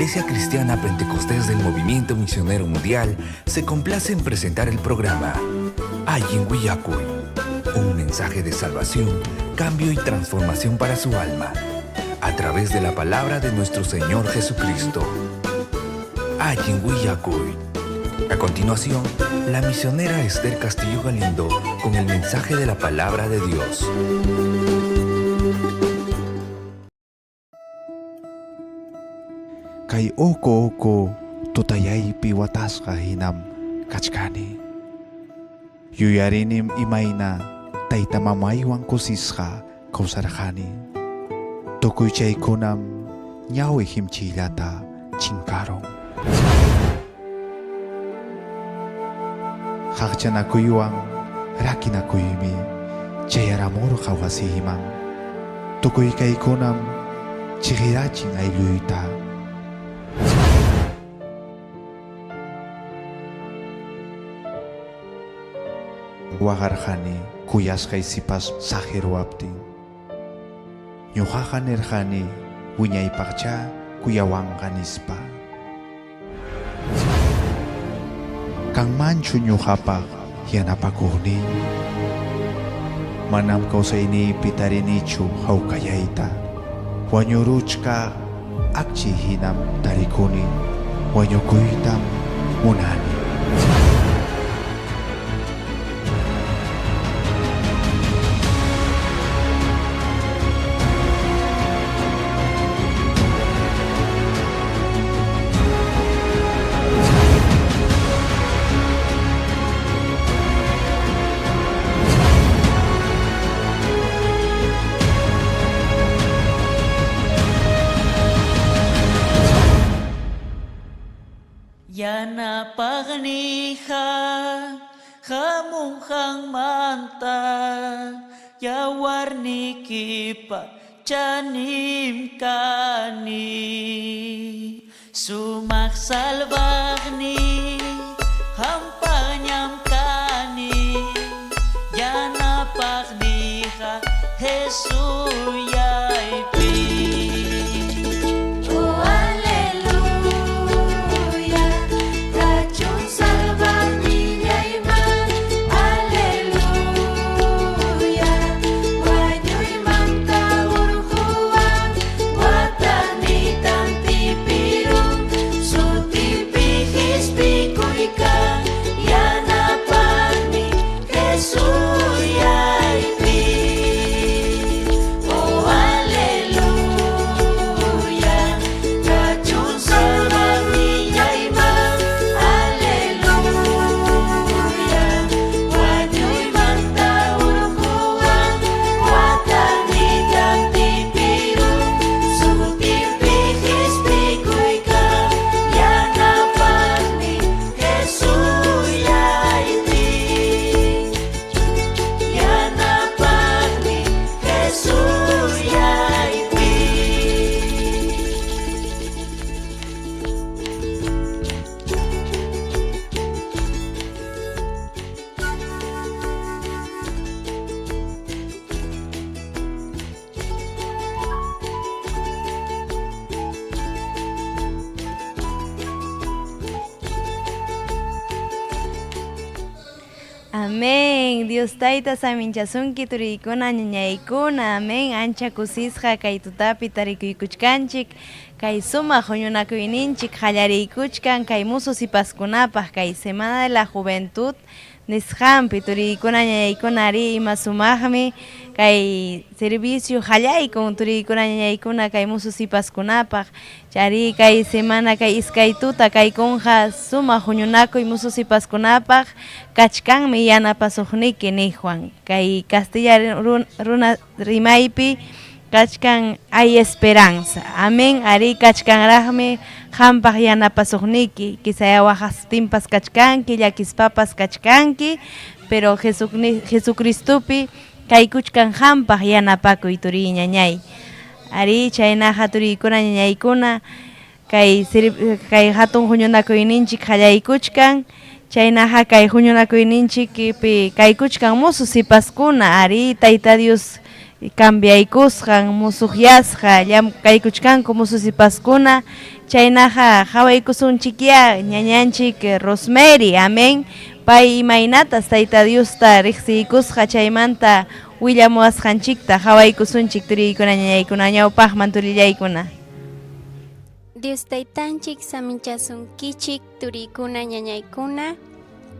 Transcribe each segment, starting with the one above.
Iglesia Cristiana Pentecostés del Movimiento Misionero Mundial se complace en presentar el programa Ayin Willacuy, un mensaje de salvación, cambio y transformación para su alma, a través de la palabra de nuestro Señor Jesucristo. Ayin Willacuy. A continuación, la misionera Esther Castillo Galindo con el mensaje de la palabra de Dios. Kay oko tutayay piwatasqa hinam kachkani. Yuyarinim imayna tayta mamaywan kusisqa kawsarqani. Tukuy chaykunam ñawi himchillata chinkaron. Haqchanakuywan rakinakuymi chayaramurqa wasiman. Tukuy kaykunam chiqirachin aylluyta. Wagarjani kuyasqay sipas sajiruaptin. Ñuqaqa nirqani wiñaypaqcha kuyawanqa nispa. Kanmanchu ñuqapaq yanapakuqnin. Manam kawsayni pitarinichu hawkallayta. Wañuruchka akchi hinam tarikuni. Wañukuytam munani. Yana pagniha hamunghang manta yawarni kipa chanim kani sumak salvagni hampanyam kani yana pagniha Jesus yaipi. Amén. Dios taita saminchasunki turiykuna ñañaykuna. Amén. Ancha kusisqa kay tutapi tarikuykuchkanchik. Kay sumaq huñunakuyninchik qallariykuchkan kay musu sipaskunapaq kay Semana de la Juventud nisqanpi turiykuna ñañaykuna ari ima sumaqmi kay servicio hallaykun turiykuna ñañaykuna kay musu sipaskunapaq chari kay semana kay iskay tuta kaykunqa sumaq huñunakuy musu sipaskunapaq kachkanmi yanapasuqniki nijuan kay Castilla runa rimaypi kachkan hay esperanza. Amén. Ari kachkanraqmi qampaq yanapasuqniki kisaya waqastinpas kachkanki llakispapas kachkanki pero Jesucristupi kaykuchkan qampaq yanapakuy turiy ñañay. Ari chaynaqa turiykuna ñañaykuna kay hatun huñunakuyninchik qallaykuchkan chaynaqa kay huñunakuyninchikpi kaykuchkan musu sipaskuna ari Tayta Dios cambiaykusqan musuqyasqa kaykuchkanku musu sipaskuna chaynaqa hawaykusunchik ya ñañanchik Rosemary, amén. Pay imaynatas Tayta Diosta riqsiykusqa chaymanta willamuwasqanchikta hawaykusunchik turiykuna ñañaykuna ñawpaqman turillaykuna. Dios taytanchik saminchasunkichik turiykuna ñañaykuna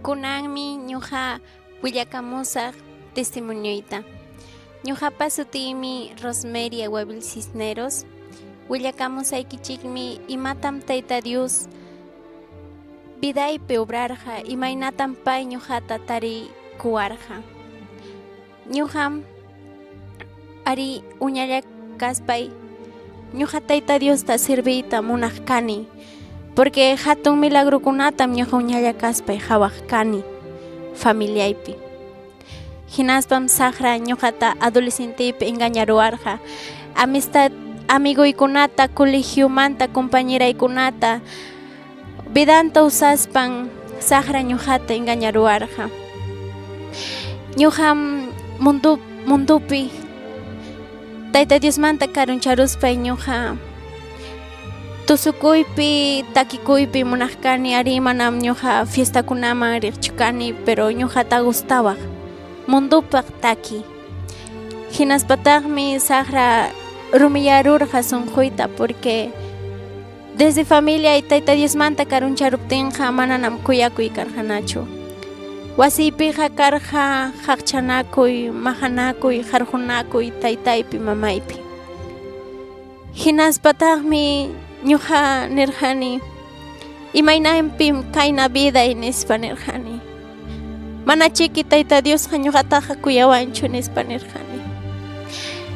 kunanmi ñuqa willakamusaq testimonioyta. Ñuqapa sutiymi Rosemary Aguabil Cisneros. Willakamusaykichikmi imatam Tayta Dios vidaypi obrarqa, imaynatam pay ñuqata tarikuwarqa. Ñuqam ari uñalla kaspay ñuqa Tayta Diosta sirviyta munaq kani, porque hatun milagrukunatam ñuqa uñalla kaspay hawaq kani familiaypi. Hinaspam saqra ñuqata adolescenteypi engañaruwarqa, amistad amiguykunata, colegiumanta compañeraykunata vidanta usaspan saqra ñuqata engañaruwarqa. Ñuqam mundupi Tayta Diosmanta karuncharuspay ñuqa tusukuypi takikuypi munaq kani, ari manam ñuqa fiestakunaman riqchu kani, pero ñuqata gustawaq mundupaq taki. Hinaspataqmi saqra rumiyarurqa sunquyta, porque desde familia y Tayta Diosmanta karuncharuptinqa mananam kuyakuy karqanachu. Wasiypiqa karqa haqchanakuy, mahanakuy, harqunakuy taytaypi mamaypi. Hinaspataqmi ñuqa nirqani imaynaypim kayna viday nispa nirqani. Mana chiki Tayta Diosqa ñuqataqa kuyawanchu nispa nirqani.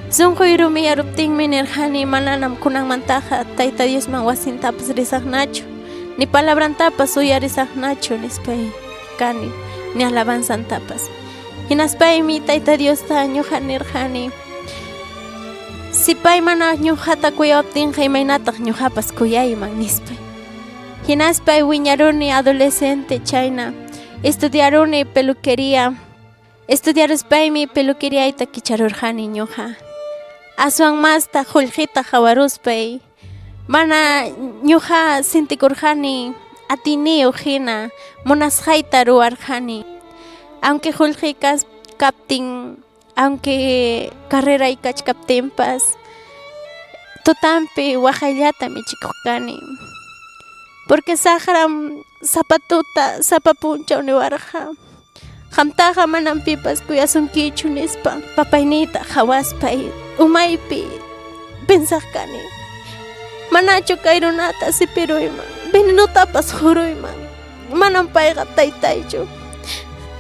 Sunquy rumiyaruptinmi nirqani mananam kunanmantaqa Tayta Diosman wasintapas risaqnachu, ni palabrantapas uyarisaqnachu nispay kani, ni alabanzantapas. Hinaspaymi Tayta Diosta ñuqa nirqani, si pay mana ñuqata kuyawaptinqa imaynataq ñuqapas kuyayman nispay. Hinaspay wiñaruni adolescente chayna estudiaruni peluquería. Estudiaruspaymi peluqueriayta kicharurqani ñuqa. Aswan masta qullqita hawaruspay, mana ñuqa sintikurqani atiniyuq hina munasqayta ruwarqani. Aunque qullqi kaptin, aunque carrera kachkaptinpas, tutampi waqayllata michikuq kani. Porque saqram sapapunchaw niwarqa. Qamtaqa manam pipas kuyasunkichu nispa papaynita hawaspay umaypi pensaq kani. Manachu kay runata sipiruyman, venenutapas huruyman, manam payqa taytaychu.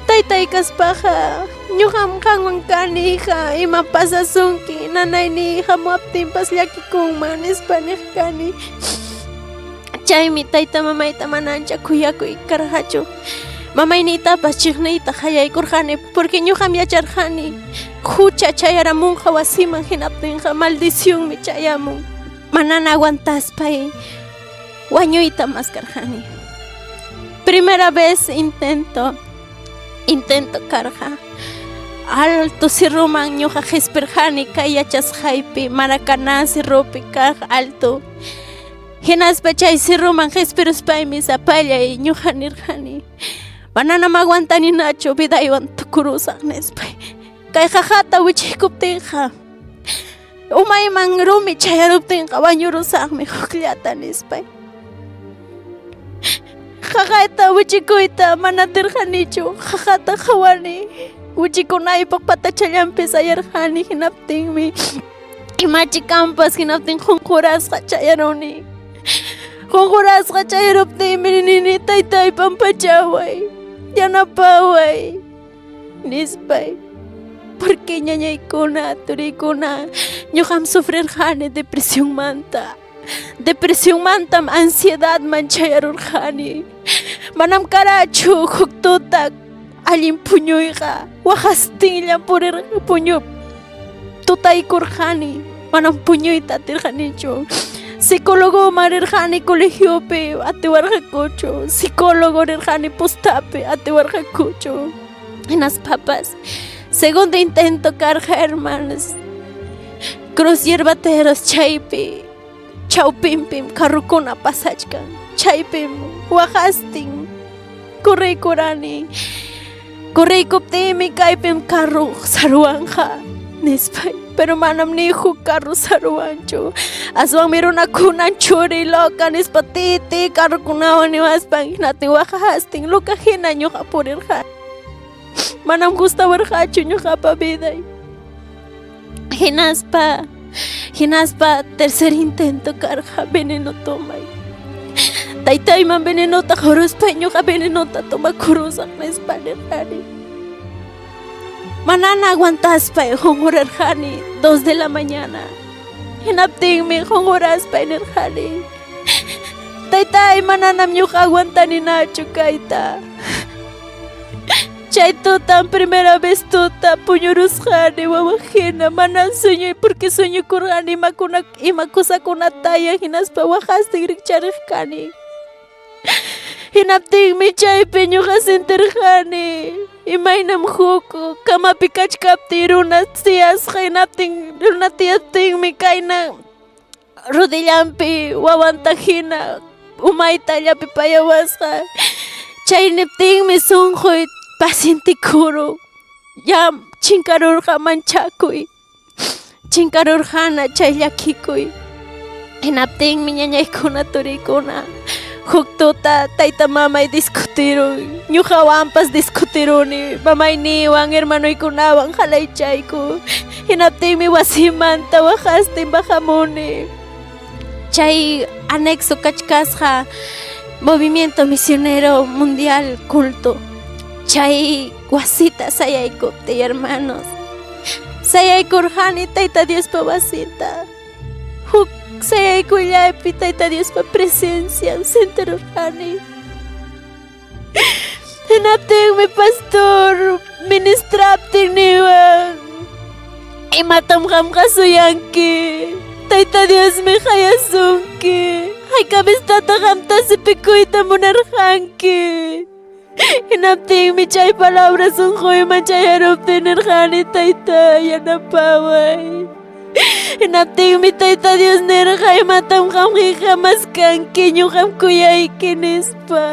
Taytay kaspaqa ñuqam qanwan kani hija, ima pasasunki nanayni hamuaptinpas llakikunman nispa niq kani. Chaymi tayta mamayta manancha kuyakuy karqachu. Mamayniytapas chiqniyta qallaykurqani, porque ñuqam yacharqani hucha chayaramunqa wasiman, hinaptinqa maldicionmi chayamun. Manana aguantaspay wañuyta maskarqani. Primera vez intento karqa. Alto Cerroman ñuqa qhispirqani kay yachasqaypi, Maracaná Cerropi kaq alto. Hinaspa chay Cerroman qhispiruspaymi sapallay ñuqa nirqani, mananam aguantaninachu vidaywan tukurusaq nispay. Kay qaqata wichikuptinqa umayman rumi chayaruptinqa wañurusaqmi hukllata nispay. Qaqayta wichikuyta mana atirqanichu, qaqata qhawani wichikunaypaq patachallanpi sayarqani. Hinaptinmi imachi kanpas hinaptin qunqurasqa chayaruni. Qunqurasqa chayaruptinmi nini taytay pampachaway, yanapaway nispay. Porque ñañaykuna turiykuna ñuqam sufrirqani depresionmantam ansiedadman chayarurqani. Manam karachu huk tuta allin puñuyqa, waqastinlla puñu tutaykurqani, manam puñuyta atirqanichu. Psicólogo marirqani colegiopi atiwarqakuchu, psicólogo rirqani postapi atiwarqakuchu. Hinaspapas segundo intento karqa hermanos, Cruz Hierbateros chaypi chawpinpim carrukuna pasachkan chaypim waqastin kurrikurani kurriykuptimi kaypim carru sarwanja nispay pero manam ni huk carru sarwanchu aswanmi runakunan churi loca nispa titi carrukunawan niwaspan hinatin waqastin loca hina ñuqa purirqa manam gustawarqachu ñuqapa viday hinaspa tercer intento karqa veneno tomay taytayman venenota huruspay ñuqa venenota tomakurusaq nispa nirqani manana aguantaspay qunqurarqani 2 de la mañana hinaptinmi qunquraspay nirqani taytay mananam ñuqa aguantaninachu kayta chay tutan primera vez tuta puñurusqani wawajina manan suñuy porque suñukurqani ima kusakunataya hinaspa waqastin rikchariqkani hinaptinmi chaypi ñuqa sintirqani imaynam huk kamapi kachkaptin runa tiyasqa hinaptin runa tiyaptinmi kayna rodillanpi wawanta hina umayta llapi payawasqa chayniptinmi sunquy pasintikuru ya chinkarurqa manchakuy chinkarurqana chay llakikuy hinaptinmi ñañaykuna turiykuna huk tuta tayta mamay discutirun ñuqawanpas discutiruni mamayniwan hermanuykunawan halaychayku hinaptinmi wasimanta waqastin bajamuni chay anexo kachkasqa Movimiento Misionero Mundial Culto chay wasita sayaykupti hermanos sayaykurqani tayta Diospa wasita huk sayaykuyllapi tayta Diospa presencia sintirurqani hinaptinmi pastor ministraptin niwan imatam qamqa suyanki tayta Diosmi hayasunki hayk'amistata qamta sipikuyta munarqanki hinaptinmi chay palabras sunquyman chay haruptin nirqani tayta yanapaway hinaptinmi tayta Dios nirqa imatam qamqi jamás kanki ñuqam kuyayki nispa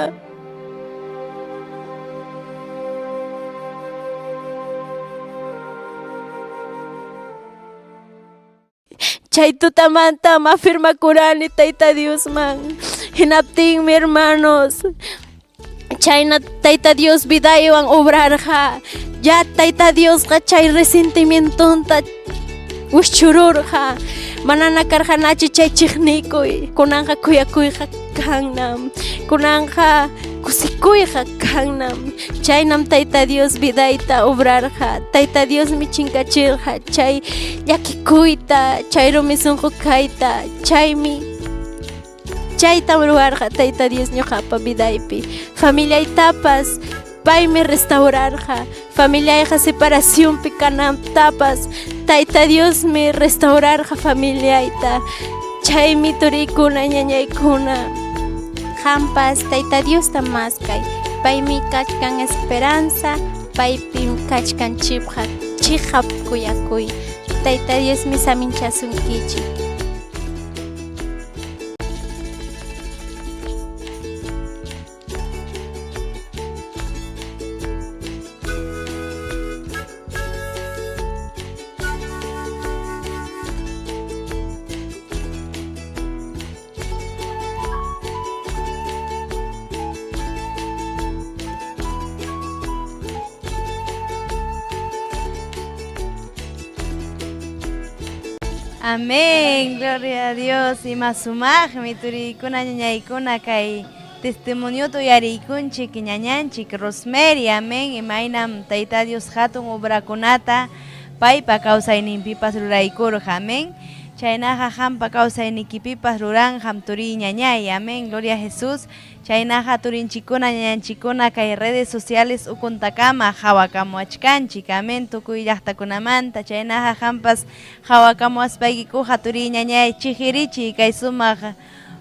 chay tutamanta afirmakurani tayta Diosman hinaptinmi hermanos chayna tayta Dios vidaywan obrarqa ya tayta Diosqa chay resentimientonta wischururqa manana karqanachu chay chiqniykuy kunanqa kuyakuyqa kannam kunanqa kusikuyqa kannam chaynam tayta Dios vidayta obrarqa tayta Diosmi chinkachirqa chay llakikuyta chayrumi sunqu kayta chaytam ruwarqa tayta Dios ñuqapa vidaypi familiaytapas paymi restaurarqa familiayqa separacionpi kanantapas tayta Diosmi restaurarqa familiayta chaymi turiykuna ñañaykuna qampas tayta Diosta maskay paymi kachkan esperanza paypim kachkan chiqap kuyakuy tayta Diosmi saminchasunkichik Amén, gloria a Dios. Y más sumajmi turikuna ñañaykuna kay testimonio tuyariykunchik ñañanchik Rosemary, amén. Imaynam tayta Dios hatun obrakunata paypa kawsayninpipas ruraykurqa, amén. Chaynaqa hampa kawsaynikipipas ruranqam turiy ñañay, amén. Gloria a Jesús. Chaynaqa turinchikuna ñañanchikuna kay redes sociales ukuntakama hawakamuachkanchik, amén. Tukuy llaqtakunamanta chaynaqa hampas hawakamuaspaykuqa turiy ñañay chijirichi kay sumaq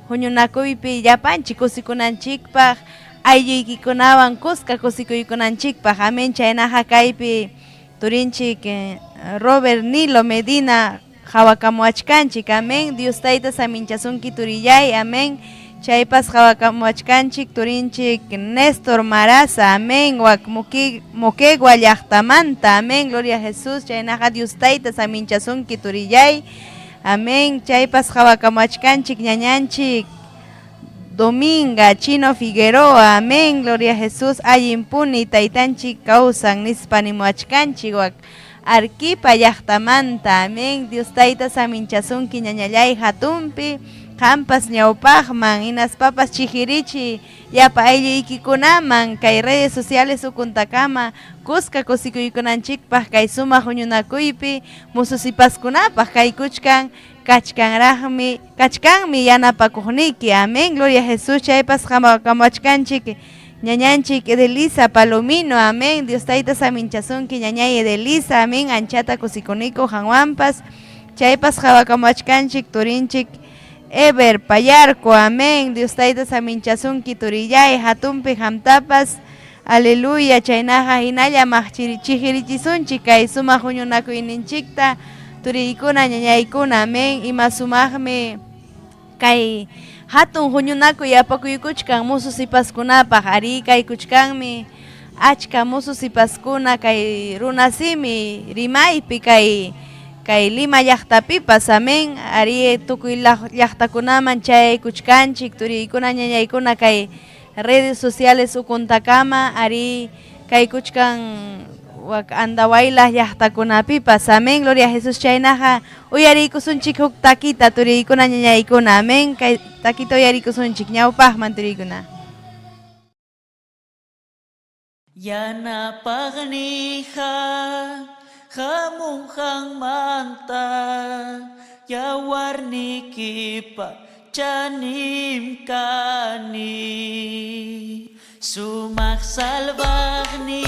huñunakuypi llapanchik kusikunanchikpaq aylluykunawan kuska kusikuykunanchikpaq, amén. Chaynaqa kaypi turinchik Robert Nilo Medina hawakamuachkanchik, amén. Dios tayta saminchasunki turillay, amén. Chaypas hawakamuachkanchik turinchik Néstor Maraza, amén. Wak Moquegua llaqtamanta, amén. Gloria a Jesús. Chaynaqa Dios tayta saminchasunki turillay, amén. Chaypas hawakamuachkanchik ñañanchik Dominga Chino Figueroa, amén. Gloria a Jesús. Allimpuni taytanchik kawsan nispanimuachkanchik wak Arquipa llaqtamanta, amén. Dios tayta saminchasunki ñañallay hatumpi Hampas ñawpaqman hinaspapas chihirichi yapa ayllu ikikunaman kay redes sociales ukuntakama kuska kusikuykunanchikpaq kay sumaq huñunakuypi mususipaskunapaq kay kuchkan kachkanmi yanapakuqniki, amén. Gloria a Jesús. Chaypas hawakamuachkanchik ñañanchik Edelisa Palomino, amén. Dios tayta saminchasunki ñañay Edelisa, amén. Anchata kusikuniku hanwanpas chaypas hawakamuachkanchik turinchik Ever Payarco, amén. Dios tayta saminchasunki turillay hatumpi hamtapas, aleluya. Chaynaqa hinalla chihirichisunchik kay sumaq huñunakuyninchikta turiykuna ñañaykuna, amén. Ima sumaqmi kay hatun huñunakuy apakuykuchkan mususipaskunapaq ari kay kuchkanmi achka mususipaskuna kay runasimi rimaypi kay Lima llaqtapipas, amén. Ari tukuy llaqtakunaman chay kuchkanchik turiykuna ñañaykuna kay redes sociales ukuntakama ari kay kuchkan wak andawaylas llaqtakunapipas, amén. Gloria a Jesús. Chaynaqa uyariykusunchik huk takita turiykuna ñañaykuna, amén. Kay takita uyariykusunchik ñawpaqman turiykuna. Yanapaqniqa hamunqanmanta yawarnikipa chanim kani sumaq salvaqni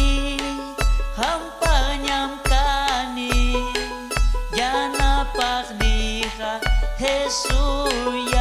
hampañam kani yanapaqniqa Jesuyaypi.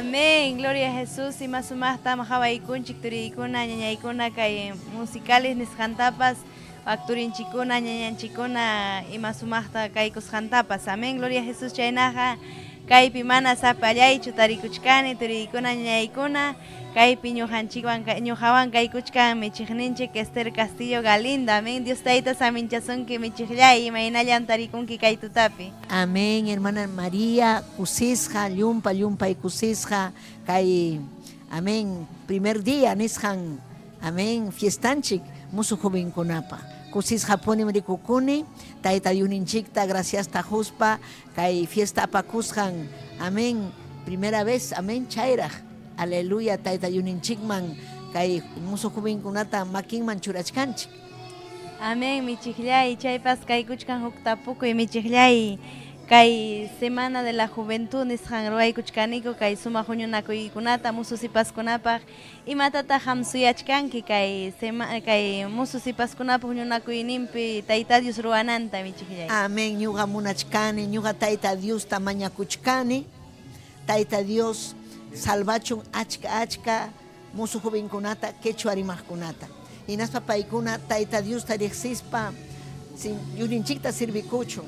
Amén, gloria a Jesús. Y más tama hawaykunchik turiykuna ñañaykuna kay musicales nisqantapas wakturinchikuna ñañanchikuna ima sumaqta kaykusqantapas. Amén, gloria a Jesús. Chaynaqa kaypi mana sapallaychu tarikuchkani turiykuna ñañaykuna kaypi ñuqawan kaykuchkan michiqninchik Esther Castillo Galinda. Amén. Dios tayta saminchasunki michiqllay imaynallan tarikunki kay tutapi. Amén, hermana María, kusisqa, llumpa kusisqa, kay, amén, primer día nisqan, amén, fiestanchik, musu jovenkunapa. Kusisqa punim rikukuni, tayta yuninchikta, gracias tajuspa, kay fiesta apakusqan, amén, primera vez, amén, chayraj, aleluya, tayta yuninchikman, kay musu jovenkunata makinman churachkanchik. Amén, michiqllay, chaypas kaykuchkan huk tapukuy michiqllay, kay Semana de la Juventud nisqan ruwaykuchkaniku kay sumaq huñunakuykunata mususipaskunapaq imatata hamsuyachkanki kay mususipaskunapaq huñunakuyninpi Tayta Dios ruwananta michiqllay. Amén, ñuqa munachkani, ñuqa Tayta Dios tamañakuchkani, Tayta Dios salvachun achka musu jovenkunata quechua rimaqkunata. Hinaspa paykuna Tayta Dios tariqsispa yurinchikta sirvikuchun.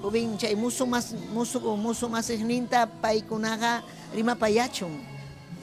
Joven chay musu masijninta paykunaqa rimapayachun.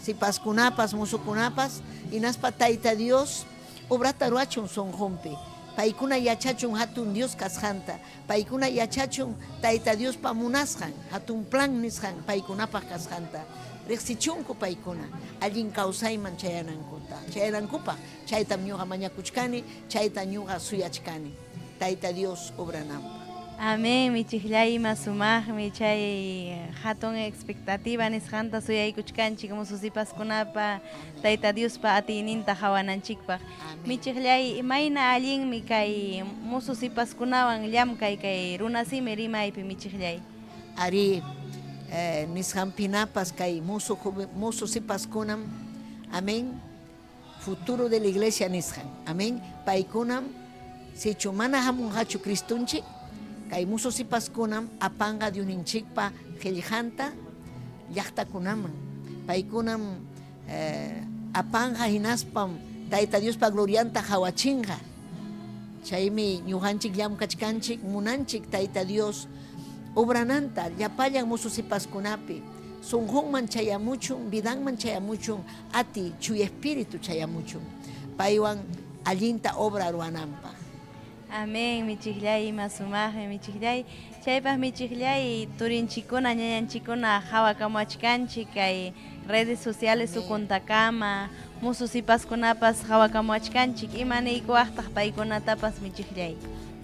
Sipaskunapas musukunapas hinaspa Tayta Dios obrata ruachun sonjumpi. paykuna yachachun hatun Dios kasqanta, paykuna yachachun Tayta Dios pa munasqan, hatun plan nisqan paykunapaq kasqanta. Riqsichunku paykuna, allin kawsayman chayanankupaq, chaytam ñuqa mañakuchkani, chayta ñuqa suyachkani. Tayta Dios obrananpaq. Amén, michikllay ima sumaqmi chay hatun expectativa nisqanta suyaykuchkanchik mususipaskunapa Tayta Diospa atiyninta hawananchikpaq. Michikllay imayna allinmi kay mususipaskunawan llamkay kay runasimi rimaypi michikllay. Ari nisqanpinapas kay mususipaskunam, amén, futuro de la iglesia nisqan, amén, paykunam sichu mana hamunqachu Cristunchik, kay mususipaskunam apanga Diosninchikpa qillqanta llaqtakunaman, paykunam apanga hinaspam Tayta Diospa glorianta hawachinqa. Chaymi ñuqanchik llamkachkanchik munanchik Tayta Dios obrananta llapallan mususipaskunapi sunqunman chayamuchun, vidanman chayamuchun, ati chuy espíritu chayamuchun, paywan allinta obra ruwananpaq. Amén, michikllay ima sumaqmi michikllay. Chaypaq michikllay turinchikuna ñañanchikuna hawakamuachkanchik kay redes sociales ukuntakama, mususipaskunapas hawakamuachkanchik, imaniykuwaqtaq paykunatapas michikllay.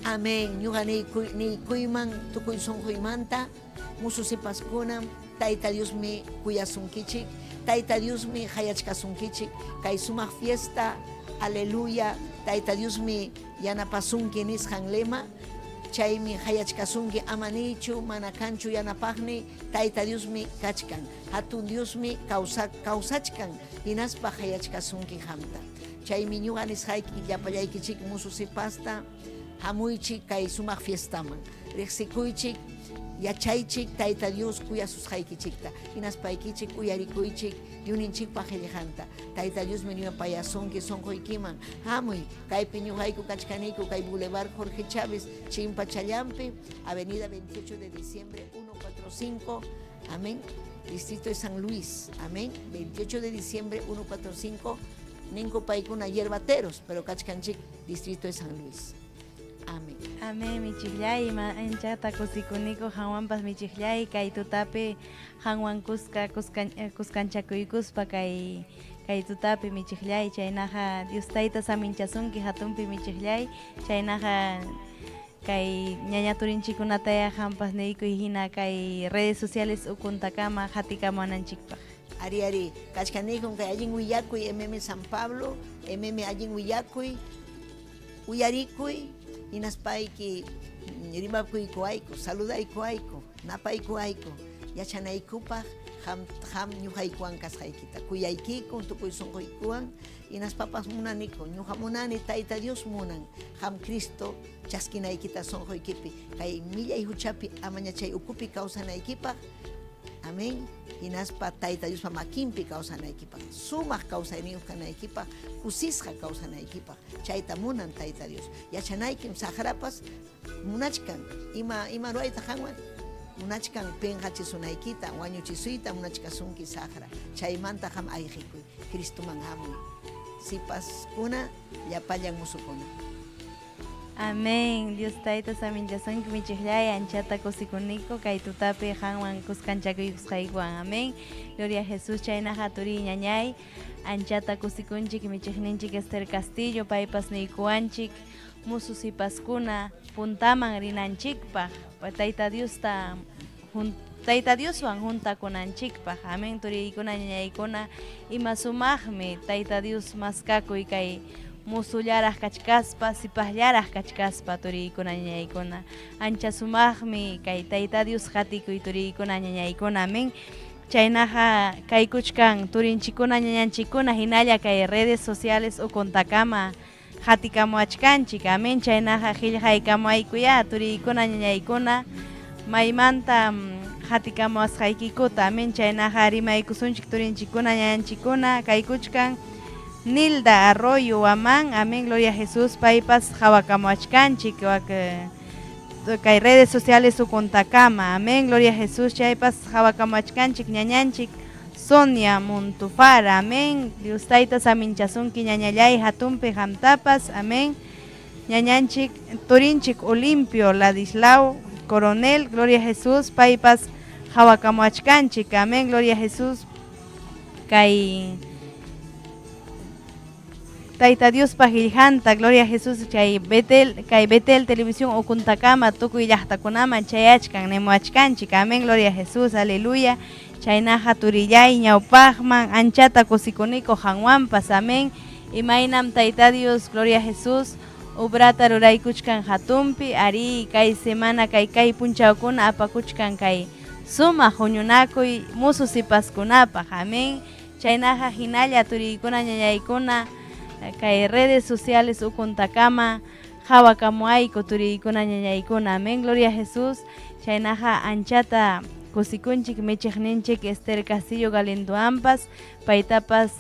Amén, ñuqa niykuyman tukuy sunquymanta mususipaskunam Tayta Diosmi kuyasunkichik, Tayta Diosmi hayachkasunkichik, kay sumaq fiesta, aleluya, Tayta Diosmi yanapasunki nisqan lema, chaymi hayachkasunki ama niychu mana kanchu yanapaqni Tayta Diosmi kachkan, hatun Diosmi kawsachkan hinaspa hayachkasunki hamta. Chaymi ñuqa nisqayki llapallaykichik mususipasta hamuychik kay sumaq fiestaman, riqsikuychik, yachaychik Tayta Dios kuyasusqaykichikta, hinaspaykichik uyarikuychik Diosninchikpa qillqanta. Tayta Dios niña payasunki sunquykiman hamuy kaypi ñuqayku kachkaniku kay Boulevard Jorge Chávez Chimpa Challampi, Avenida 28 de diciembre 145, amén, Distrito de San Luis, amén, 28 de diciembre 145, ninku paykuna yerbateros, pero kachkanchik Distrito de San Luis. Amén. Amén, michikllay, anchata kusikuniku hawanpas michikllay, kay tutapi hanwan kuskanchakuykuspa kay tutapi michikllay, chaynaqa Dios Tayta saminchasunki hatunpi michikllay, chaynaqa kay ñaña turinchikunataya hampas niykuy hina kay redes sociales ukuntakama hatikamunanchikpaq. Ari, kachkanikun kay allin willakuy San Pablo, allin willakuy, uyarikuy, hinaspayki rimapuykuayku, saludaykuayku, napaykuayku, yachanaykupaq ham ñuqaykuwan kasqaykita, kuyaykikun tukuy sunquykuwan, hinaspapas munaniku, ñuqa munani Tayta Dios munan, ham Cristo chaskinaykita sunquykipi, kay millay huchapi amaña chay ukupi kawsanaykipaq, amén, hinaspa Tayta Diospa makinpi kawsanaykipaq, sumaq kawsayniyuq kanaykipaq, kusisqa kawsanaykipaq, chayta munan Tayta Dios. Yachanaykim saqrapas munachkan, ima ruayta qanwan, munachkan penqachisunaykita, wañuchisuyta munachkasunki saqra, chaymanta ham ayqikuy, Cristoman hamuy. Sipaskuna llapallan musukuna. Amén. Dios Tayta saminchasunki michikllay anchata kusikuniku kay tutapi hanwan kuskanchakuykusqaykuwan. Amén. Gloria a Jesús. Chaynaqa turi ñañay anchata kusikunchik michikninchik Esther Castillo paypas niykuwanchik mususipaskuna puntaman rinanchikpaq Tayta Dioswan juntakunanchikpaq. Amén. Turiykuna ñañaykuna ima sumaqmi Tayta Dios maskakuy kay musullaraq kachkaspa, sipaqllaraq kachkaspa turiykuna ñañaykuna. Ancha sumaqmi kay Tayta Dios hatikuy turiykuna ñañaykuna. Amén. Chaynaqa kaykuchkan turinchikuna ñañanchikuna hinalla kay redes sociales ukuntakama hatikamuachkanchik. Amén. Chaynaqa qillqaykamuaykuya turiykuna ñañaykuna maymanta hatikamuasqaykikuta. Amén. Chaynaqa rimaykusunchik turinchikuna ñañanchikuna kaykuchkan Nilda Arroyo Amán, amén, gloria a Jesús, paypas hawakamuachkanchik kay redes sociales ukuntakama, amén, gloria a Jesús, chaypas hawakamuachkanchik ñañanchik Sonia Montufara, amén, Dios Tayta saminchasunki ñañallay hatunpi hamtapas, amén, ñañanchik turinchik Olimpio Ladislao Coronel, Gloria a Jesús, paipas hawakamuachkanchik, amén, Gloria a Jesús, kay Taita Dios pajiljanta, Gloria a Jesús, kay Betel Televisión Okuntakama, tukuy llaqtakunaman chayachkan, nemuachkanchik, amén, Gloria a Jesús, aleluya, chaynaja turillay, ñawpajman, anchata kusikuniko hanwampas, amén, imaynam Taita Dios, Gloria a Jesús, ubrata ruraykuchkan hatumpi, ari kay semana kay punchawkuna apakuchkan kay suma huñunakuy musu sipaskunapaj, amén, chaynaja hinalla turiykuna ñañaykuna kay redes sociales ukuntakama hawakamuayku turiykuna ñañaykuna, amén, Gloria a Jesús, chaynaja anchata kusikunchik michiqninchik Esther Castillo Galindo ampas paytapas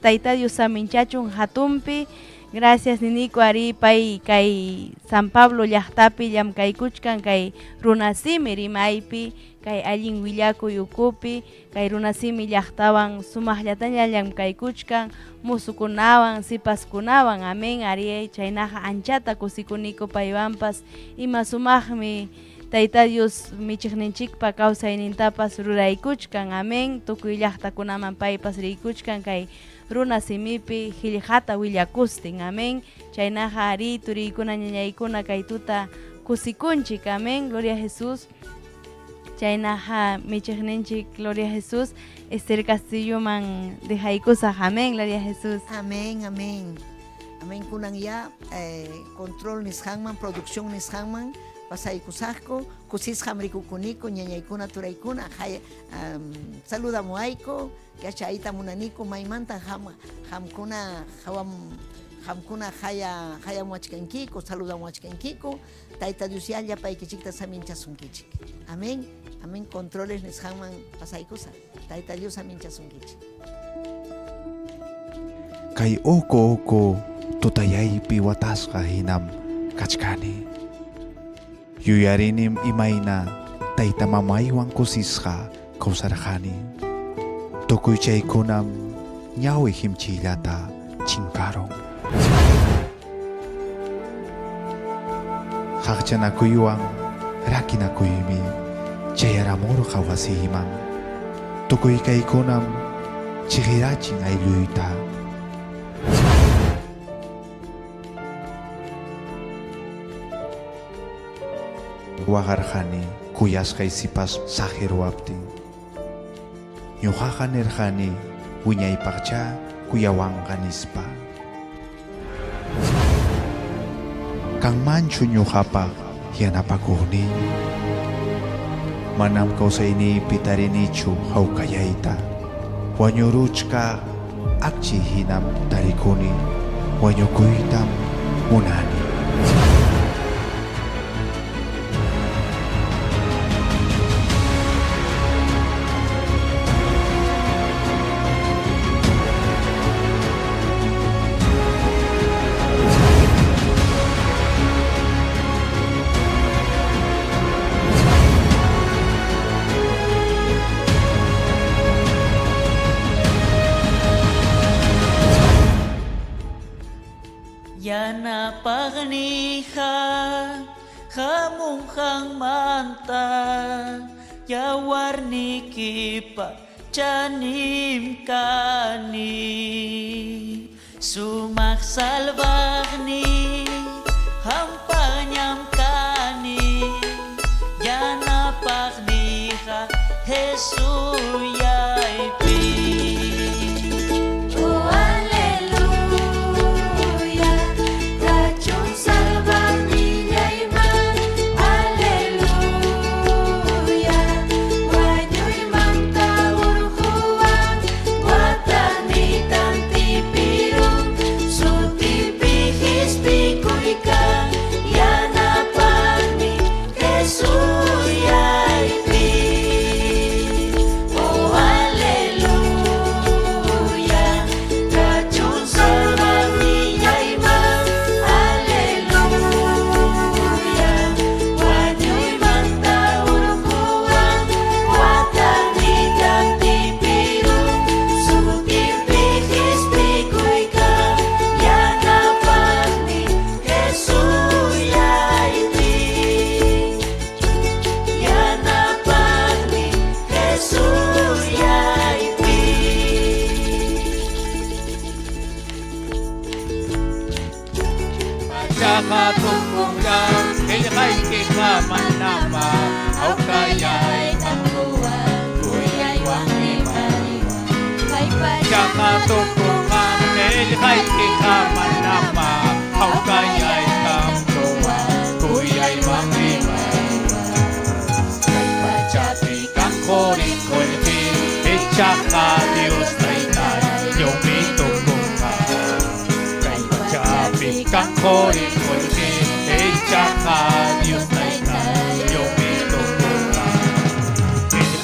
Taita Dios saminchachun hatumpi. Gracias niniku ari pay kay San Pablo llaqtapi llamkaykuchkan kay runasimi rimaypi kay allin willakuy ukupi kay runasimi llaqtawan sumaqllataña llamkaykuchkan musukunawan sipaskunawan, amén, ari chaynaja anchata kusikuniku paywanpas ima sumaqmi Taita Dios michiqninchikpa kawsaynintapas ruraykuchkan, amén, tukuy llaqtakunaman paypas riykuchkan kay runa simipi hiljata willakustin, amén, chaynaja ari turiykuna ñañaykuna kay tuta kusikunchik, amén, Gloria a Jesús, chaynaja michiqninchik, Gloria a Jesús, Esther Castillo man dejaykusaj, amén, Gloria a Jesús. Amén, amén. Amén kunan ya control nisqanman, producción nisqanman, pasaykusajku, kusisqam rikukuniko, ñañaykuna turaykuna, saludamuayku, yachayta munaniku maymanta hamkuna hayamuachkankiku, saludamuachkankiku, Taita Dios yalla paykichikta saminchasunkichik. Amén, amén, controles nisqanman pasaykusa, Taita Dios saminchasunkichik. Kay oko tutayaypi watasqa hinam kachkani. Yuyarinim imayna tayta mamaywan kusisqa kawsarqani. Tukuy chaykunam ñawi himchillata chinkaron. Haqchanakuywan rakinakuymi chayaramurqa wasiman. Tukuy kaykunam chiqirachin aylluyta. Wagarjani kuyasqay sipas sajiruaptin. Ñuqaqa nirqani wiñaypaqcha kuyawanqa nispa. Kanmanchu ñuqapaq yanapakuqni. Manam kawsaynipi tarinichu hawkallayta. Wañuruchka akchi hinam tarikuni. Wañukuytam munani. Yanapagniha hamunghang manta yawarnikipa chanim kani sumak salvagni hampanyam kani yanapagniha Jesus yaipi. Oh korinkolki Echaka Dios taitay Yomito kuka Kay pachapi kang korinkolki Echaka Dios taitay Yomito kuka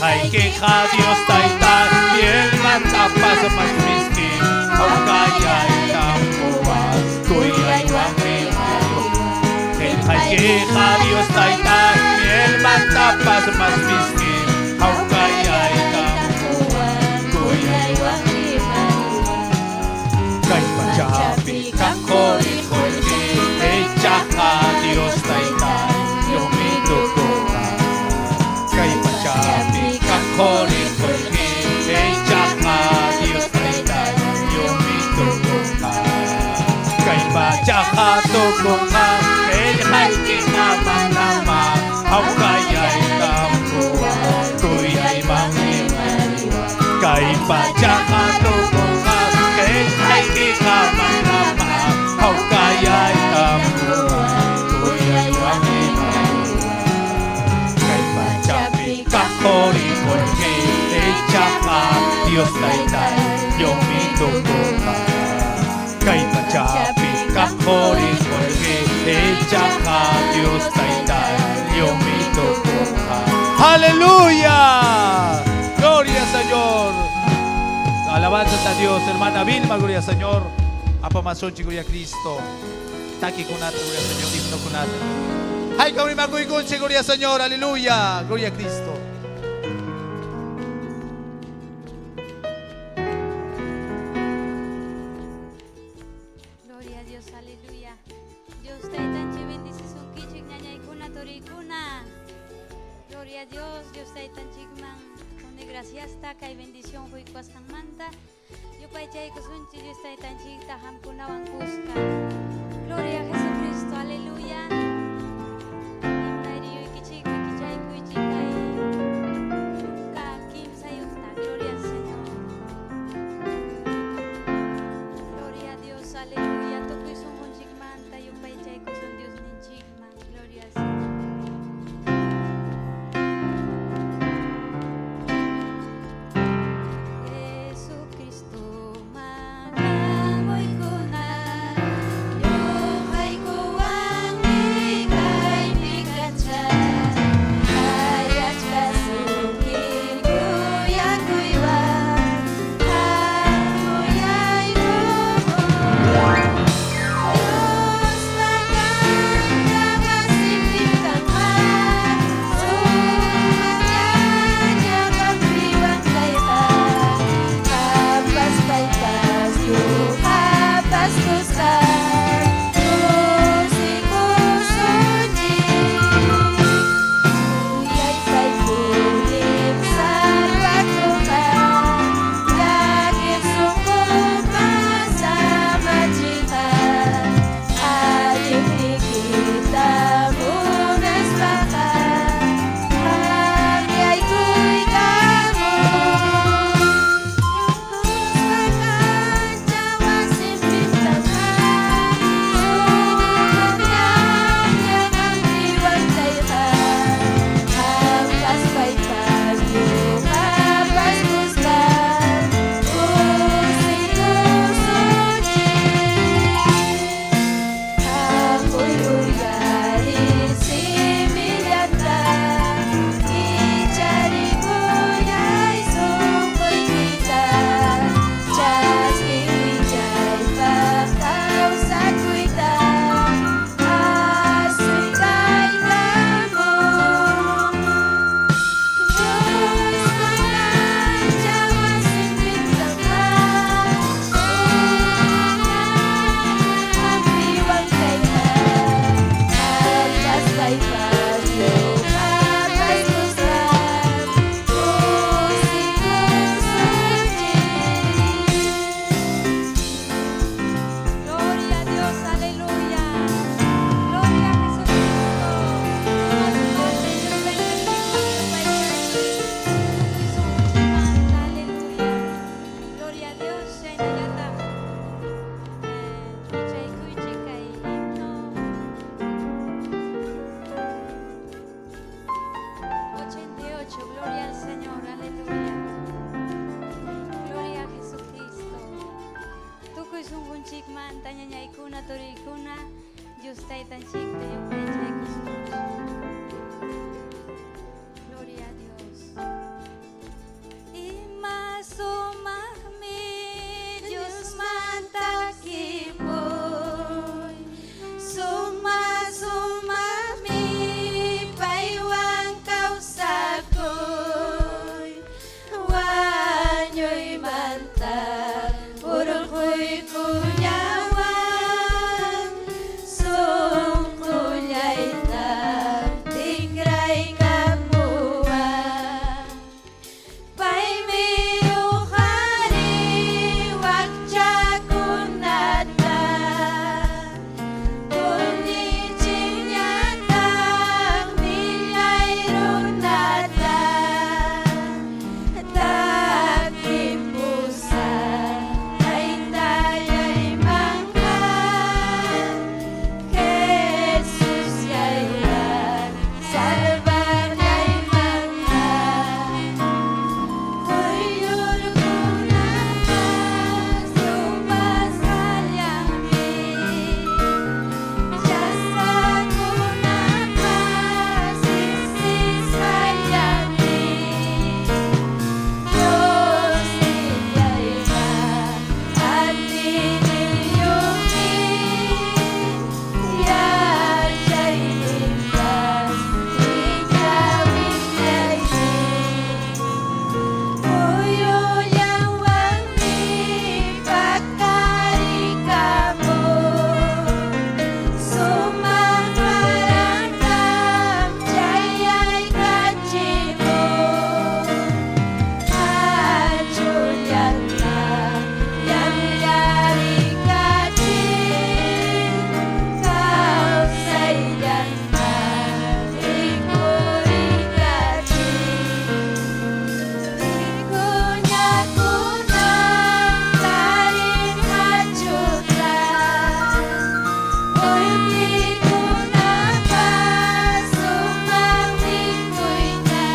Hay queja Dios taitay Miel matapas mas miskin Au kaya itamuas Kuyay wangimayo Hay queja Dios taitay Miel matapas mas miskin Au kaya itamuas Kuyay wangimayo Kay pachapi kang korinkolki Echaka Dios taitay Yomito kuka Kay pachapi kang korinkolki Echaka Dios taitay Yomito kuka Kay pachaha tukunga Kay kinamangama Au kaya'y tampuwa Kuya'y manghimaliwa Kay pachaha tukunga Kay kinamangama Au kaya'y tampuwa Kuya'y manghimaliwa Kay pachapi kang korinkolki Echaka Dios taitay Yomito kuka Kay pachapi kang korinkolki Echaka Dios taitay Yomito kuka. ¡Aleluya! ¡Gloria al Señor! Alabanzas a Dios, hermana Vilma, gloria al Señor. Apamasonchi, gloria a Cristo. Taki kunata, gloria al Señor, himno kunata. ¡Ay, cabrón, macuiconche, gloria al Señor! ¡Aleluya! ¡Gloria a Cristo! Gloria a Dios, aleluya. Dios te tanchi bendice su kichik ñañaykuna torikuna. Gloria a Dios, Dios te tanchi man. Donde gracias ta kay bendición hoy kuaskan manta. Yo pay chay kusunchi Dios te tanchi tahamkuna wankuska. Gloria a Jesucristo, aleluya. Imnairi yo kichik kichay kuichik kay. Ka kim sayukta. Gloria al Señor. Gloria a Dios, aleluya. Toco y son un chigmanta, yo pay chay son Dios ni chigman. Gloria al Señor. Jesucristo, magamoy ko na, yo kay kuwangin. tayta ñañaykuna turiykuna Dios taytanchikta yumpaychaykusun. Gloria a Dios. Ima sumaqmi Dios manta kipuy, sumaqmi paywan kawsakuy, wanyoy manta urquy kuyawan, sungkulayta tigray kapuan. Pay miyukhari wakchakunata, kunnichinyatang milayrunata, takipusa taytayay mangkan, Jesus yayat salvanyay mangkan. Kuyur kunakas lumasalyangmi, jasa kunakas isisayangmi, Diyos niyayta at niniyumi, yajay nimpas inyawin yayni. Uyulang wangi pagkari kamo, sumakarangam jayay kachimo, ajulyat na yangyari kachin, kausaylan na ikuri kachin. Kunya kunang taring kajutan, ulti kunapa sumamikoy na,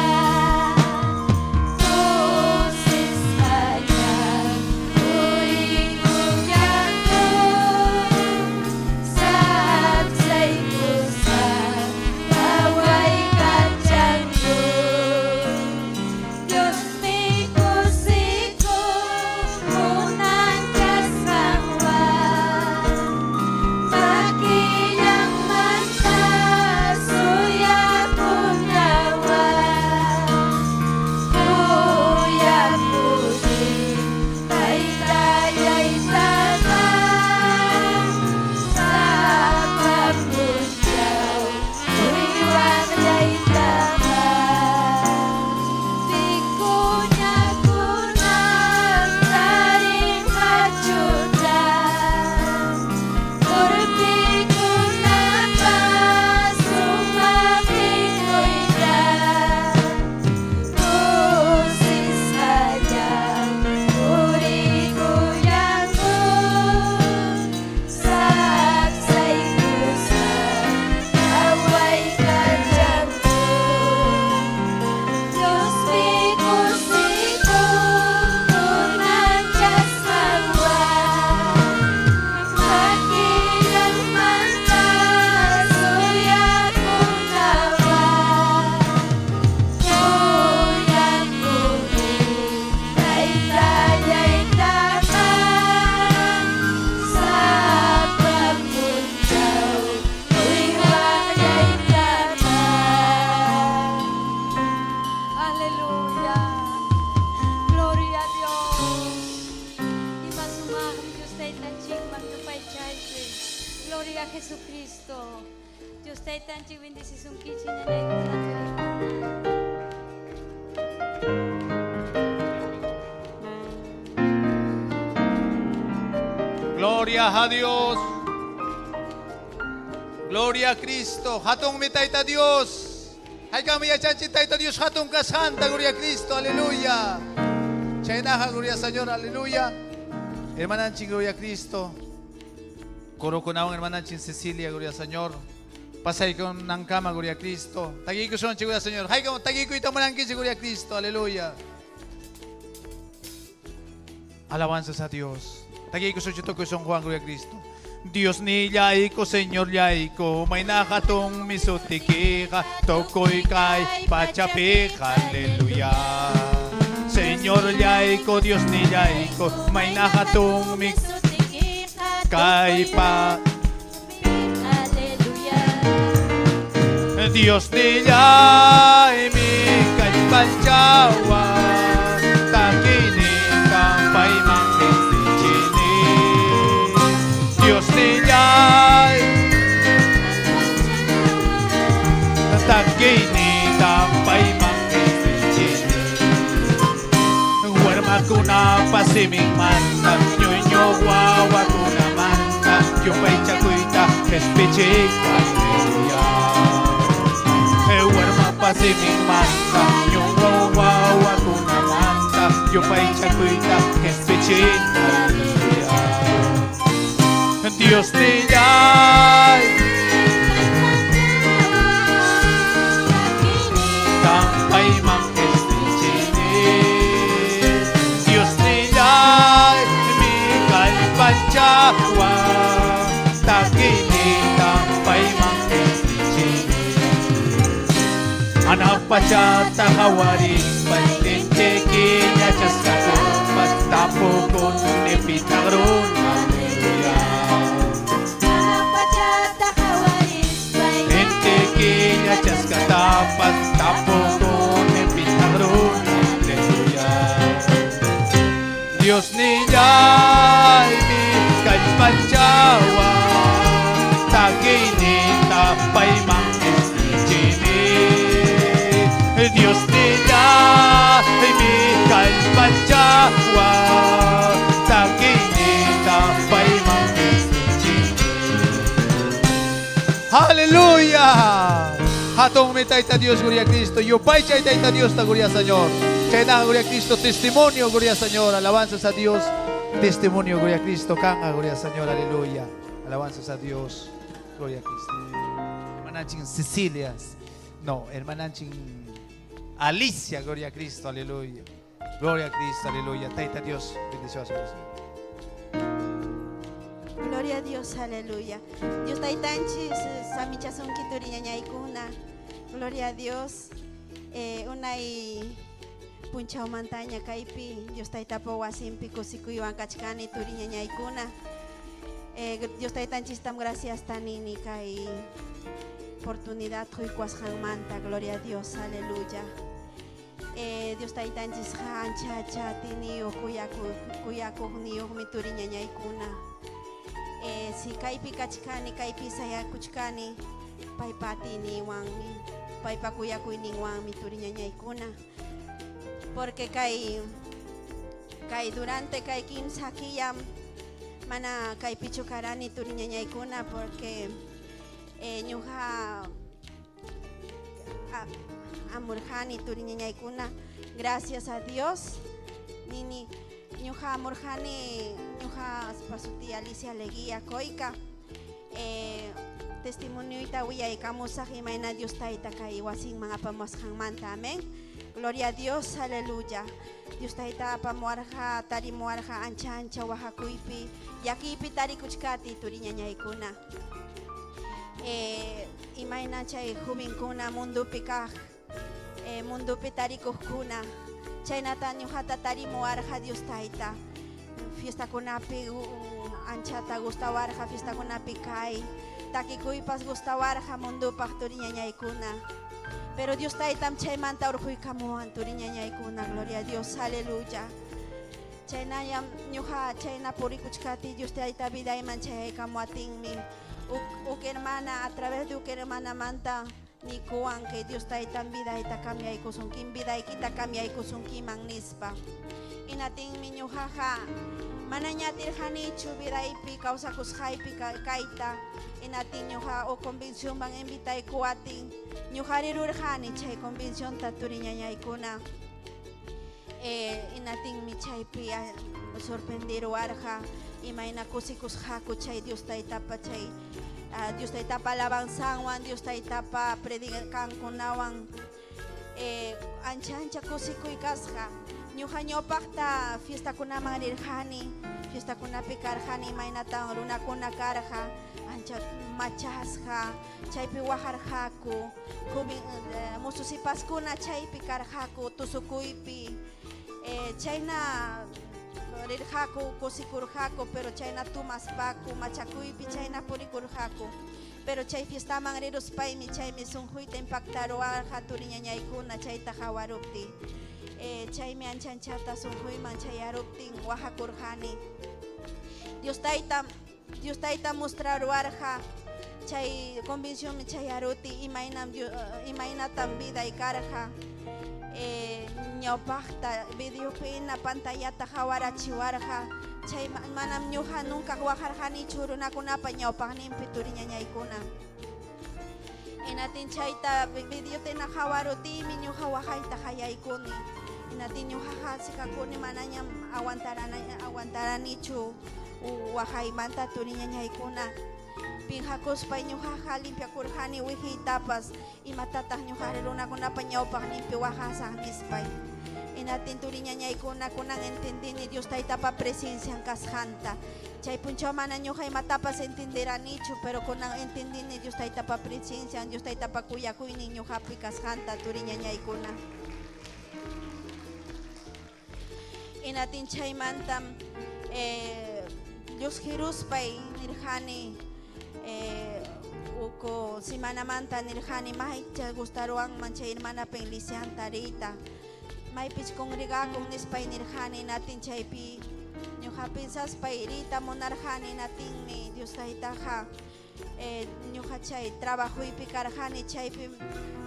tusis kanyang uri kunyang ko, saksay kusang kaway kadyang ko. Diyos mi kusiko kunang kasangwan, makilang manta suya punyawan, kuya pudi taytayay taman, sa pagpusyaw uiwan yay taman. Di kunya kunang taring kajutan, kurti kunapa sumamikoy na, tusis kanyang uri kuyang ko, saksay kusang kaway kadyang ko. Diyos mi kusiko kunang kasangwan, makilang manta suya kunawan, kuyang pudi taytayay taman, sa pagpuntaw uiwan yay taman. Aleluya. Gloria a Dios. Imasumahong Diyos tayo tanchik magtupay chayche. Gloria a Jesucristo. Diyos tayo tanchik bendisisong kichin na na Gloria a Dios. Gloria a Cristo. Hatong mitayta Dios. Hay kami ya chachitayta Dios hatong kasanta. Gloria a Cristo. Aleluya. Chaynaja, gloria al Señor. Aleluya. Hermananching, gloria a Cristo. Coro con aún hermananching Cecilia, gloria al Señor. Pasay con Nankama, gloria a Cristo. Tagi ko son, gloria al Señor. Hay como tagi ko ito manangkin, gloria a Cristo. Aleluya. Alabanzas a Dios. Tagi ko son, Juan, gloria a Cristo. Dios ni yaiko, Señor yaiko, may nakatong misutikika, tokoy kay pachapika, aleluya. Señor yaiko, Dios ni yaiko, may nakatong kay pa. Dios ni yay mi kay panchawa, takini kampay mangkisichini. Dios ni yay takini kampay mangkisichini. Huarma kuna pasiming manta, nyonyo wawa kuna manta, yung pay chakuita kespichik, aleluya. Huarma pasiming manta, yung wawa kuna manta, yung pay chakuita kespichik, aleluya. Dios ni yay kampay mangkisichini. Dios ni yay mi kalpanchawa, takini kampay mangkisichini. Anak pachata kawaris pantenteki niya chaskakupas tapokon ni pitagron, aleluya. Enteki niya chaskatapas tapokon ni pitagron, aleluya. Dios ni yay mi kalpanchawa, takini tapay mangkisichini. Dios ni yay mi kalpanchawa, takini tapay mangkisichini. Hallelujah! Hatong mitay ta Dios, gloria a Cristo. Yupay chay ta Dios, ta gloria Señor. Chay na gloria a Cristo, testimonio, gloria Señor. Alabanzas a Dios, testimonio, gloria a Cristo. Kanga, gloria Señor, aleluya. Alabanzas a Dios, gloria a Cristo. Hermananching Cecilia, no, hermananching Alicia, gloria a Cristo, aleluya. Gloria a Cristo, aleluya. Taita Dios, bendiciones. Gloria a Dios, aleluya. Dios taitanchi samichason kituriña ñaykuna. Gloria a Dios. Unay punchao montaña kaipi. Dios taitapo wasimpi kusikuiwan kachkani turiña ñaykuna. Dios taitanchi tam gracias tanini kai oportunidad huikuas manta. Gloria a Dios, aleluya. Dios taitanchi ancha tini o kuyaku ni o mituriña ñaykuna. Si kaipi kachkani, kaipi saya kuchkani, paipatini wangmi, paipakuyakuini wangmi turiña ñaykuna. Porque kai durante kai kimsa kiyam mana kai pichukarani turiña ñaykuna porque ñuja amurjani turiña ñaykuna. Gracias a Dios nini ñuja amurjani ñuja pasuti Alicia Leguía koika testimonio ita wiyaykamusaq imayna Dios tayta kay wasinman apamusqanmanta. Amén. Gloria a Dios, aleluya. Dios tayta apamuarqa tarimuarqa ancha wajakuypi yakipi tarikuchkati turiña ñaykuna. Imayna chay jubinkuna mundupi kaq mundupi tarikuqkuna chaynata ñuqata tarimuarqa Dios tayta fiestakunapi anchata gustawarqa fiestakunapi kay takikuypas gustawarqa mundupaq turiña ñaykuna. Pero Dios taytam chaymanta urquykamuwan turiña ñaykuna. Gloria a Dios, aleluya. Chaynayam ñuqa chayna purikuchkati Dios tayta vidayman chayaykamuatinmi uk hermana a través de uk hermana manta nikuwan que Dios taytan vidayta kamyaykusunkim vidaykita kamyaykusunkiman nispa. Inatinmi ñuqaqa mana ñatirqanichu vidaypi kawsakusqaypi kayta. Inatin ñuqa o convicciónman invitaykuwatin ñuqa rirurqani chay convicciónta turiña ñaykuna. Inatinmi chaypi sorprendiruwarqa imayna kusikusqaku chay Dios taytapa chay Dios taytapa alabanzanwan Dios taytapa predicankunawan ancha kusikuy kasqa ñuqa ñawpaqta fiestakunaman rirqani, fiestakunapi karqani imaynatan runakuna karqa, ancha machasqa, chaypi wajarqaku, mususipaskuna chaypi karqaku, tusukuypi, chayna rirqaku, kusikurqaku, pero chayna tumaspaku, machakuypi chayna purikurqaku. Pero chay fiestaman riruspaymi chaymi sunquyta impactaruarqa turiñañaykuna chayta hawarupti. Chaymi anchanchata sunquyman chayaruptin wajakurqani. Dios tayta mostraruarqa chay conviccionmi chayaruti imaynatam viday karqa. Ñawpaqta videopina pantallata hawarachiwarqa. Chay manam ñuqa nunca wajarqanichu runakunapa ñawpaqninpi turiñañaykuna. Inatin chayta videotina hawarutimi ñuqa wajayta hayaykuni. Inatin ñuqaqa sikakuni manañam aguantaranichu wajaymanta turiñañaykuna. Pinhakuspay ñuqaqa limpiakurqani wijitapas imatataq ñuqa runakunapa ñawpaqninpi wajasaq nispay. Inatin turiñañaykuna kunan entendini Dios taytapa presencian kasqanta. Chay punchaw mana ñuqa imatapas entenderanichu, pero kunan entendini Dios taytapa presencian, Dios taytapa kuyakuynin ñuqapi kasqanta turiñañaykuna. Inatin chaymantam Dios hiruspay nirqani uko semanamanta nirqani maycha gustaruanman chay hermanapi lisianta rita. Maypich congregakun nispay nirqani natin chaypi ñuqa pensaspay rita munarqani natinmi Dios taytaqa ñuqa chay trabajuypi karqani chaypi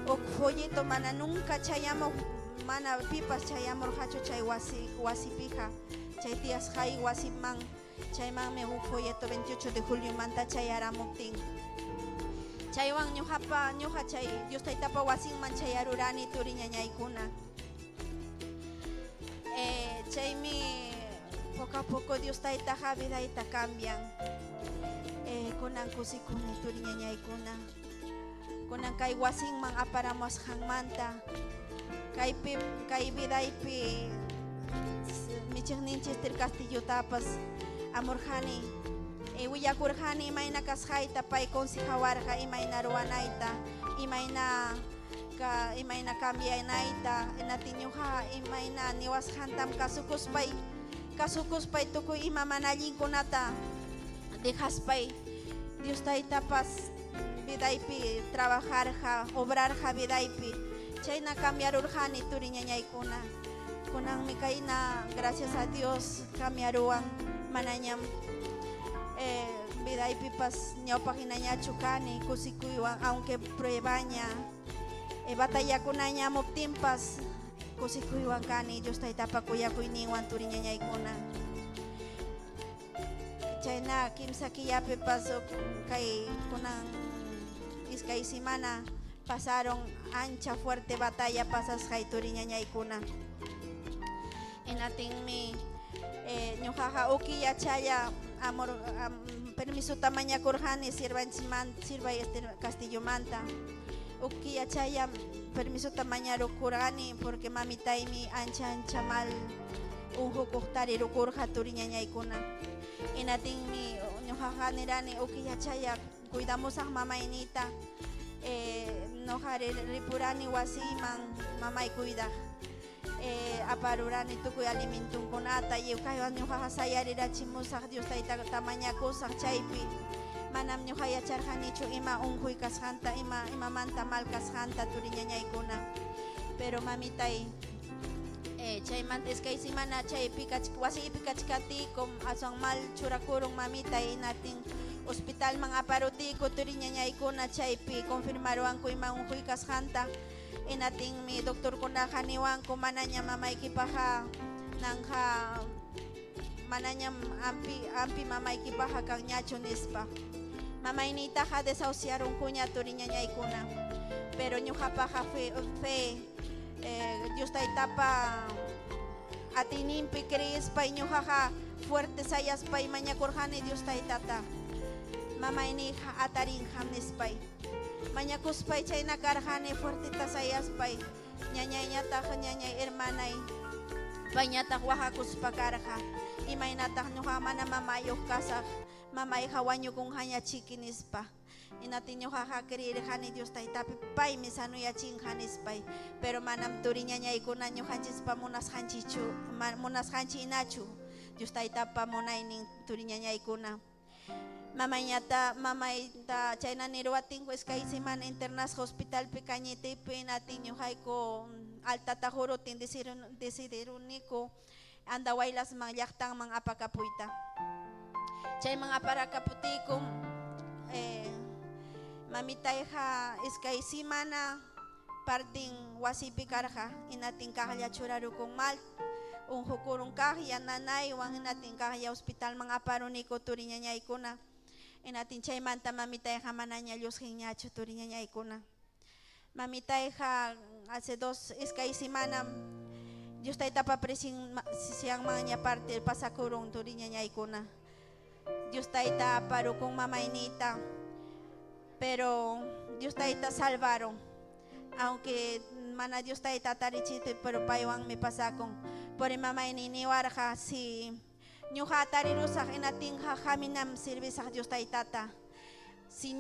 uk folleto mana nunca chayamuq mana pipas chayamurqachu chay wasipija chay tiyasqay wasiman chaymanmi uk folleto 28 de julio manta chayaramuptin chaywan ñuqa chay Dios taytapa wasinman chayarurani turiñañaykuna. Chaymi poco a poco Dios taytaqa vidayta cambian. Kunan kusikuni turiñañaykuna. Kunan kay wasinman aparamusqanmanta. Kay vidaypi michiqninchis Castillotapas amurqani. Willakurqani imayna kasqayta pay consejawarqa imayna ruwanayta, imayna cambianayta, inatin ñuqa imayna niwasqantam kasukuspay tukuy ima mana allinkunata dejaspay. Dios taytapas vidaypi trabajarqa, obrarqa vidaypi, chayna cambiarurqani turiñañaykuna. Kunanmi kayna gracias a Dios cambiaruan manañam vidaypipas ñawpaqhinañachu kani kusikuywan, aunque pruebaña batallakunañamuptinpas kusikuywan kani Dios taytapa kuyakuyninwan turiñañaykuna. Chayna kimsa killapipas kay kunan iskay semana pasaron ancha fuerte batalla pasasqay turiñañaykuna. Inatinmi ñuqaqa ukillachaya permiso tamañakurqani sirva Castillomanta. Ukillachaya permiso tamañarukurqani porque mamitaymi ancha mal unhukuqtari rukurqa turiñañaykuna. Inatinmi ñuqaqa nirani ukillachaya cuidamusaq mamaynita, noqa ripurani wasiman mamay cuidaq. Aparurani tukuy alimentunkunata yewkaywan ñuqaqa sayarirachimusaq Dios tayta tamañakusaq chaypi manam ñuqa yacharqanichu ima unquy kasqanta imamanta mal kasqanta turiñañaykuna, pero mamitay chaymanta iskay semana chaypi wasipi kachkatikum aswan mal churakurun mamitay inatin hospitalman aparutiku turiñañaykuna chaypi confirmaruanku ima unquy kasqanta. Inating mi doktor kunaqa niwanku manañam mamaykipaqa nanja manañam ampi mamaykipaqa kanñachu nispa. Mamaynitaqa desahuciarunkuña turiñañaykuna, pero ñuqapaqa fe Dios taytapa atininpi creespay ñuqaqa fuerte sayaspay mañakurqani Dios taytata mamayniqa atarinqa nispay. Mañakuspay chayna karqani fuertita sayaspay ñañayñataqa ñañay hermanay pañataq wajakuspakarqa imaynataq ñuqa mana mamayuq kasaq mamayqa wañukunqaña chiki nispa inati ñuqaqa creerqani Dios taytapi paymi sanuyachinqa nispay pero manam turiñañaykuna ñuqanchispa munasqanchik inachu Dios taytapa munaynin turiñañaykuna mamayta chayna niruwatinqa iskay semana internasqa hospitalpi kañitipi inati ñuqayku altata hurutin decidiruniku andawaylasman llaqtanman apakapuyta chayman aparakaputikum mamitayqa iskay semana partin wasipi karqa inatin kaqlla churarukun mal unhukurun kaqlla nanaywan inatin kaqlla hospitalman aparuniku turiñañaykuna inatin chaymanta mamitayqa manaña llusqinñachu turiñañaykuna mamitayqa hace iskay semana Dios taytapa presianmanña parte pasakurun turiñañaykuna Dios tayta aparukun mamaynita pero Dios tayta salvaron aunque mana Dios tayta tarichito pero paywan me pasakun por mamayni niwarqa si ñuqa tarirusaq inatinqa haminam servisaq Dios taytata si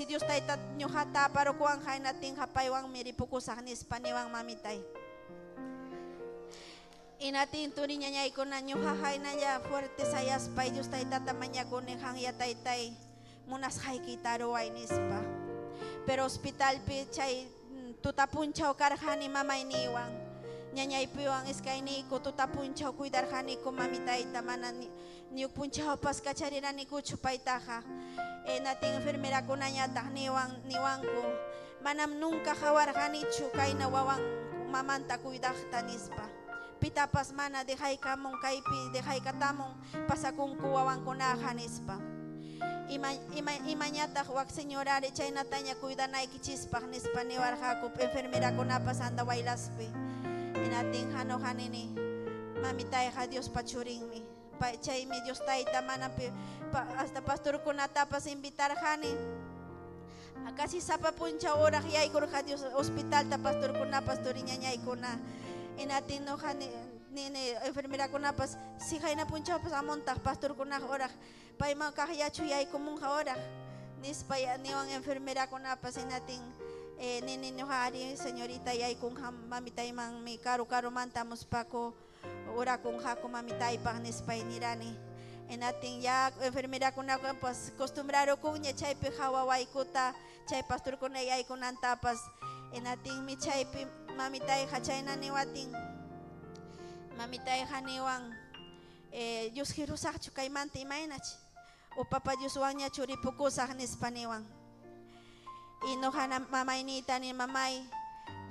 Dios tayta ñuqata aparukuwanqa inatinqa paywanmi ripukusaq nispa niwan mamitay inatin turiñañaykuna ñuqa haynalla fuerte sayaspay Dios taytata mañakuniqan ya taytay munasqaykita ruway nispa pero hospitalpi chay tutapunchaw karqani mamayniwan ñañaypiwan iskayniku tutapunchaw cuidarqaniku mamitayta mana niuk punchawpas kachariranicuchu paytaqa natin enfermerakunañataq niwanku manam nunca hawarqanichu kayna wawan mamanta cuidaqta nispa pitapas mana dejaykamun kaypi dejaykatamun pasakunku wawankunaqa nispa imañataq wak señorari chaynataña cuidanaykichispaq nispa niwarqaku enfermerakunapas andawaylaspi inatin hanuhanini mamitayqa Dios pachurinmi chaymi Dios tayta mana hasta pastorkunatapas invitarqani casi sapa puncha horaq yaykurqa Dios hospitalta pastorkunapas turiñañaykuna inatin nuqani enfermerakunapas si hayna punchawpas amuntaq pastorkunaqa horaq payman kaqllachu yaykumunqa horaq nispa niwan enfermerakunapas inatin nini ñuqari señorita yaykunqa mamitaymanmi karumanta muspako urakunqaku mamitaypaq nispay nirani inatin ya enfermerakunapas acostumbrarukunña chaypi hawawaykuta chay pastorkuna yaykunantapas inatinmi chaypi mamitayqa chayna niwatin mamitayqa niwan Dios hirusaqchu kaymanta imaynachi upapa Dioswanñachu ripukusaq nispa niwan y ñuqana mamaynita ni mamay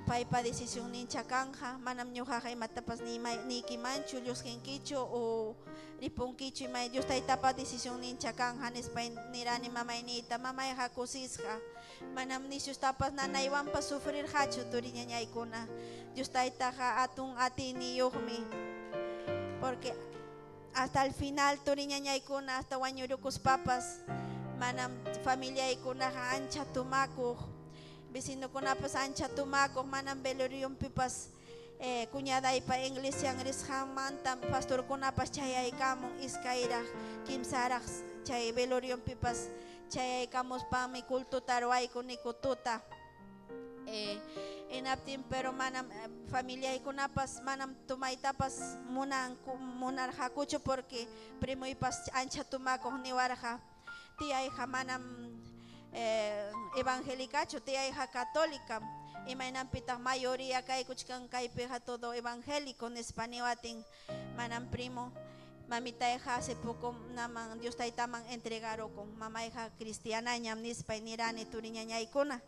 paypa decisión nincha kanja manam ñuqaqa imatapas nikimanchu llusqinkichu o ripunkichu imay Dios taytapa decisión nincha kanja nispay nirani mamaynita mamayqa kusisqa manam nishustapas nanaywanpas sufrirqachu turiñañaykuna Dios taytaqa atun atiniyuqmi porque hasta el final turiñañaykuna hasta wañurukuspapas manam familiaykunaqa ancha tumakuq vecinokunapas ancha tumakuq manam velorionpipas cuñadaypa iglesian risqanmanta pastorkunapas chayaykamun iskayraq kimsaraq chay velorionpipas chayaykamuspami cultuta ruwayku niku tuta inaptin pero manam familiaykunapas manam tumaytapas munarqakuchu porque primuypas ancha tumakuq niwarqa tiyayqa manam evangelicachu tiyayqa católica imaynanpitaq mayoría kaykuchkan kaypiqa todo evangélico nispa niwatin manam primo mamitayqa hace poco naman Dios taytaman entregarukun mamayqa cristianañam nispay nirani turiñañaykuna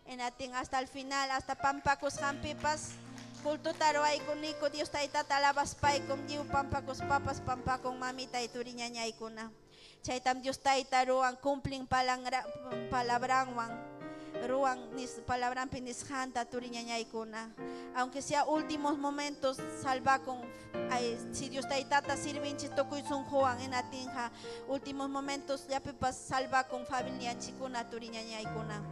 inatin hasta el final hasta pampakusqanpipas cultuta ruwaykuniku Dios taytata alabaspaykum lliw pampakuspapas pampakun mamitay turiñañaykuna chaytam Dios tayta ruwan cumplin palabranwan ruwan palabranpi nisqanta turiñañaykuna aunque sea últimos momentos salvakun si Dios taytata sirvinchis tukuy sunquwan inatinqa últimos momentos llapipas salvakun familianchikuna turiñañaykuna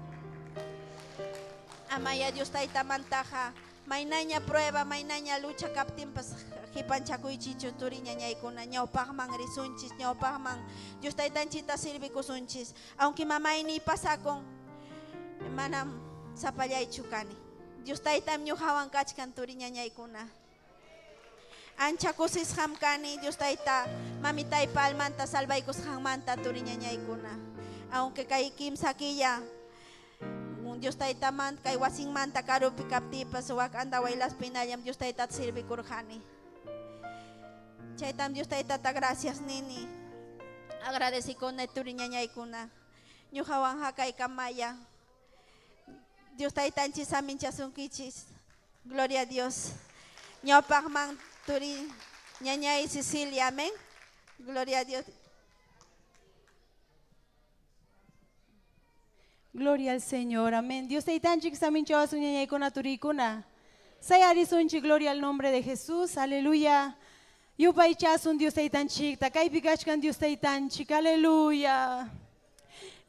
amaya Dios taytamantaqa Maynaña prueba, maynaña lucha kaptimpas hipanchakuychichu turi ñañaykuna ñawpaqman risunchis, ñawpaqman Dios taytanchita sirvikusunchis. Aunque mamayni pasakun, manam sapallaychu kani. Dios taytam ñuqawan kachkan turi ñañaykuna. Ancha kusisqam kani Dios tayta mamitaypa almanta salvaykusqanmanta turi ñañaykuna. Aunque kay kimsa killa Dios tayta man kay wasinmanta karupi kaptipas wak andawaylas pinallam Dios tayta sirvikurqani. Chaytam Dios taytata gracias nini. Agradecikuna turi ñañaykuna. Ñuqawan hakay kamaya. Dios taytanchis aminchasunkichis. Gloria a Dios. Ñawpaqman turi ñañay Cecilia, amén. Gloria a Dios. Gloria al Señor, amén. Dios te tanchik samin chawa su ñañay kuna turikuna. Sayari sunchi, gloria al nombre de Jesús, aleluya. Yupay chasun Dios te tanchik, takay pikachkan Dios te tanchik, aleluya.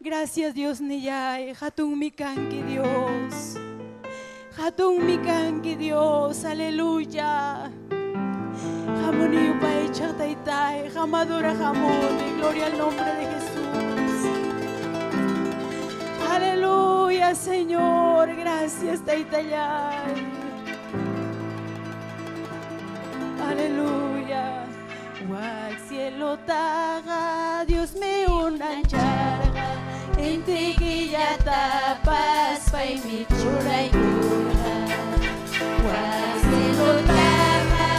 Gracias Dios niyay, hatun mikanki Dios. Hatun mikanki Dios, aleluya. Jamoni yupay chataytay, jamadora jamoni, gloria al nombre de Jesús. Aleluya, Señor, gracias, Taitayay. Aleluya. Wal cielo taga, Dios me una charga, en ti que ya tapas, pay mi chura y cura. Wal cielo taga,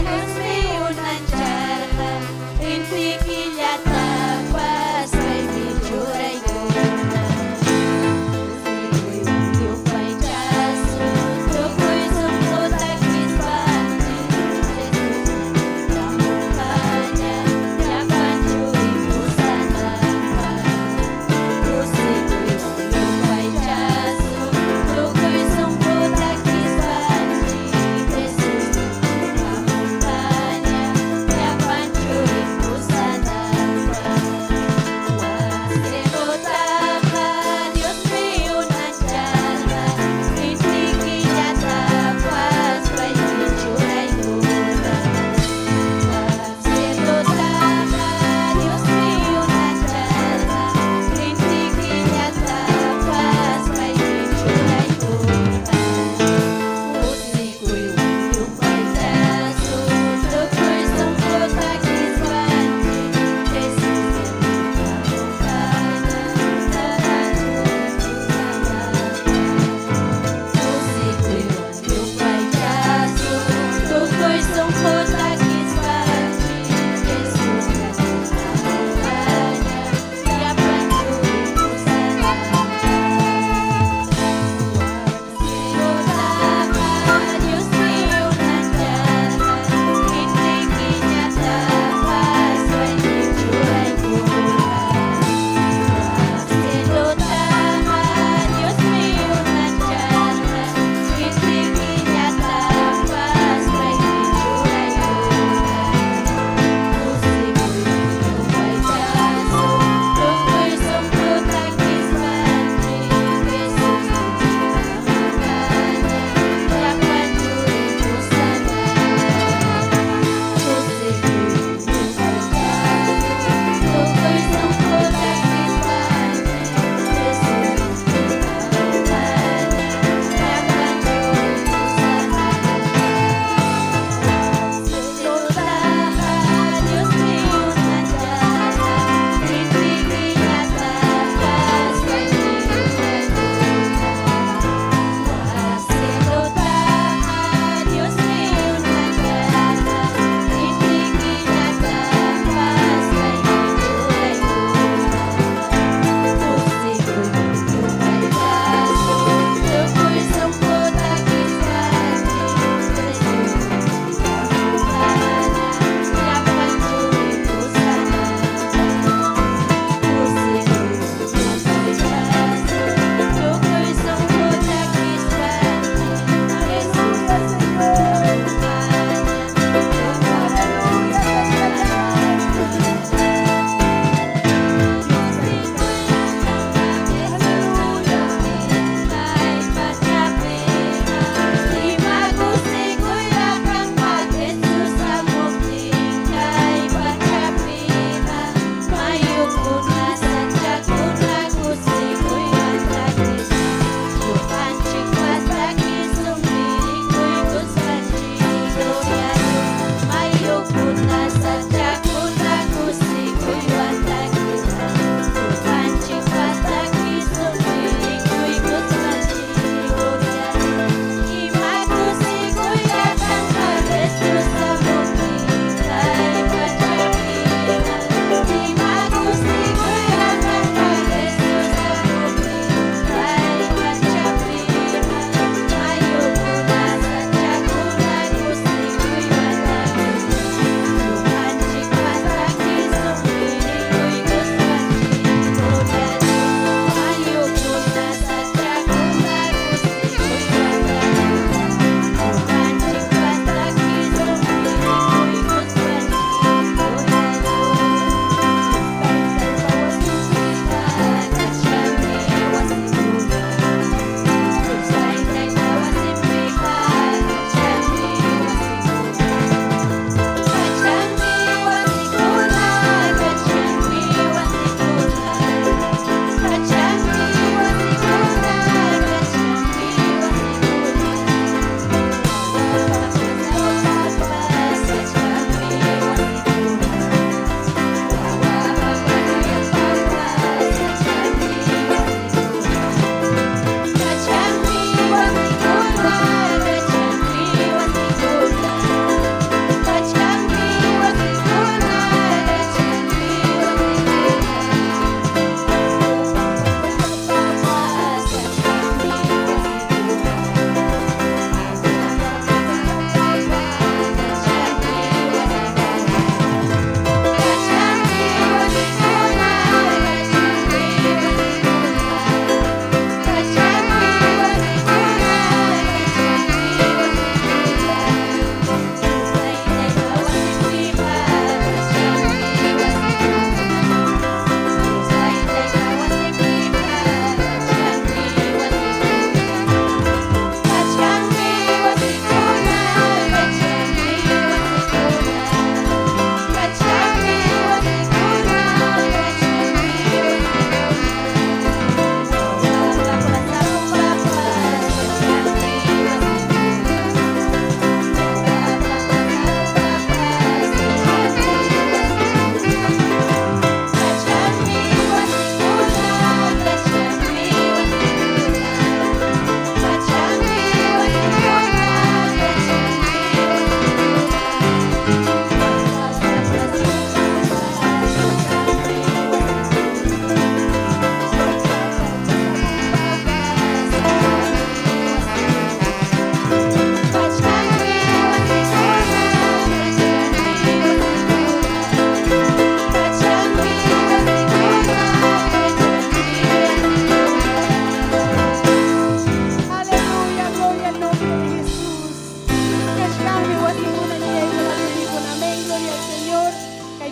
Dios me una charga, en ti que ya tapas, pay mi chura y cura.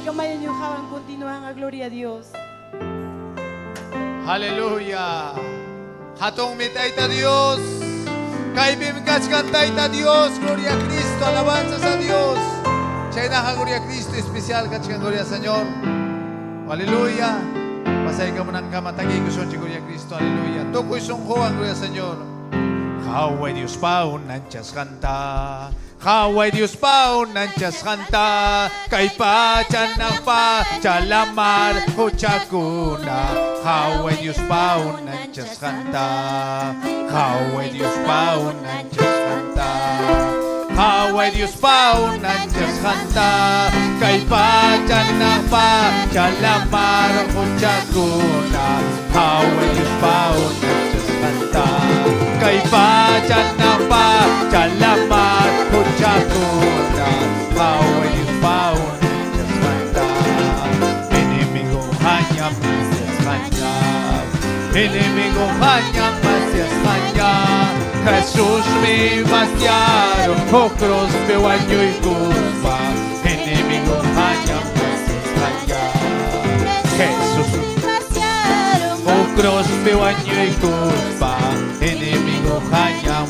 kamayan yung hawan continúan a gloria a Dios. Aleluya. Hatong mitaita Dios. Kaibimgas kantaita Dios. Gloria a Cristo. Alabanzas a Dios. Chayna gloria a Cristo. Especial kachkan gloria al Señor. Aleluya. Pasay ka mo ng kamatagi ko son gloria a Cristo. Aleluya. Tukoy sungkuhan gloria al Señor. Haway Dios pa unanchas kanta. Haway Dios pa unanchas kanta. Kay pa chanang pa chalamar o chakuna. Haway Dios pa unanchas kanta. Haway Dios pa unanchas kanta. Haway Dios pa unanchas kanta. Kay pa chanang pa chalamar o chakuna. Haway Dios pa unanchas kanta. Kay pa chanang pa chalamar o chakuna. Haway Dios pa unanchas kanta. Enemigo hanyam hanyam. Enemigo hanyam hanyam. Jesús mi bastiaro, oh cruz veo año y culpa. Enemigo hanyam hanyam. Jesús oh cruz veo año y culpa. Enemigo hanyam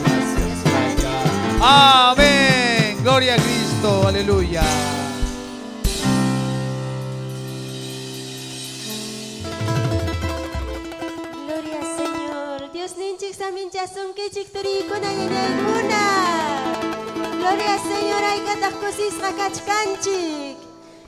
hanyam. Amén. Gloria a Cristo. Aleluya. Gloria al Señor. Dios ninchik samin chasun kichik turikuna yanaykuna. Gloria al Señor ay kataq kusisqa kachkanchik.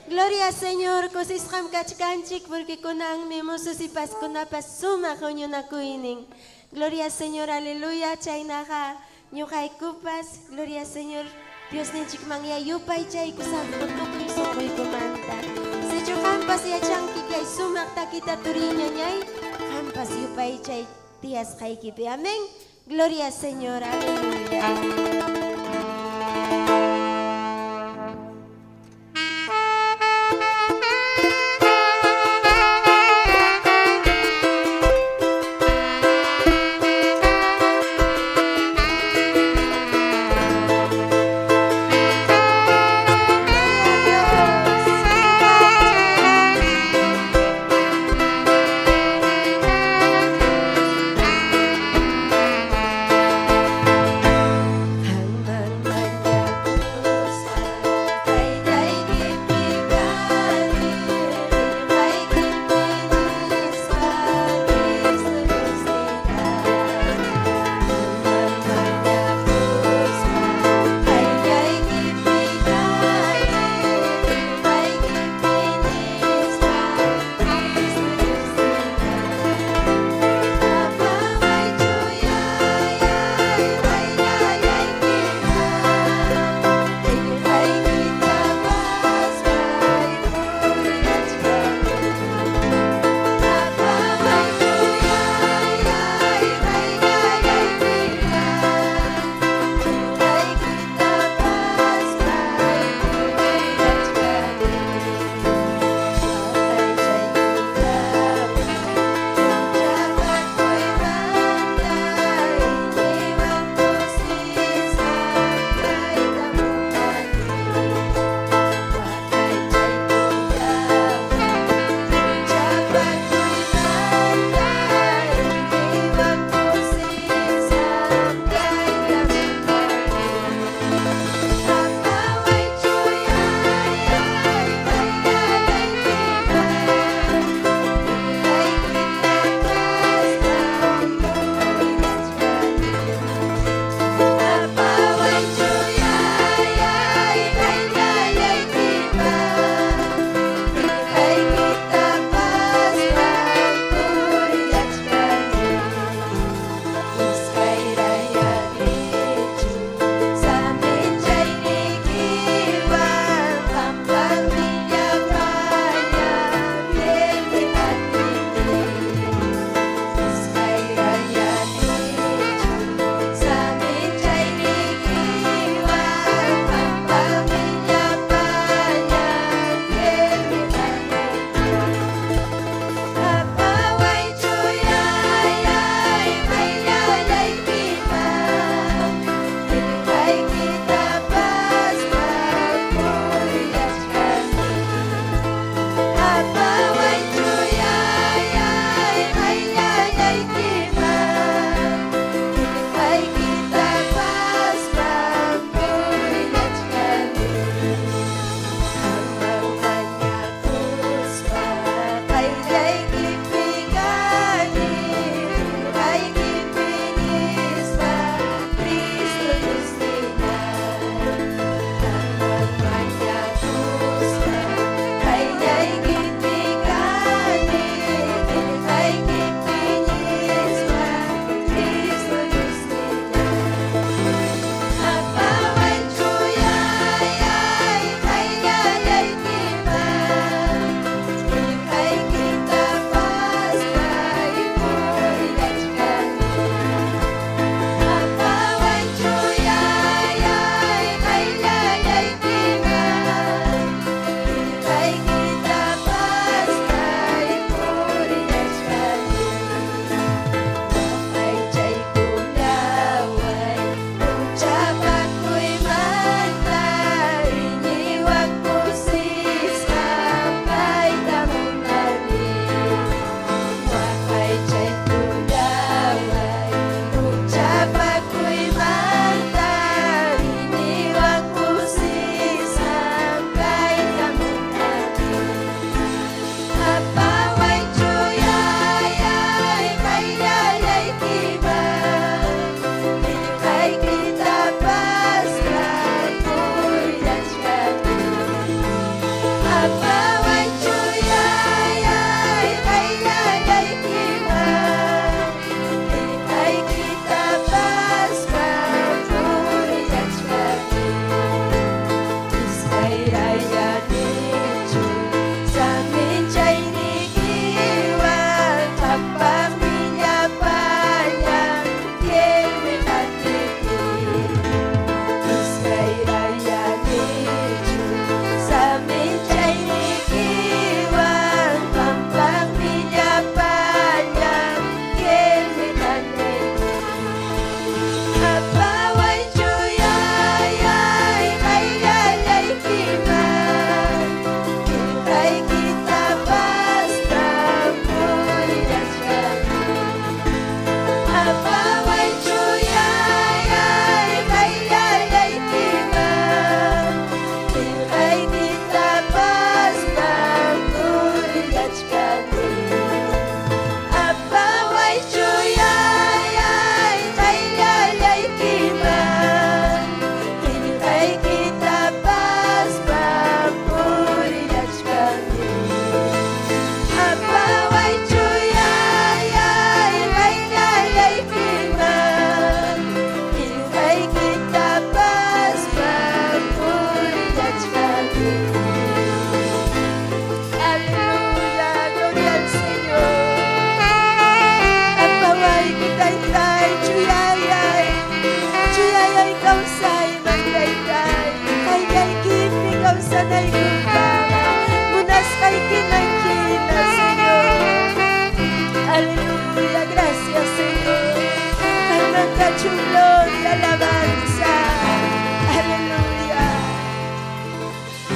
Gloria al Señor kusisqam kachkanchik porque kunanmi mususipas kunapas sumaq huñunakuynin. Gloria al Señor, aleluya, chaynaqa ñuqaykupas. Gloria al Señor, Dios ninchikman yayupay chaykusampu tukuy suquykumanta. Sichu qampas yachanki kay sumaq takita turiñañay, qampas yupay chay tiyasqaykipi. Amén. Gloria al Señor, aleluya.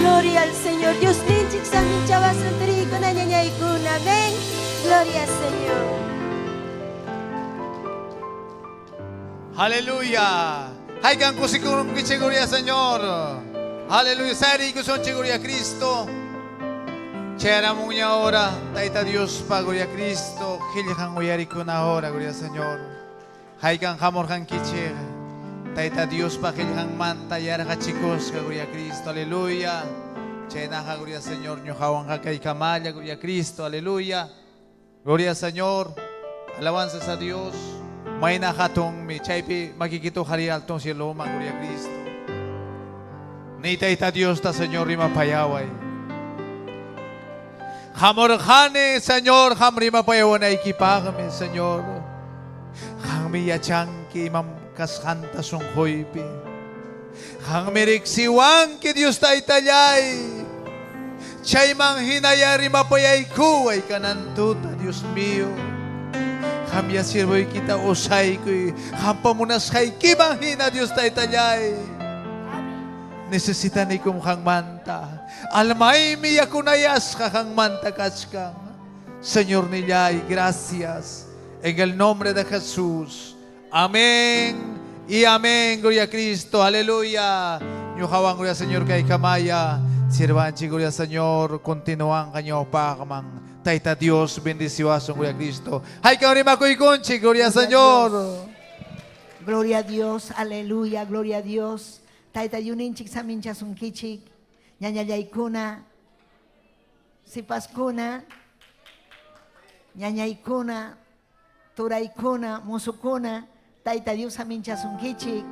Gloria al Señor. Dios ninchik samin chavas anterico na ñañaykuna. Amén. Gloria al Señor. Aleluya. Haigan kusikurong kichiguria Señor. Aleluya. Sari kuson chiguria Cristo. Chera muña ahora. Taita Dios pa gloria Cristo. Hiljan uyari kuna ahora gloria Señor. Haigan hamorjan kichig. Taita Dios pa hiljan manta yarja chicos gloria Cristo. Aleluya. Chenaja gloria Señor. Ñojawan kay kamaya gloria Cristo. Aleluya. Gloria Señor. Alabanzas a Dios. Mayna hatong mi chaypi makikito hari altong cielo ma gloria a Cristo. Ni taita Dios ta Señor rima payaway. Hamorjane Señor ham rima payawan ay kipagame Señor. Hang mi yachanki imam kashanta sunghoypi. Hang miriksiwan ki Dios ta itayay. Chay mang hinaya rima payay kuway kanantuta Dios mío. Hamya sirvoy kita usay ko'y hampamunas kay kibangina Diyos tayo talyay. Necesita ni kong kang manta. Almay miya kunayas ka kang manta kachkang. Señor nilay, gracias. En el nombre de Jesús. Amén y amén. Gloria a Cristo. Aleluya. Nyuhawang gloria Señor kay kamaya. Sirvanchi gloria Señor. Continuang kanyo pa kamang. Taita Dios, bendiciones, gloria a Cristo. Hay que abrir y conchi, gloria al Señor. Gloria a Dios, aleluya, gloria a Dios. Taita yuninchik samincha sunkichik, ñañayaykuna, sipaskuna, ñañaykuna, turaykuna, musukuna, taita Dios samincha sunkichik,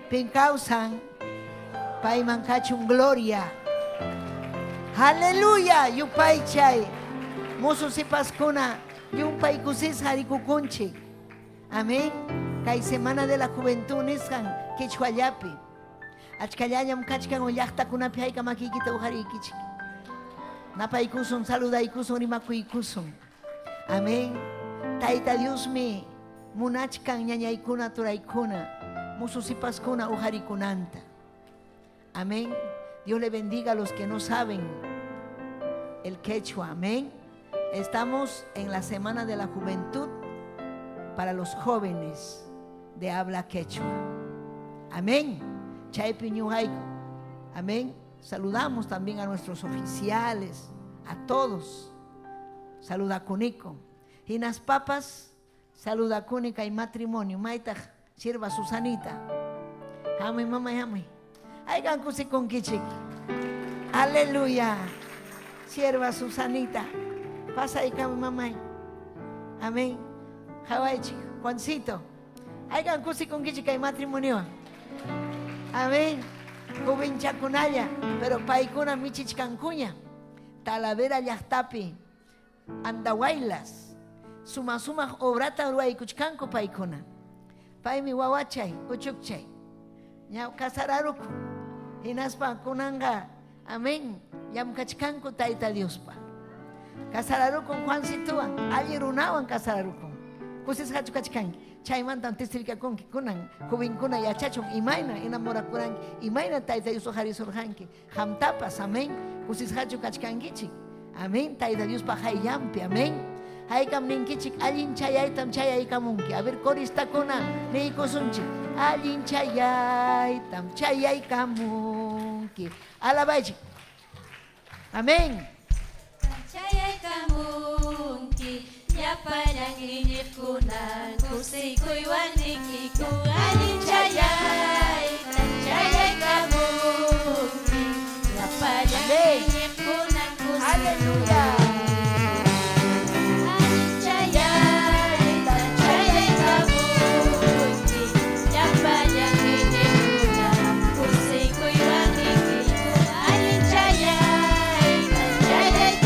pinkausan, paimankachun gloria. Aleluya, yupay chay. Musu sipaskuna, yumpay kusis harikukunchi. Amén. Kay Semana de la Juventud niskan kichwayapi. Achkallanyam kachkan uyakta kunapi hayka makikita uharikichik. Napaikusun, saludaikusun, rimakuikusun. Amén. Taita Dios mi, munachkan ñañaykuna turaykuna, musu sipaskuna uharikunanta. Amén. Dios le bendiga a los que no saben el quechua. Amén. Estamos en la Semana de la Juventud para los jóvenes de habla quechua. Amén. Chaypiñuhaico. Amén. Saludamos también a nuestros oficiales, a todos. Saluda Cunico. Y las papas, saluda Cúnica y matrimonio. Maita, sirva Susanita. Jami, mamá, jami. Hagan cusi con kichik. Aleluya. sierva Susanita. Pasa ahí con mamá. Amén. Hawaii, Juancito. Hagan cusi con que hay matrimonio. Amén. Joven chacunaya, pero paikuna michich cancuña. Talavera yahtapi. Andawailas. Suma obrata ruay kuchkanko paikuna. Paimi wawachay, uchukchay. Ya kasararuku. Hinaspa kunanga. Amén. Yam kachkanko taita Diospa. Kasararuku Juancituan. Allí runawan kasararuku. Kusis hachu kachkanki. Chaymantan testirika konki kunan jovenkuna yachachon imayna enamorakuranki imayna tayta Dios harisurjanki hamtapas amén kusisqachu kachkankichik amén tayta Dios pajayampi amén haykam ninkichik allin chayaytam chayaykamunki a ver koristakuna niykusunchik allin chayaytam chayaykamunki alabaychik amén chayaykamunki Yapayang inyikunan kusikoy wanikiku alin chayay chayay kamunki Yapayang inyikunan kusikoy alin chayay chayay kamunki Yapayang inyikunan kusikoy wanikiku alin chayay chayay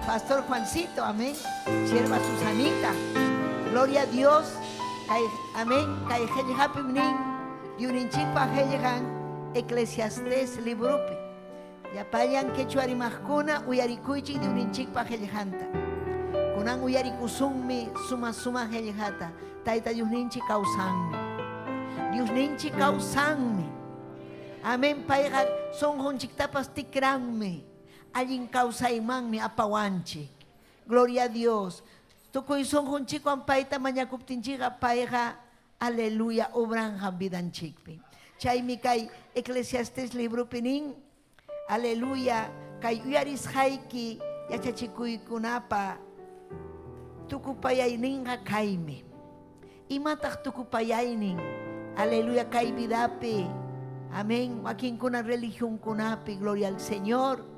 Pastor Juancito, amén. Sierva Susanita, gloria a Dios. Amén. Kay hapim ning yuninchipa heligan Eclesiastés librupi. Yapayan quechua rimajkuna uyarikuichi de uninchipa heliganta. Kunan uyarikusummi suma heligata. Taita Dios ninchi causanmi. Dios ninchi causanmi. Amén. Paiga son honchiktapas tikranmi. Allin causa imang mi apawanchik. Gloria a Dios. Tukoy son hunchik ang paita manyakuptinchika paiga. Aleluya. Obran hambidan chikpi. Chay mi kay Eclesiastes libro pining. Aleluya. Kay uyaris haiki. Yachachikuy kunapa. Tukupayay ning hakaymi. Imatak tukupayay ning. Aleluya. Kay bidapi. Amén. Wakin kuna religion kunapi. Gloria al Señor.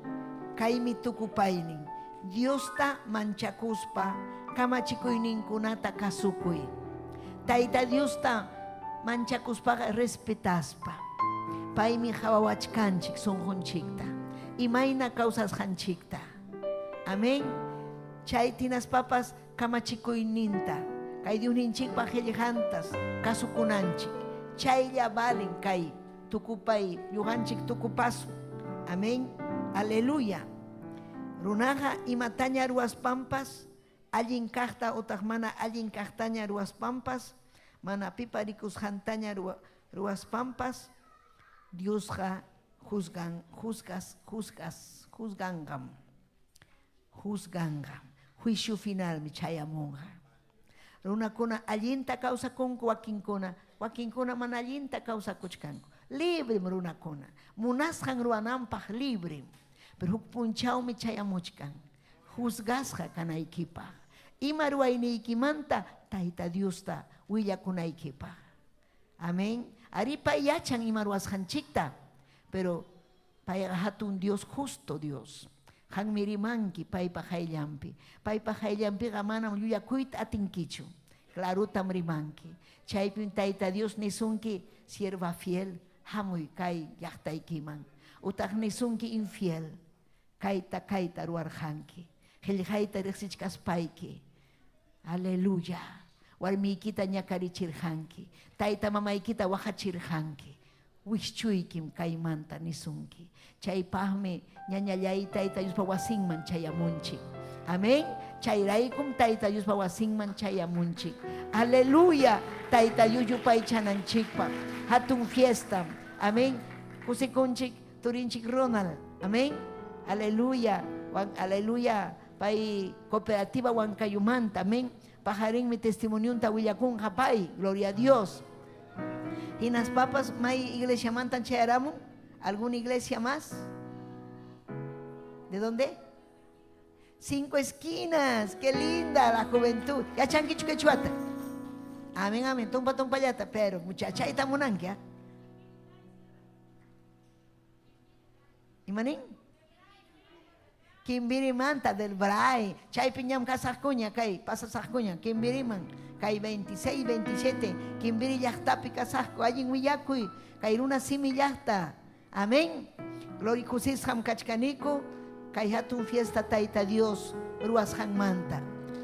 Kaimi tukupaynin. Dios ta manchakuspa, kamachikuinin kunata kasukui. Taita Dios ta manchakuspa respetaspa. Paimi hawawachkanchik son honchikta. Imayna causas hanchikta. Amén. Chay tinas papas kamachikuininta. Kay Dios ninchikpa helijantas kasukunanchik. Chay ya valen kay tukupay yuhanchik tukupasu. Amén. Aleluya. Runaja imatanya ruas pampas, allin kahta otakmana allin kahtaña ruas pampas, mana piparikus hantanya ruas pampas, Diosja juzgangam. Juicio final mi chayamonja. Runakuna allinta causa konko wakinkuna mana allinta causa kuchkanko. Libre runakuna. Munasjan ruanampaj libre. Pero punchao mi chayamuchkan. Juzgasja kanaikipa. Ima ruayniikimanta taita Diosta willakunaikipa. Amén. Aripa yachan ima ruasjanchikta. Pero paya hatun Dios justo Dios. Han mirimanki paipa hayllampi. Paipa hayllampi gamanam yuyakuit atinkichu. Claro tamrimanki. Chaypin taita Dios nisunki sierva fiel. Hamuy kay yahtaikiman. Utak nisunki infiel. Kaita ruarjanki. Heljaita rexichkas paiki. Aleluya. Warmikita ñakarichirjanki. Taita mamaykita wajachirjanki. Wishchuykim kaymanta nisunki. Chaypahmi ñañallay taita Diospa wasinman chayamunchik. Amén. Chayraykum taita Diospa wasinman chayamunchik. Aleluya. Taita Dios yupay chananchikpa. Hatun fiesta. Amén. Kusikunchik turinchik Ronald. Amén. Aleluya. Aleluya. Pai cooperativa Huancayumanta. Amén. Pajarín mi testimonio un tawillacun japay. Gloria a Dios. Y las papas, ¿may iglesia mantan chayaramu? ¿Alguna iglesia más? ¿De dónde? 5 esquinas. Qué linda la juventud. Ya chanquichu quechuata. Amén, amén. Tumpa yata. Pero muchacha ita munankia. ¿Imanin? Kimbiri manta del Bray. Chay piñam kasahkuña kay. Pasa sahkuña. Kimbiri man. Kay 26, 27. Kimbiri yahtapi kasahku. Allin wiyakuy. Kay runa simi yahta. Amén. Gloria kusis ham kachkaniko. Kay hatun fiesta taita Dios. Ruas han manta.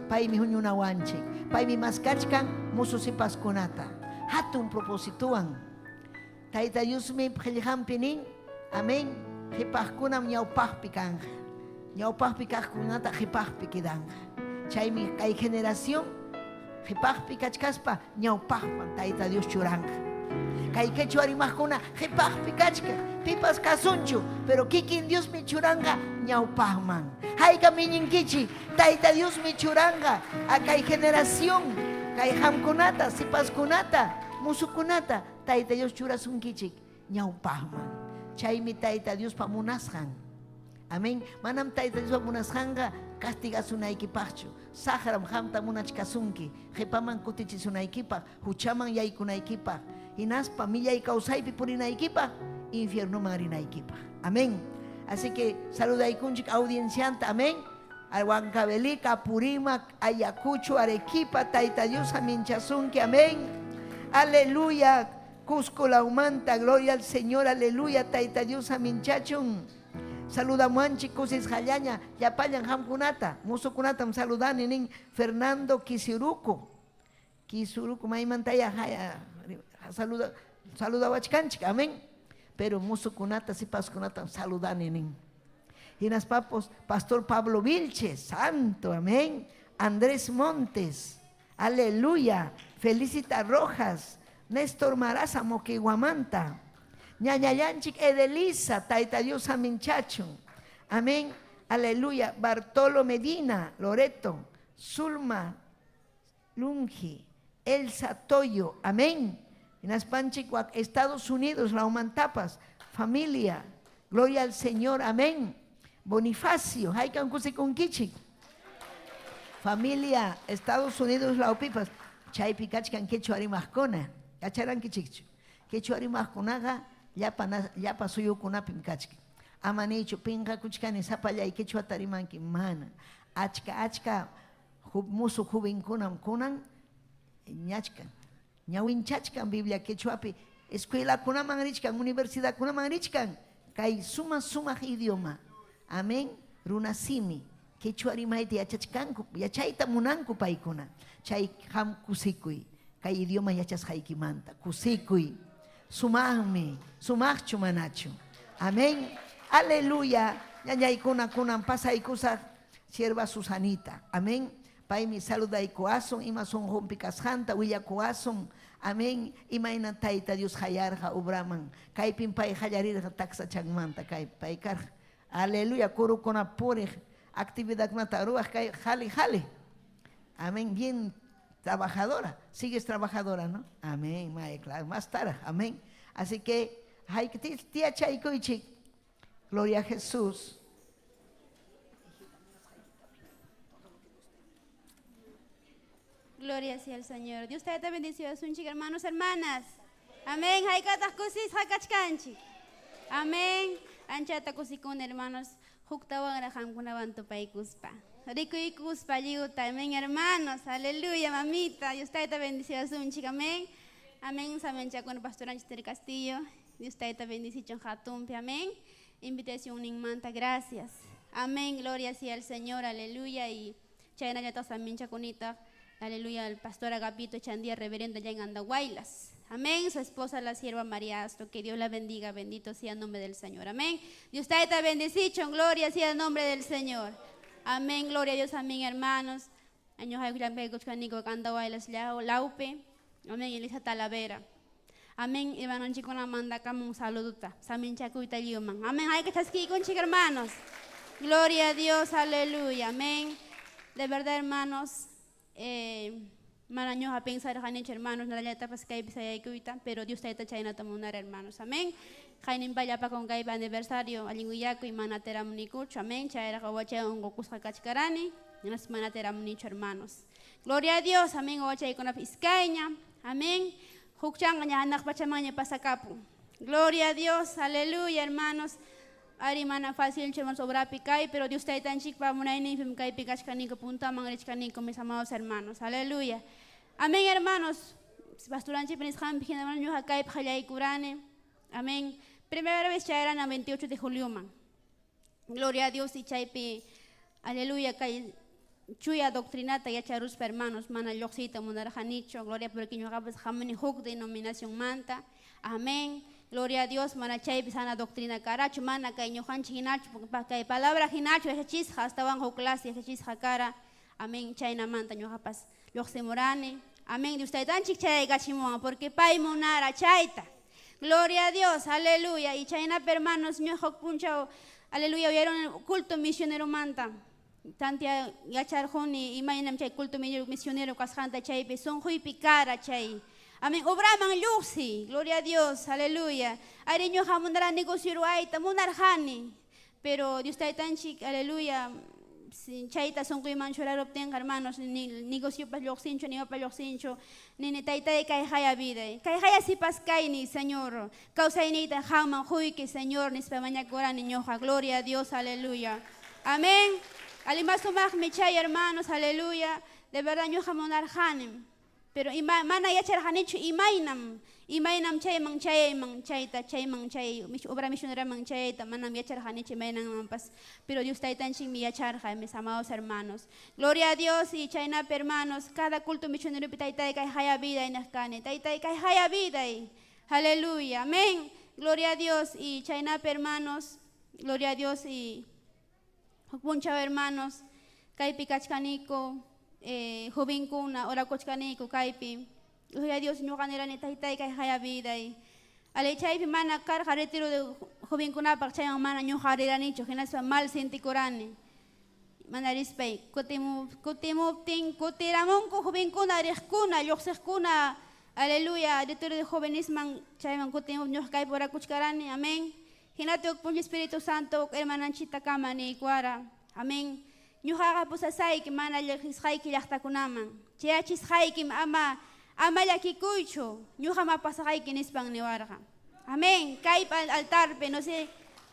Pai mi hunyuna wanche. Pai mi maskachkan. Musu si paskunata. Hatun proposituan. Taita Dios mi pjilham pinin. Amén. Hipahkunam ñaupahpikan. Ñaupahpikajkunata hipahpikidang. Chay mi kay generación. Hipahpikachkaspa ñaupahpan taita Dios churanga. Kay quechua rimajkuna hipahpikachka. Pipas kasunchu. Pero kikin Dios mi churanga ñaupahman. Hayka miñinkichi. Taita Dios mi churanga. A kay generación. Kay hamkunata, sipaskunata, musukunata. Taita Dios churasunkichik ñaupahman. Chay mi taita Dios pamunashan. Amén. Manam taita Dios pamunashanga castigasunaykipachu. Sahram hamta munachkasunki. Jepaman kutichisunaykipa. Huchaman yaykunaykipa. Hinaspa millay kausaypi purinaykipa. Infierno marinaykipa. Amén. Así que saludaykunchik audiencianta. Amén. Al Huancavelica, Purima, Ayacucho, Arequipa, taita Dios aminchasunki. Amén. Aleluya. Cusco la humanta, gloria al Señor, aleluya, taita Dios aminchachun. Saluda muanchi kusis jayaña, yapayan hamkunata, musukunata saludan nin Fernando Kisuruco. Kisuruco maimantaya saluda wachkanchik, amén. Pero musukunata si paskunata saludan nin. Y nas papos, Pastor Pablo Vilches, santo, amén. Andrés Montes, aleluya. Felicita Rojas. Néstor Maraza Moquiguamanta. Ñañayanchik Edelisa, taita Dios aminchacho. Amén. Aleluya. Bartolo Medina, Loreto. Zulma Lungi. Elsa Toyo. Amén. En Aspanchicuac, Estados Unidos, La Humantapas. Familia. Gloria al Señor. Amén. Bonifacio. Haikan Kusikunkichik. Familia. Estados Unidos, La Opipas. Chay Pikachkan Quechuarimascona. Cacharan kichikchu. Quechuarimasconaga. Yapa suyukunapim kachki. Amanichu pinga kuchkani sapallay quechua tarimanki mana. Achka musu jubinkunam kunan ñachkan. Ñawinchachkan Biblia quechuapi. Escuela kunaman richkan, universidad kunaman richkan. Kay suma idioma. Amén. Runasimi. Quechua rimayti yachachkanku. Yachayta munanku paykuna. Chay ham kusikuy. Kay idioma yachas haykimanta. Kusikuy. Sumahmi. Sumahchu manachu. Amén. Aleluya. Ñañaykuna kunan pasaykusa sierva Susanita. Amén. Paymi saludaykuasun ima son rompikashanta willakuasun. Amén. Imayna tayta Dios hayarja ubraman. Kaypin pay hayarirja taxa changmanta kay paykar. Aleluya. Kurukuna puri actividad mataruaj kay jale. Amén. Bien trabajadora. Sigues trabajadora, ¿no? Amén. Claro, más tarde. Amén. Así que hay que tía chaykoichik. Gloria a Jesús. Gloria sea al Señor. Dios te bendición a sus hermanos, hermanas. Amén. Haikatas kusis, haikachkanchi. Amén. Anchata kusikun, hermanos. Huktawan rajan kunabanto paikuspa. Ricuikuspa, amén, hermanos. Aleluya, mamita. Dios te bendición a sus amén. Amén. Samencha con el pastor Ángel del Castillo. Dios te bendición jatumpe. Amén. Invitación en manta. Gracias. Amén. Gloria sea al Señor. Aleluya. Y chayna ya ta samencha conita. Aleluya, el pastor Agapito Chandía, reverendo allá en Andahuaylas. Amén. Su esposa, la sierva María Astro. Que Dios la bendiga. Bendito sea el nombre del Señor. Amén. Dios te bendición. Gloria sea el nombre del Señor. Amén. Gloria a Dios. Amén, hermanos. Años hay que Andahuaylas laupe. Amén. Elisa Talavera. Amén. Hermano chico la manda como un saluduta. Samin chacuita liuman. Amén. Hay que chasqui con chicos hermanos. Gloria a Dios, aleluya. Amén. De verdad, hermanos, maraños a pensar han hecho hermanos, no la etapa que hay pero Dios está chayna tamunar hermanos. Amén. Jainin vaya pa con gaiba aniversario alinguyaco y manatera municucho. Amén. Chaira kawache un gokusca kachkarani. Nas manatera municho hermanos. Gloria a Dios. Amén. Oche con la fiscaña. Amén. Hukchang nya anak pachamanya pasakapu. Gloria a Dios. Aleluya, hermanos. Ari mana fácil hermanos obra picai, pero Dios está tan chic para munaini fim kai picach canico punta mangrich canico mis amados hermanos. Aleluya. Amén, hermanos. Pastoranchi penis ham pijina hermano yo hakai pjalai curane. Amén. Primera vez ya era el 28 de julio man. Gloria a Dios y chaipi. Aleluya, kai chuya doctrinata y charus hermanos, mana yoxita mundarjanicho. Gloria porque yo acabas jamani huk denominación manta. Amén. Gloria a Dios, mana chay sana doctrina caracho, mana kay ñohan chinacho, kay palabra hinacho, ese chisja, hasta van ho clase, ese chisja cara. Amén, chay na manta ñohapas, yoxe morane. Amén, de usted tan chichay gachimón, porque pay monara chayta. Gloria a Dios, aleluya. Y chayna hermanos, ñohok punchao, aleluya, vieron el culto misionero manta. Tantia yachar honi, imaginam chay culto misionero kasjanta chay, son hui picara chay. Amén. Obraman lucy. Gloria a Dios. Aleluya. Ariño jamundara negocio ruaita munarjani. Pero Dios está tan chic. Aleluya. Chaita son que manchorar obtenga hermanos ni negocio para yoxincho ni para yoxincho ni taita de kai haya vida. Kai haya si pascai ni Señor. Causa inita jama hui que Señor ni spamaña cora ni ñoja. Gloria a Dios. Aleluya. Amén. Alimaso mag michay hermanos. Aleluya. De verdad ñoja munarjanim. Pero mana ya cara hanichu imainam chay mang chay obra misionera mang chay ta manam ya cara hanichu imainam pas pero Dios está tan ching mi ya cara mis amados hermanos. Gloria a Dios y chayna hermanos cada culto misionero pitaita kay haya vida en ascane taita kay haya vida aleluya amén. Gloria a Dios y chayna hermanos. Gloria a Dios y puncha hermanos kay pikachkaniko joven kuna ora kochkani ko kaipi gloria a Dios no canera ni taita kai haya vida y ale chaipi mana kar retiro de joven kuna par chay mana nyo harira ni chojena mal senti corane mana rispe kotemu tin kotiramon ko joven kuna reskuna yoxekuna aleluya retiro de jóvenes man chay man kotemu nyo kai por kochkarani amén hinate ok por Espíritu Santo hermananchita kama ni kuara amén. Nyuhaga po sa say ki mana lakishay ki yakta kunaman. Chiachis hay ki ama lakikucho. Nyuha mapasakay kinispang niwarga. Amén. Kay pa altar pe no sé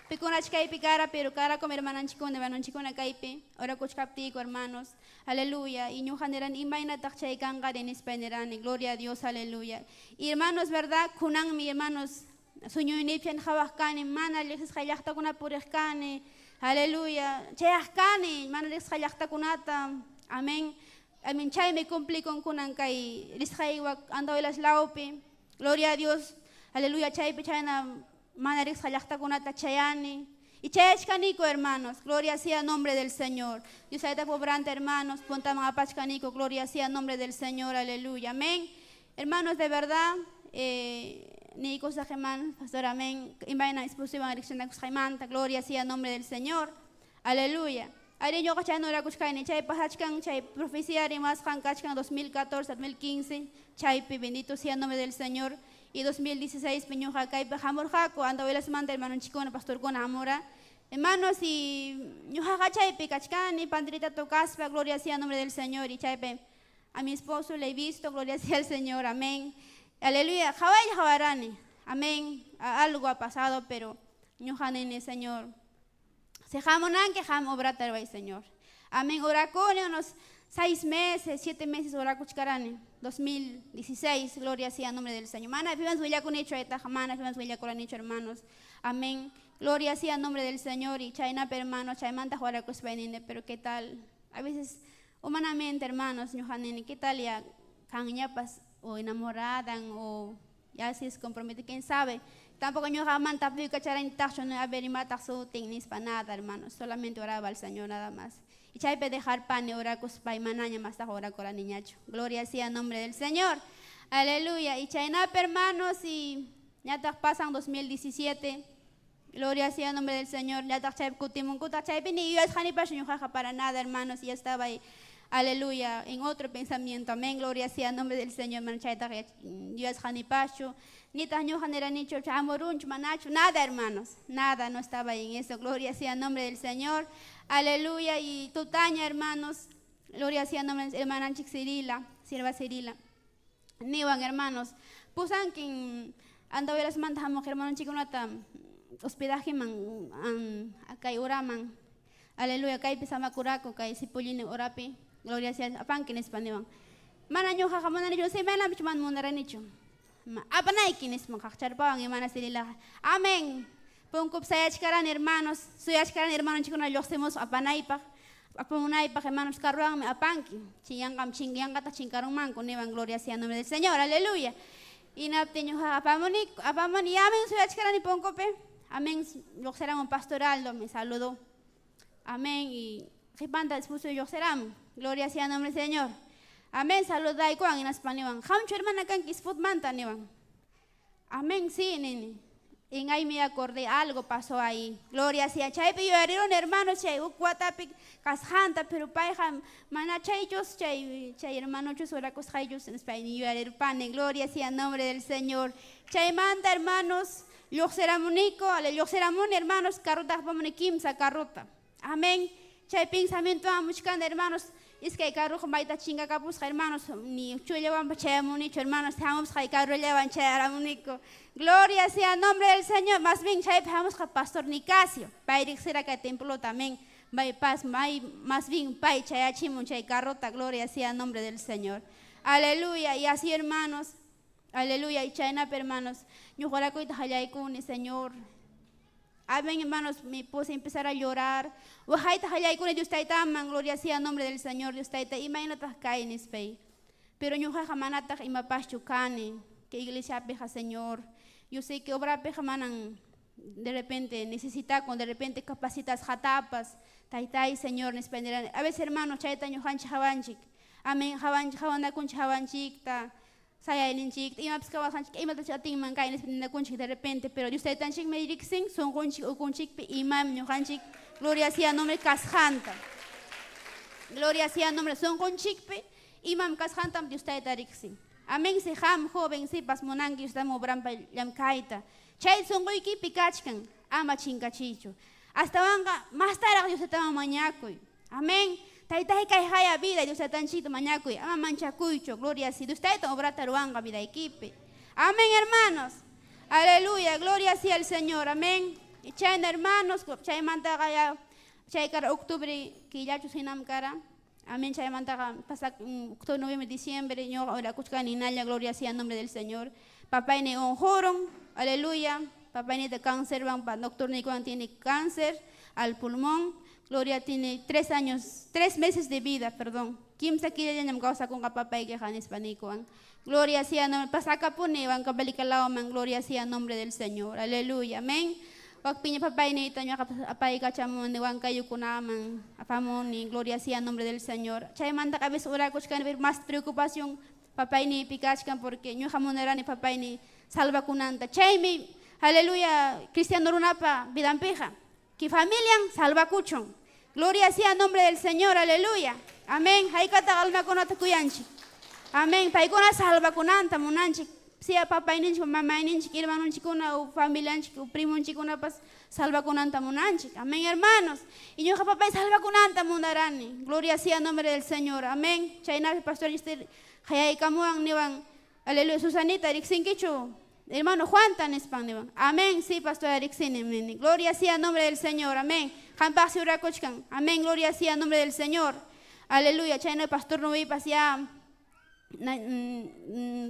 pikunach kay pikara pero cara como hermanan chikon de banon chikona kaype. Ora kuch kaptiko hermanos. Aleluya. Y nyuha neran imay na takchay kanga denispeneran. Gloria a Dios. Aleluya. Y hermanos, verdad, kunang mi hermanos suño inipchen hawakane mana lakishay yakta kuna pureskane. Aleluya. Chayakani, mana riskhayakta kunata. Amén. Amén. Chay me cumplí con kunan kay riskhayawak ando las laupi. Gloria a Dios. Aleluya. Chay pichayna mana riskhayakta kunata chayani. Y chayachkanico, hermanos. Gloria sea el nombre del Señor. Dios está pobrante, hermanos. Ponta mga pachkanico. Gloria sea el nombre del Señor. Aleluya. Amén. Hermanos, de verdad. Ni cosa geman, pastor, amén. Imagina exposición a dirección de Jaimanta, gloria sea el nombre del Señor. Aleluya. Ari yo cachano era kuchkaini, chay pahachkan, chay profecía rimas kan kachkan 2014, 2015, chay bendito sea el nombre del Señor. Y 2016 peño hakay pajamor jaco, anda velas manda hermano chicona, pastor con amora. Hermanos, y yo chay picachkani, pandrita tocaspa, gloria sea el nombre del Señor. Y chay a mi esposo le he visto, gloria sea el Señor, amén. Aleluya, Hawai Hawarani, amén. Algo ha pasado, pero no hanene, Señor. Se jamonan que jam obra tarvay, Señor. Amén. Oracone unos 6 meses, 7 meses, oracuchkarani. 2016, gloria sea el nombre del Señor. Mana, vivamos huella con hecho, mana, vivamos huella con hecho, hermanos. Amén. Gloria sea el nombre del Señor. Y chayna, hermanos, chaymanta juaracos venine, pero qué tal. A veces, humanamente, hermanos, no hanene, qué tal ya, canyapas. O enamoradan o ya si es comprometido, quién sabe. Tampoco yo jamás tapé cachara en tacho no haber y matar su técnicas para nada, hermanos. Solamente oraba al Señor nada más. Y chay pe dejar pan y orar con su pai manaña más ahora con la niñacho. Gloria sea el nombre del Señor. Aleluya. Y chaynapa, hermanos, y ya pasan 2017. Gloria sea el nombre del Señor. Ya chay kutimunkuta chay ni yo es janipash ñujaja para nada, hermanos. Ya estaba ahí. Aleluya, en otro pensamiento, amén, gloria sea el nombre del Señor, Dios Janipacho, ni taño janera ni chamorunch, manacho, nada, hermanos, nada, no estaba ahí en eso, gloria sea el nombre del Señor, aleluya, y tutaña, hermanos, gloria sea el nombre del hermana Cirila, sierva Cirila, niwan, hermanos, pusan que anda a ver las mantas, hermano chico, no tan hospedaje man, acá y oraman, aleluya, acá y pisama curaco, acá y sipuline orapi. Gloria sea apan que en español. Mana yo jajaman yo se me la bichman mundaranicho. Apanay quienes mojacharpan y mana sirila. Amén. Ponkup sayachkaran hermanos, suyachkaran hermanos chicos yo hacemos apanaypa. Apanaypa hermanos carruan apanki. Chiyangam chingyangata chinkarun manco nevan gloria sea el nombre del Señor. Aleluya. Y napteño apamoni amén suyachkaran y ponkope. Amén. Yo será un pastoraldo me saludó. Amén y Ripanta esposo yo serán. Gloria sea el nombre del Señor. Amén. Saluda y cuan en español. Hamcho hermana kan kisput manta nevan. Amén. Sí, nene. En ahí me acordé, algo pasó ahí. Gloria sea. Chay pe yo herieron hermanos chay ukwatapik kashanta pero paija mana chayos chay hermano chus ora koshayos en español yo herir pane. Gloria sea el nombre del Señor. Chay manta hermanos. Yo será munico, yo será mun hermanos carrota vamos kimsa carrota. Amén. Chay pensamiento a muchos hermanos, es que carro con baita chinga capus hermanos, ni chulo van chay municho hermanos, estamos hay carro llevan chay aramunico. Gloria sea el nombre del Señor, más bien chay vamos con pastor Nicasio, para ir a que templo también, más bien pai chay achimun chay carrota, gloria sea el nombre del Señor. Aleluya, y así hermanos, aleluya, y chayna hermanos, yo jora coita hayay con Señor. Amén, hermanos, me puse a empezar a llorar. Dios taita aman, gloria sea el nombre del Señor. Dios taita imagínate caen espey. Pero yo jajamanata y mapas chucane, que iglesia peja Señor. Yo sé que obra peja manan de repente necesita con de repente capacitas jatapas. Taitai Señor, nespenderán. A veces hermanos, chaita yo hanch havanchik. Amén, havanda kun havanchik ta. Saya ini cik, ima pska wasan cik, ima tacha ting man kain espinda kunchik de repente, pero Dios tan cik me dirixing, son kunchik o kunchik pe imam nyohan cik, gloria sea nombre kashanta. Gloria sea nombre son kunchik pe imam kashanta Dios tan dirixing. Amén se ham joven se pas monangi Dios tan obran pa yam kaita. Chay son goiki pikachkan, ama chingachicho. Hasta vanga más tarde Dios tan mañakoy. Amén. Taitai kai haya vida Dios tan chito mañacoy, ama manchacuicho, gloria si Dios taita obra taruanga vida equipe. Amén, hermanos. Aleluya, gloria sea el Señor. Amén. Y chay hermanos, chay mantaga ya, chay cara octubre que ya chusinam cara. Amén, chay mantaga pasa octubre, noviembre, diciembre, yo ahora cuchcan inalla, gloria sea el nombre del Señor. Papá ne onjoron, aleluya. Papá ne de cáncer, van para doctor ne cuando tiene cáncer al pulmón. Gloria tiene 3 meses de vida, perdón. Kim sa kila niya causa kung kapapay que han hispanikuan. Gloria sea nombre, pasaka po ni van kabalikalaw man, gloria sea nombre del Señor. Aleluya, amén. Wag pinya papay ni ito niya kapapay ka chamon ni wan kayo kunaman. Apamon ni gloria sea nombre del Señor. Chay manda kabis ura kuch kan ver más preocupación papay ni pikachkan porque nyo hamonera ni papay ni salva kunanta. Chay mi, aleluya, cristiano runapa vidampeja. Ki familia salva kuchon. Gloria sea el nombre del Señor, aleluya. Amén. Haikata alma con atakuyanchi. Amén. Paikona salva con anta munanchi. Sia papá ninchi, mamá ninchi, hermano chikuna, o familia ninchi, o primo chikuna, pas salva con anta munanchi. Amén, hermanos. Y yo papá salva con anta mundarani. Gloria sea el nombre del Señor. Amén. Chayna pastor este hayakamuan niwan. Aleluya. Susanita, rixinkichu. Hermano Juan tan español. Amén. Sí, pastor Erixin. Gloria sea el nombre del Señor. Amén. Amén. Gloria sea el nombre del Señor. Aleluya. Chayna pastor Noé pasia.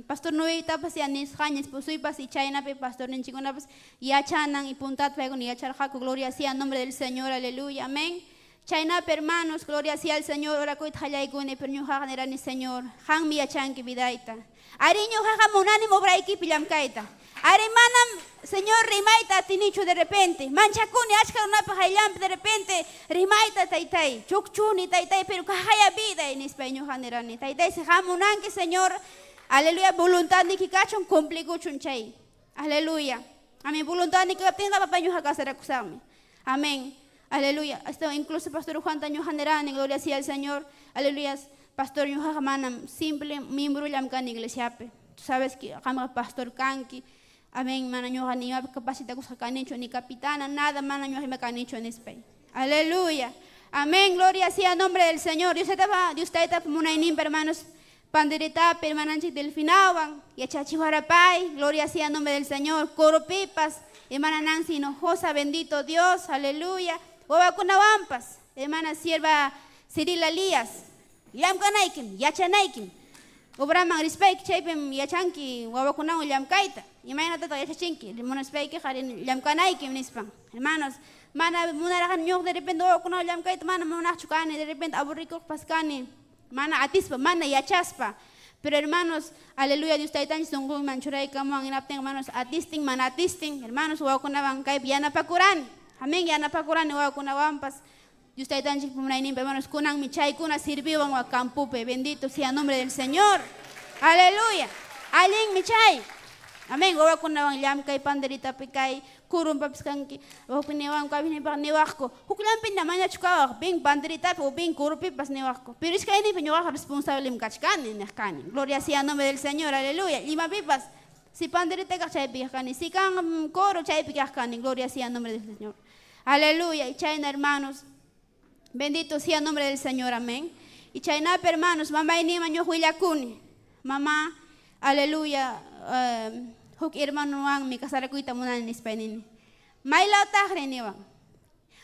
Pastor Noé tapasia nisjañes posui pas y Chayna pe pastor ninchikuna pas ya chanan y puntat pego ni acharjaco. Gloria sea el nombre del Señor. Aleluya. Amén. Chayna hermanos, gloria sea el Señor. Ora coit hayaigune perñu haganera ni Señor. Han mi achanki vidaita. Ariño jaja monánimo braiki pilam kaita. Arimanam, Señor, rimaita tinicho de repente. Manchacuni, achka una pajayam de repente. Rimaita taitai. Chukchuni taitai, pero cajaya vida en español generani. Taitai se jamonanque, Señor. Aleluya, voluntad ni kikachon complicuchun chay. Aleluya. Amén. Voluntad ni que tenga papá yo acá será acusarme. Amén. Aleluya. Esto incluso Pastor Juan Taño General, gloria sea al Señor. Aleluya. Pastor Yuha Manam, simple miembro de la iglesia. Tú sabes que Rama Pastor Kanki. Amén. Mana yo ni capacita que canicho ni capitana, nada mana yo me canicho en España. Aleluya. Amén. Gloria sea al nombre del Señor. Dios está munainim, hermanos. Pandereta, permanente del finawan, y achachihuarapay, gloria sea el nombre del Señor, coropipas, hermana Nancy Hinojosa, bendito Dios, aleluya, Wampas, hermana sierva Cirila Elías, Yamkanaikim, Yachanaikim, Obrama respect, Chapem, Yachanki, Wabakunao, Yamkaita, imagínate Yachinki, Monaspeke, Yamkanaikim, Nispan, hermanos, mana Munarahan Yok, de repente, Wabakunao, Yamkaita, mana Monachucani, de repente, Aburrico Pascani. Mana atispa, mana yachaspa. Pero hermanos, aleluya, Dios está tan sungguh manchurai kamu ang inapteng hermanos atisting, mana atisting. Hermanos, huwag ko na bang kaib yana pakuran. Amén, yana pakuran, huwag ko na wampas. Dios está tan chipunainin, hermanos, kunang michay, kuna sirviwan wa kampupe. Bendito sea el nombre del Señor. Aleluya. Aling michay. Amén, huwag ko na bang yam kay panderita pikay. Kurun papskanki, huwag piniwang kami niwak ko. Huklampin naman na chukawak, bing banderita o bing kurupi pas niwak ko. Pero es que hindi pinyo ka responsable mkachkani, nehkani. Gloria sea el nombre del Señor, aleluya. Lima pipas, si panderita ka chay pikakani, si kang koro chay pikakani, gloria sea el nombre del Señor. Aleluya, y chayna hermanos, bendito sea el nombre del Señor, amén. Y chayna hermanos, mamá y nima nyo huilakuni. Mamá, aleluya, huk hermano wang mi kasara kuita munan ni Spain. Mailaw tahre ni wang.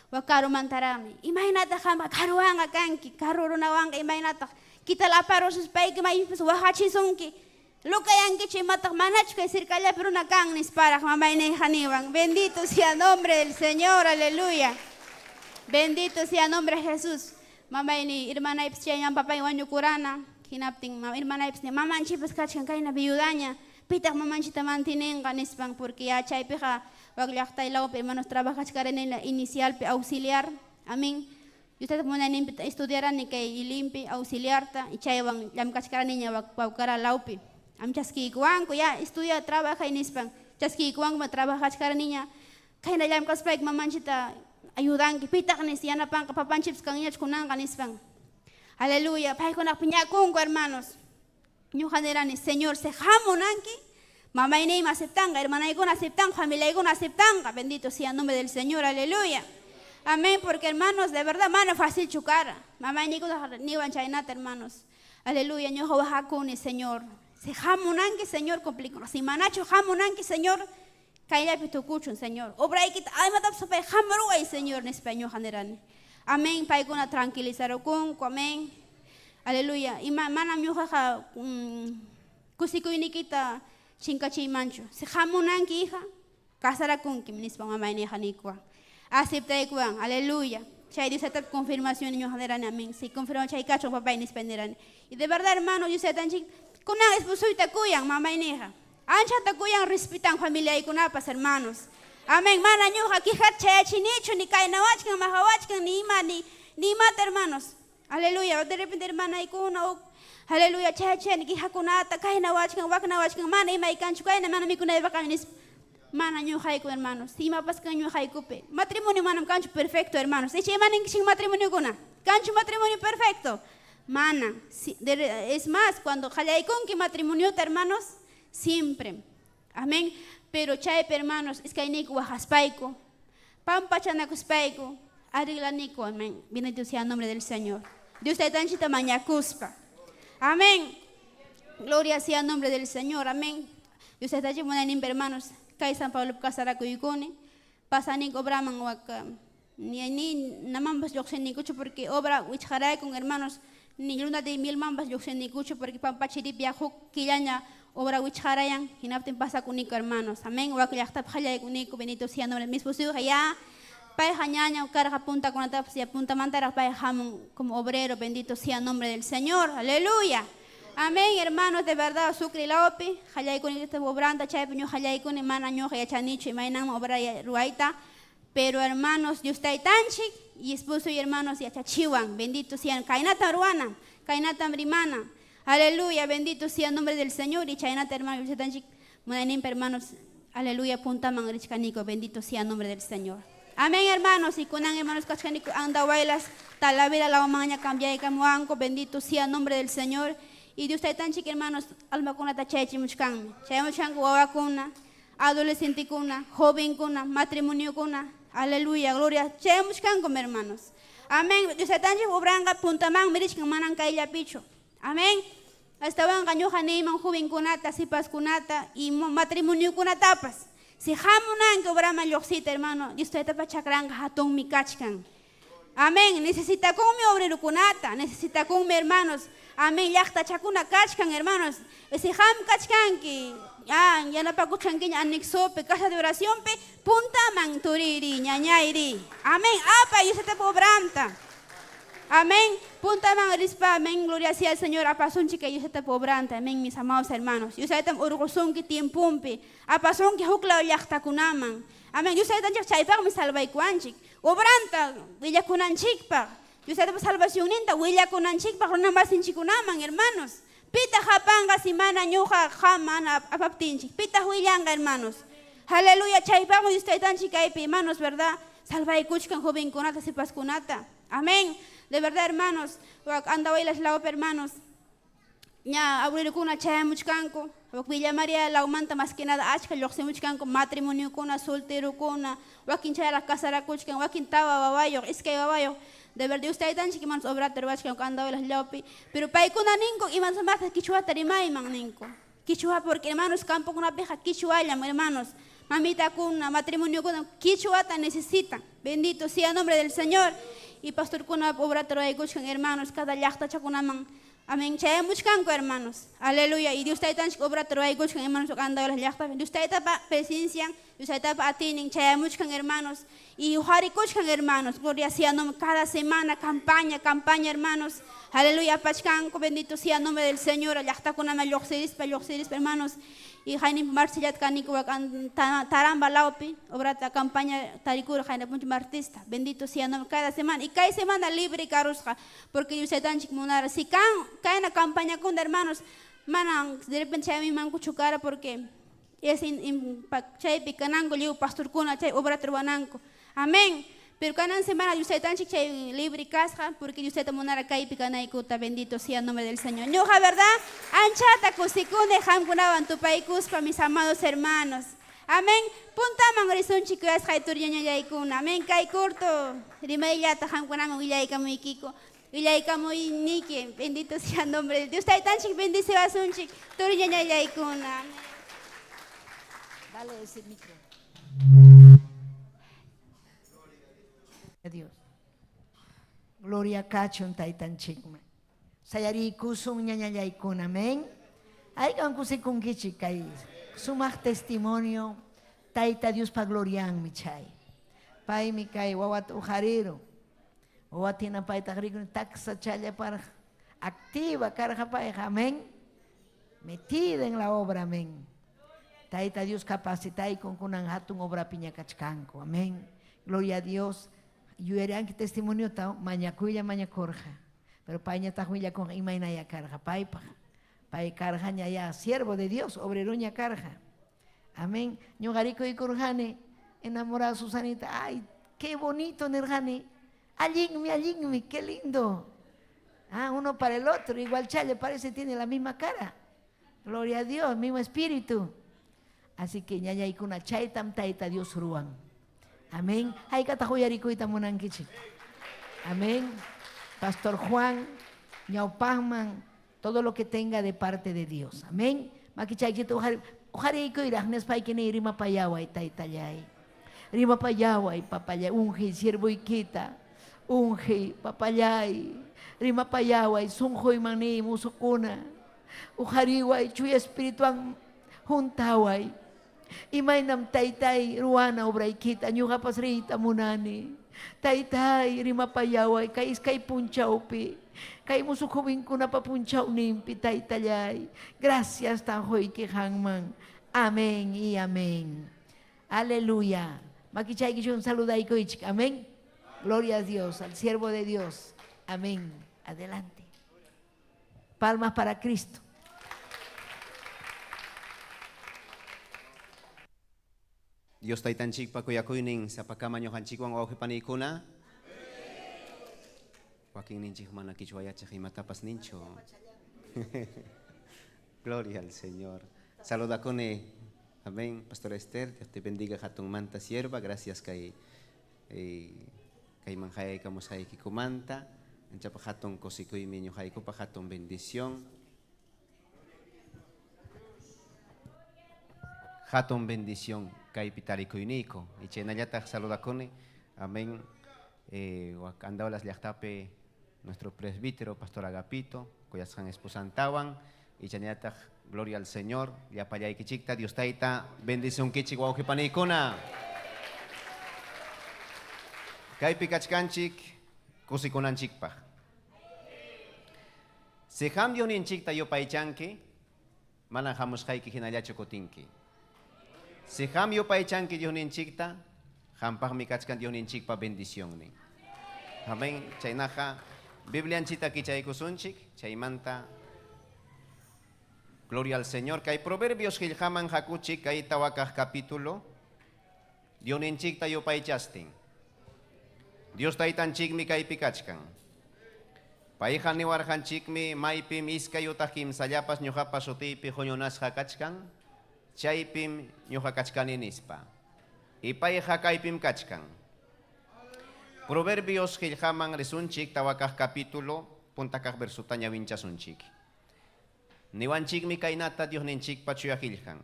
Wakaru mantarami. Imahinata kama karuang akanki karuro na wang imahinata. Kita laparo sus pai que mai wahachi sonki. Luka yang que chimatak manach que circala pero na kang ni para mamay ni haniwang. Bendito sea el nombre del Señor, aleluya. Bendito sea el nombre de Jesús. Mamay ni hermana ipsya yang papay wanyo kurana. Hinapting hermana ipsya mama anchipas kachan kay na biyudanya. Pitak mamanchita mantinenganispang porque ya chay peja waglakta ilaw hermanos trabajas karen en la inicial pe auxiliar. Amén. Y usted como estudiaran ni que ilimpi auxiliarta y chay wang lam kachkaran niña wakara laupi. Am chaski kuang ya estudia trabaja en ispang. Chaski kuang ma trabajas karen niña. Kay na lam kaspek mamanchita ayudan ki pitak ni siana pang kapapanchips kangyach kunangganispang. Aleluya. Pai kunak pinyakung ko hermanos. Ñu generani, Señor, se jamonanki, mamá y neima aceptanga, hermana y con aceptanga, familia y con aceptanga, bendito sea el nombre del Señor, aleluya. Amén, porque hermanos, de verdad, mano fácil chucara, mamá y ni van chainata, hermanos, aleluya, ñu jawahakuni, Señor, se jamonanki, Señor, complicado, si manacho jamonanki, Señor, kaya pitukuchun, Señor, obra y kita, ay matap sopa, jamaruay, Señor, en español generani. Amén, pa y con tranquilizar, amén. Aleluya. Y mana miuja kusikuini kita chinkachi mancho. Se jamonan ki hija kasara kun kim nispa mamá ni hanikwa. Acepta ikuan. Aleluya. Chay dice esta confirmación niño generan amén. Si confirma chay cacho papá ni spenderan. Y de verdad hermano yo sé tan chic con una esposo y takuyan mamá y hija. Ancha takuyan respetan familia y con apas hermanos. Amén. Mana ñuja ki hat chay chinicho ni kainawachkan mahawachkan ni ima ni mata hermanos. Aleluya, de repente hermana ikuna aleluya, cheche ni hakunata kaina wachkan wakna wachkan mana ima ikanchu kaina mana mikuna ibakanis mana nyu haiku hermanos. Sima paskan nyu haiku pe. Matrimonio manam kanchu perfecto hermanos. Eche mana sin matrimonio kuna. Kanchu matrimonio perfecto. Mana, es más cuando hayaikun ki matrimonio hermanos siempre. Amén. Pero chay hermanos es que ni wahaspaiku. Pampa chanakuspaiku. Arreglanico, amén. Bendito sea el nombre del Señor. Dios está tan chita mañacuspa. Amén. Gloria sea el nombre del Señor. Amén. Dios está tan chita hermanos. Kay San Pablo kasaraku yukuni. Pasanin obraman waka. Ni namambas yoksen kucho porque obra wicharay con hermanos. Ni luna de 1000 mambas yoksen kucho porque pampachirip yahuk kilaña obra wicharayan. Hinapten pasa kunico hermanos. Amén. Wakyakta pjaya kunico. Bendito sea el nombre del mismo Señor. Ya. Pai hañaña carga punta con la si apunta mantara pai jamón como obrero, bendito sea el nombre del Señor, aleluya. Amén, hermanos, de verdad, sucri laopi, hayay con este obranda, chay peño hayay con mana ñoja ya chanicho y mainan obra ruaita, pero hermanos, yo estoy tanchik y esposo y hermanos ya chachiwan, bendito sean kainata ruana, kainata brimana. Aleluya, bendito sea el nombre del Señor. Y chaynata hermano, hermanos, aleluya, punta mangrich bendito sea el nombre del Señor. Amén, hermanos. Y kunan hermanos kachkanico anda bailas, talavera la maña cambia y camuanco, bendito sea el nombre del Señor. Y Dios está tan chique, hermanos, alma kuna tachechi muchkan, chayamuchan guava kuna, adolescente kuna, joven kuna, matrimonio kuna. Aleluya, gloria, chayamuchan con hermanos. Amén. Dios está tan chique, obranga punta man, mirich manan kaila picho. Amén. Estaban ganyo haneiman joven kunata, sipas kunata y matrimonio kunatapas. Si jamunan que obrama yoxita, hermano, Dios está pa chakranga hatong mi kachkan. Amén. Necesita con mi obrero kunata, necesita con mi hermanos. Amén. Yachta chakuna kachkan, hermanos. Ese ham kachkan que ya no pa kuchan que anexo pe casa de oración pe punta man turiri ñañairi. Amén. Apa Dios está pobranta. Amén. Punta man rispa, amén. Gloria sea al Señor. Apasun chica, yo se te pobranta. Amén, mis amados hermanos. Yo sé tan orgulloso que tiempumpe. Apasun que hukla yachta kunaman. Amén. Yo sé tan chaypa me salva y cuanchik. Obranta, villa kunanchikpa. Yo sé tan salvación ninta, villa kunanchikpa, rona más en chikunaman, hermanos. Pita japanga simana ñuja jamana apaptinchik. Pita huillanga, hermanos. Aleluya, chaypa yo estoy tan chica, hermanos, ¿verdad? Salva y kuchkan joven kunata, sepas kunata. Amén. De verdad, hermanos, anda hoy las laupe, hermanos. Ya, abuelo kuna chaya muchkanko. Villa María la aumenta más que nada. Achka lo se muchkanko matrimonio kuna soltero kuna. Wakin chaya la casa la kuchkan. Wakin tawa babayo. Es que babayo. De verdad, usted tan chiquimanos obra terbachkan anda hoy las laupe. Pero para kuna ninko y más más kichua tarimay man ninko. Kichua porque hermanos campo kuna peja kichua hermanos. Mamita kuna matrimonio kuna kichua ta necesita. Bendito sea el nombre del Señor. Y pastor kuna obra troy guchkan hermanos cada yachta chakunaman. Amén. Chaya muchkanko hermanos. Aleluya. Y Dios está tan obra troy guchkan hermanos anda las yachta. Dios está pa presencia, Dios está pa atinin chaya muchkan hermanos. Y uhari guchkan hermanos. Gloria sea nombre cada semana campaña hermanos. Aleluya. Pachkanko bendito sea el nombre del Señor. Yachta kunama yoxeris hermanos. Y Jaini Marcilat Canico Taramba Laupi, obra de campaña Taricura Jaina Punch Martista. Bendito sea nombre cada semana. Y cada semana libre carusca, porque yo sé tan chimunara. Si cae una campaña con hermanos, manan, de repente se me manco chucara porque es chay picanango, yo pastor cuna, chay obra truananco. Amén. Pero cada semana yo sé tan chica libre casa porque yo sé tamonara kai picana y cuta bendito sea el nombre del Señor. Ñoja, ¿verdad? Anchata kusicune hamkunaban tu paikus para mis amados hermanos. Amén. Punta mangrison chico es jaitur ña ikuna. Amén. Kai corto. Rimaya ta hamkunama willaika muy kiko. Willaika muy nike. Bendito sea el nombre de Dios. Está tan chic bendice basun chic. Tur ña ikuna. Dale ese micro. Dios. Gloria kachon taitan chikma. Sayari kusung ñañayay kun, amén. Ay kan kusikun kichikay. Sumak testimonio taita Dios pa glorian mi chay. Pai mi kay wawat ujariro. Wawat tinapay takrigo taksa chaya para activa carga pa amén. Metida en la obra, amén. Taita Dios capacitay con kunan hatun obra piña kachkanko, amén. Gloria a Dios. Yo era que testimonio tao mañacuya mañacorja, pero paña tajuya con imainaya carja, paipa, pai carja ya siervo de Dios, obreroña carja, amén. Ñogarico y corjane, enamorado Susanita, ay, qué bonito nerjane, allín, qué lindo, uno para el otro, igual chale parece tiene la misma cara, gloria a Dios, mismo espíritu, así que ñaya y con una chaitam taita Dios ruan. Amén. Hay katajoyarico y tamunankichi. Amén. Pastor Juan, Ñaupahman, todo lo que tenga de parte de Dios. Amén. Makichayito ujarico y ragnes paikene rima payaway taitayay. Rima payaway papayay unji siervo ikita. Unji papayay. Rima payaway sunjoy mani musukuna. Ujariway chuya espiritual juntaway. Imainam taytay ruana obraykita ñuqa pasrita munani taytay rimapayaway kay iskay punchawpi kay musukuwinkuna pa punchawnimpi taytallay gracias tanjoyki hanman amén y amén. Aleluya. Makichaykichun saludaykoychik. Amén. Gloria a Dios, al siervo de Dios. Amén. Adelante. Palmas para Cristo. Dios taytanchikpa kuyakuynin sapakama ñuqanchikwan wawqipanikuna. Joaquín ninchik mana kichwayachik imatapas nincho. Gloria al Señor. Saludakune. Amén. Pastora Esther, Dios te bendiga hatun manta sierva. Gracias kay manjay kamusay kikumanta. Anchapa hatun kosikuy mi ñuqaykupa hatun bendición. Hatun bendición kay pitarikuyniko. Y chenayata saludakune. Amén. Andao las llaqtape nuestro presbítero, Pastor Agapito, cuyas han esposantawan, y chanayata gloria al Señor, ya para allá kichikta, Dios taita, bendición kichik waujipanikuna. Kay pikachkanchik, kusikunanchikpa. Si cambio ninchikta yo paichanki, manajamos haiki hinayacho kotinki. Si cambio paichanki yo ninchikta, hampag mikachkan yo ninchikpa bendición ni. Amén. Chaynaja, Biblia anchita kichay kusunchik, chaymanta. Gloria al Señor. Kay Proverbios hiljaman hakuchik, kay tawakaj capítulo. Dios ninchikta yo paichastin. Dios taitanchik mi kay pikachkan. Paihan ni warhanchik mi maipim iskay utakim sayapas ñuhapas utipi hoñonas hakachkan. Chaypim ñuhakachkaninispa. Y paiha kaypim kachkan. Proverbios hiljaman resunchik tawakaj capítulo puntakaj versutaña vinchasunchik. Niwanchik mi kainata Dios ninchik pa chuyahiljan.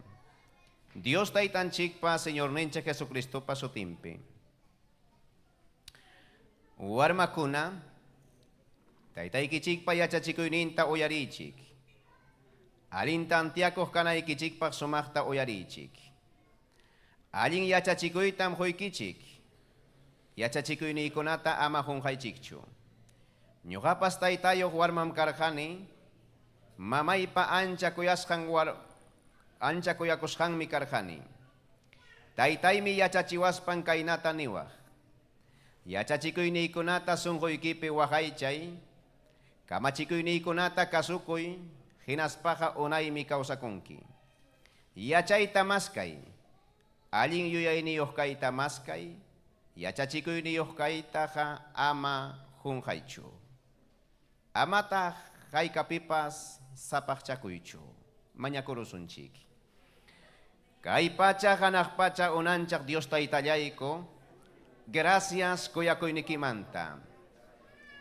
Dios taitanchik pa Señor ninche Jesucristo pa sutimpi. Warmakuna taitaikichik pa yachachikuyninta uyarichik. Alinta antiakoj kanaykichik pa sumaqta uyarichik. Alin yachachikuytam huykichik. Yachachikuynikunata ama hunqaychikchu. Ñuqapas taytayoq warmam karqani, mamaypa ancha kuyakusqanmi karqani. Taytaymi yachachiwaspan kaynata niwaq. Yachachikuynikunata sunquykipi waqaychay, kamachikuynikunata kasukuy, hinaspaqa unaymi kawsakunki. Yachayta maskay, allin yuyayniyuq kayta maskay, yachachikuyniyuq kaytaqa ama hunqaychu. Amata haykapipas sapaqchakuychu. Mañakurusunchik. Kay pacha hanaq pacha unanchaq Dios taytallayko, gracias kuyakuynikimanta.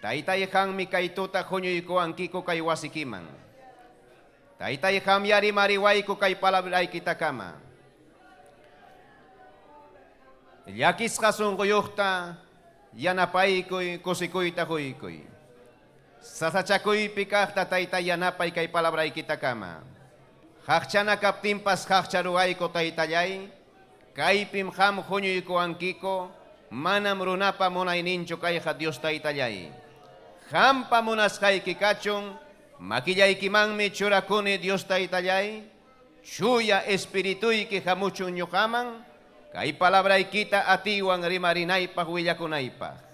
Taytayhanmi kay tuta huñuykuwankiku kay wasikiman. Taytayham yari mariwayku kay palabraykitakama. Llakisqa sunquyuqta yanapaykuy kusikuyta huykuy. Sasachakuypi kaqta taytay yanapay kay palabraykitakama. Haqchana kaptinpas haqcharuayku taytallay, kaypim ham huñuykuwankiko, manam runapa munayninchu kayqa Dios taytallay. Hampa munasqayki kachun, makillaykimanmi churakuni Dios taytallay, chuya espirituyki hamuchun ñuqaman, kay palabraykita atiwan rimarinaypaq willakunaypaq.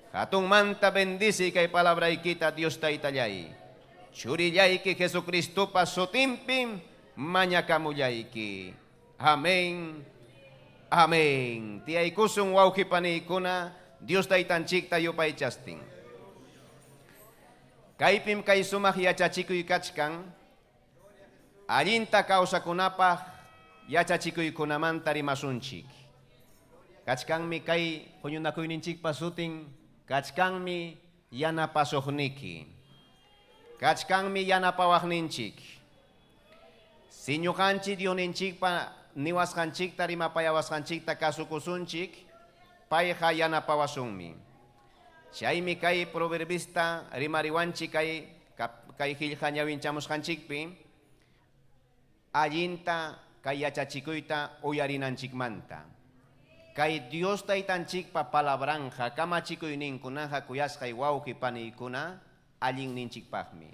Hatun manta bendisi kay palabraykita Dios taytallay. Churillayki Jesucristupa sutinpim mañakamullayki. Amén. Amén. Tiaykusun wawqipanikuna Dios taytanchikta yupaychastin. Kaypim kay sumaq yachachikuy kachkan, allinta kawsakunapaq yachachikuykunamanta rimasunchik. Kachkanmi kay huñunakuyninchikpa sutin, kachkanmi yanapasuqniki. Kachkanmi yanapawaqninchik. Si ñuqanchik Dioninchikpa niwasqanchikta rimapayawasqanchikta kasukusunchik, payqa yanapawasunmi. Chaymi kay proverbista rimariwanchik kay hillqa ñawinchamusqanchikpi, allinta kay yachachikuyta uyarinanchikmanta. Kay Dios taytanchikpa palabranja kamachikuyninkunaqa kuyasqay wawqipanikuna allin ninchikpaqmi.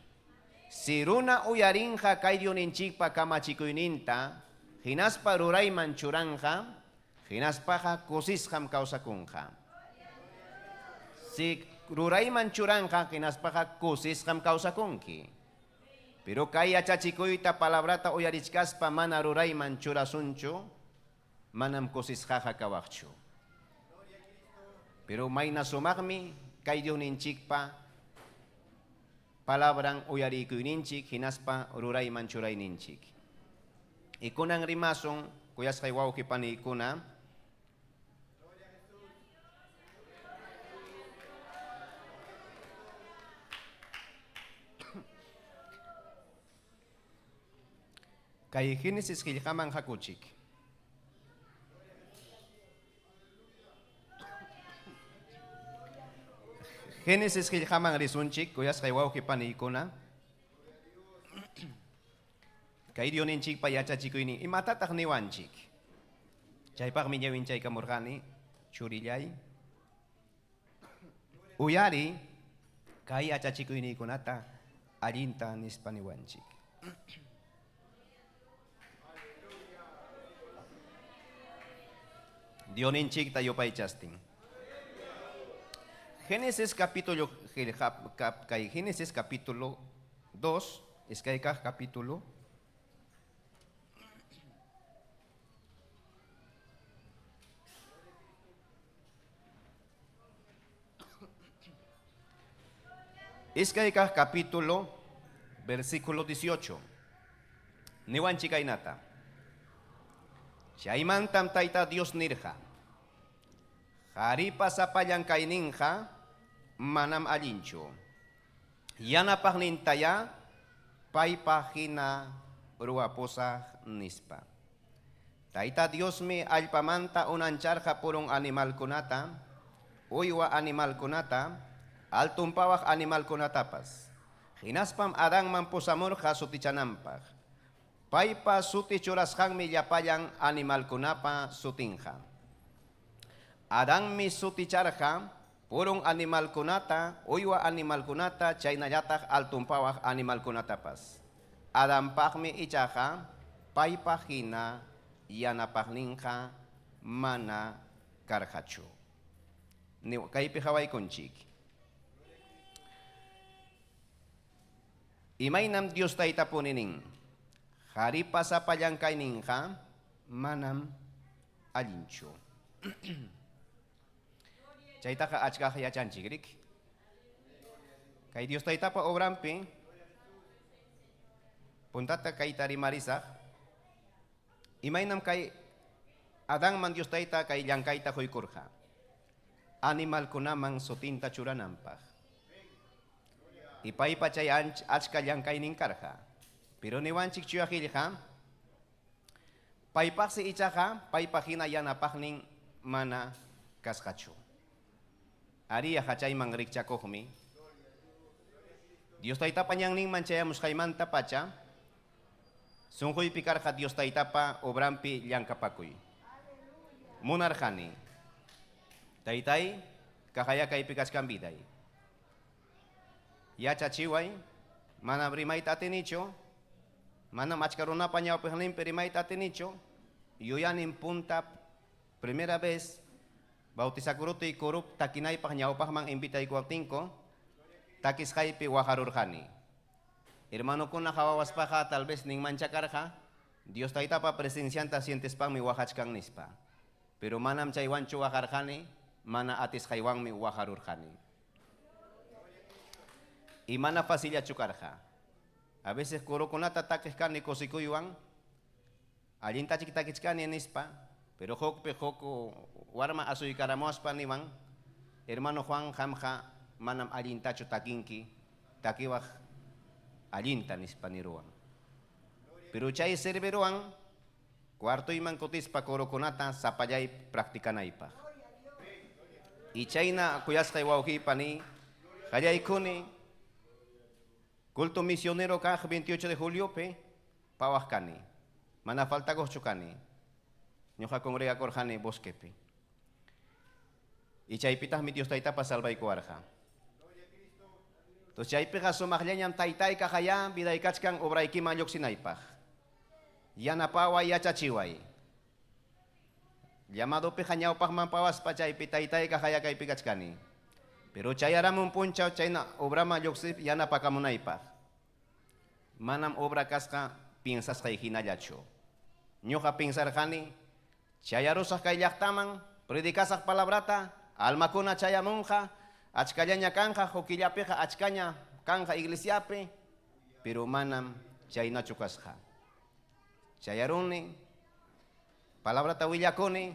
Si runa uyarinja kay Dioninchikpa kamachikuyninta, hinaspa rurayman churanja, hinaspaqa kusisqam kawsakunja. Si rurayman churanja, hinaspaqa kusisqam kawsakunki. Pero kay achachikuyta palabrata uyarichkaspa mana rurayman churasunchu, manam kusisqaqa kawaqchu. Pero mayna sumaqmi kay Dios ninchikpa palabran uyarikuyninchik hinaspa rurayman churayninchik. Ikunang rimason kuyasqay wawqipanikuna kay Génesis qillqaman hakuchik. Génesis qillqaman risunchik kuyasqay wawqipanikuna kay Dioninchikpa yachachikuynin imatataq niwanchik. Chaypaqmi ñawinchaykamurqani churillay uyari kay yachachikuyninkunata allinta nispa niwanchik. Dioninchikta yupaychastin. Génesis capítulo 2, Escaicaj capítulo 18, versículo 18. Niwan chikainata. Chaymantam tayta Dios nirja. Haripa sapallan kayninja manam allinchu. Yanapaq nintaya paypaq hina ruwaposaq nispa. Tayta Diosmi allpamanta unancharqa purun animalkunata, uywa animalkunata, altumpawaq animalkunatapas. Hinaspam Adánman pusamurqa sutichananpaq. Paypa suti churasqanmi llapallan animalkunapa sutinqa. Adánmi suticharqa purun animalkunata, uywa animalkunata, chaynallataq altumpawaq animalkunatapas. Adánpaqmi ichaqa paypa hina yanapaqninqa mana karqachu. Kaypi hawaykunchik. Imaynam Dios tayta puninin. Haripa sapallan kayninqa manam allinchu. Chaytaqa achkaq yachanchikrik. Kay Dios taytapa obrampi puntata kay tarimarisaq. Imaynam kay Adánman Dios tayta kay llankayta huykurqa. Animalkunaman sutinta churananpaq. Ipaypa chay achka llankaynin karqa. Pero niwanchik chuyaqillqa paypaqsi ichaqa paypa hina yanapaqnin mana kasqachu. Ariya hachayman rikchakuqmi. Dios taytapa ñanninman chayamusqaymanta pacha sunquypi karqa Dios taytapa obrampi llankapakuy. Munarqani. Taytay kahaya kaypi kaskan viday. Yachachiway mana rimayta atinichu, mana achka runapa ñawpaqninpi rimayta atinichu, yuyanin punta primera vez bautizakuruti kurup takinaypaq ñawpaqman invitaykuwaptinko takisqaypi wajarurqani. Hermanokuna hawawaspaqa tal vez ninmanchakarqa Dios taytapa presencianta sientespaqmi wajachkan nispa. Pero manam chaywanchu wajarqani, mana atisqaywanmi wajarurqani. Y mana fácil chukarqa. A veces kurukunata takisqani kusikuywan, allinta chiktakichkani nispa, pero hokpe hoko warma asuykaramuspa niwan, hermano Juan hamja manam allintachu takinki, takiwaq allinta nispa niruwan. Pero chay serveruwan, cuartoyman kutispa kurukunata sapallay practicanaypaq. Y chayna kuyasqay wawqipani, qallaykuni, culto misionero kaj 28 de julio pe pawajkani. Mana falta chukani. Ñuqa congrega korjani bosquepe. Y chaypitaj mi Dios taytapa salvaykuarqa. Entonces chaypiqa sumaqllañam taytay kajaya vidaykachkan obraykiman lluqsinaypaq. Yanapawa yachachiway. Llamado piqa ñawpaqman pawaspa chaypi taytay kajaya kaypi kachkani. Pero chayaramun punchaw chayna obrama lluqsip yanapakamunaypaq. manam obra kasqa piensas kay hinallacho. Ñuqa pensar kani, chayarusak kay llaqtaman, predikasak palabrata, almakuna chayamunqa, achkallaña kanja, hoquillapiqa achkaña kanja iglesiapi, pero manam chaynachu kasqa. Chayaruni, palabrata willakuni,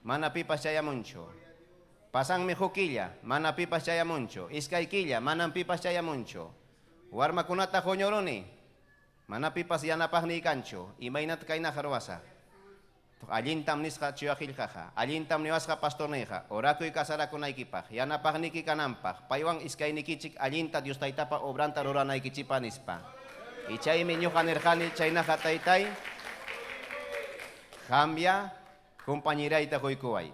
mana pipas chayamuncho. Pasanmi hoquilla, mana pipas chayamuncho. Iskaykilla, manam pipas chayamuncho. Warmakunata hoñoruni, mana pipas yanapaqni kancho. Imaynat kayna harwasa. Allintam nisqa chuyaqillqaqa, allintam niwasqa pastorniyqa, orakuy kasarakunaykipaq, yanapaqniki kananpaq, paywan iskaynikichik allinta Dios taytapa obranta ruranaykichipa nispa. Ichaymi ñuqa nirqani chaynaqa taytay, cambia compañerayta quykuway.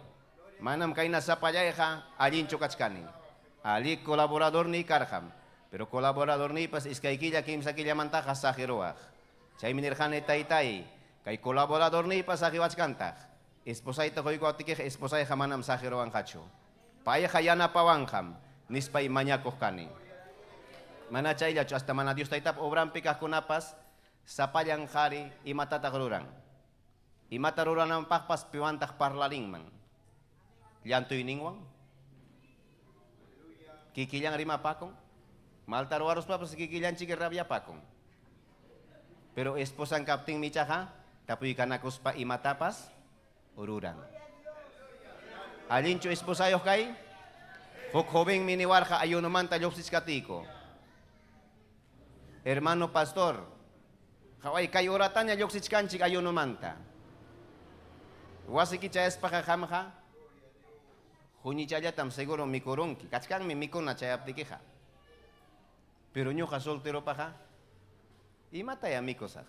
Manam kayna sapallayqa allinchu kachkani. Ali colaborador ni karqam, pero colaborador ni pas iskaykilla kimsa killamantaqa sajiruwaq. Chaymi nirqani taytay, kay colaborador ni pas sajiwachkantaq. Esposayta quykuwaptikiqa esposayqa manam sajiruwanqachu. Payqa yanapawanqam, nispay mañakuq kani. Mana chayllachu hasta mana Dios taytap obranpi kaqkunapas sapallan qhari imatataq ruran. Imata rurananpaqpas piwantaq parlarinman. Llantuyninwan. Kikillan rimapakun. Maltaruwaruspapas kikillanchik rabiapakun. Pero esposan kaptin michaqa tapuykanakuspa imatapas ururan. Allinchu esposayoq kay huk joven miniwarqa ayunumanta lluqsichkatiyku. Hermano pastor, kaway kay urataña lluqsichkanchik ayunumanta. Wasiki chayaspaqa qamqa huñichallatam seguro mikurunki. Kachkanmi mikuna chayaptikiqa. Pero ñuqa solteropaqa imataya mikusaq.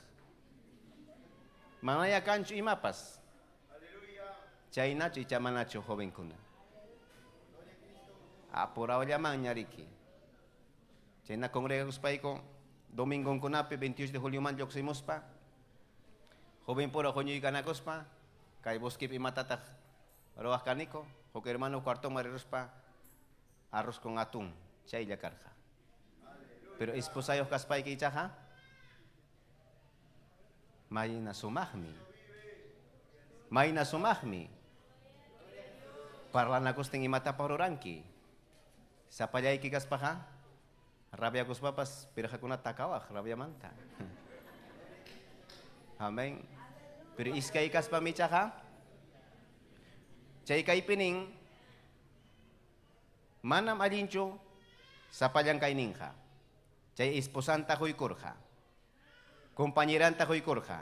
Manaya kanchu imapas. Chaynachu ichamanachu jovenkuna. Apurawllaman ñariki. Chayna congregakuspayku domingonkunapi 28 de julio man lluqsimuspa. Joven pura huñuykanakuspa. Kay boskip imatataq ruwaq kaniko. Huk hermano cuarto mariruspa arroz con atún. Chaylla karqa. Pero esposayoq kaspayki ichaqa mayna sumaqmi. Mayna sumaqmi. Parlanakustin imatapaq ruranki. Sapallayki kaspaqa rabiakuspapas pirqakuna takawaq rabiamanta. Amen. Pero iskay kaspa michaqa chay kaypinin manam allinchu sapallan kayninqa. Chay esposanta quykurqa. Compañeranta quykurqa.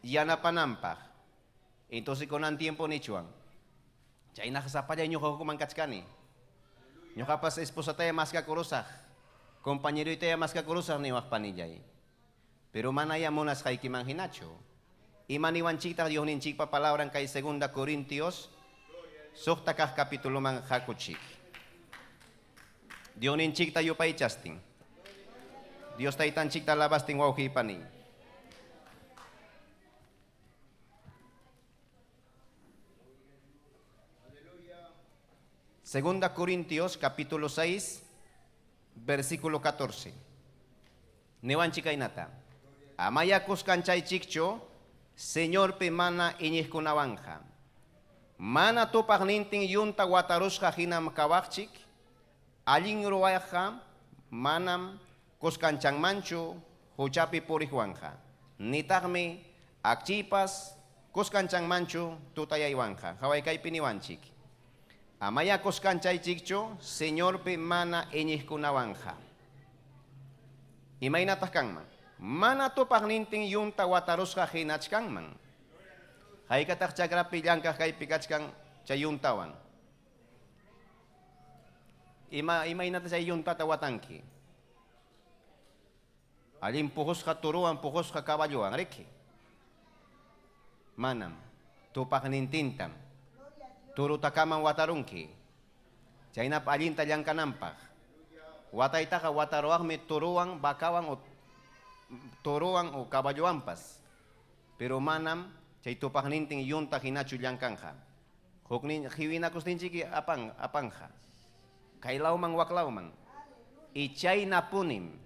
Yanapanampaq. Entonces kunan tiempo nichuan. Chaynaqa sapallan ñuqa hukuman kachkani. Ñuqapas esposataya maskakurusaq. Compañeroytaya maskakurusaq niwaq panillay. Pero manaya munasqaykiman hinachu. Imaniwanchikta Dios ninchikpa palabran kay 2 Corintios suqta kaq capítulo man hakuchik. Dios ninchikta yupaychastin. Dios taytanchikta labastin wawqiypani. Segunda Corintios capítulo 6 versículo 14. Niwanchikaynata. Amayakus kanchaychikcho Señor pe mana iñiqkunawanja. Mana tupaqnintin yunta watarushqa hinam kawaqchik. Allin ruwayqa manam kuskanchangmanchu huchapi puriqwanja. Nitaqmi akchipas kuskanchangmanchu tutayaywanqa. Haway kaypi niwanchik. Amaya kuskanchaychikchu Señor pe mana iñiqkunawanja. Imaynataq kanman. Mana tupaqnintin yunta watarusqa hinachkanman. Haykataq chakrapi llankaq kaypi kachkan chay yuntawan. Imaynata chay yuntata watanki. Allin puqusqa turuwan, puqusqa caballuwan, riki. Manam tupaqnintintam turutakaman watarunki. Chaynap allinta llankananpaq. Wataytaqa wataruwaqmi turuwan, bakawan turuwan o caballoampas. Pero manam chay tupaqnintin yunta hinachu llankanja. Huknin hiwinakustinchiki apanja. Kaylawman waklawman. Y chaynapunim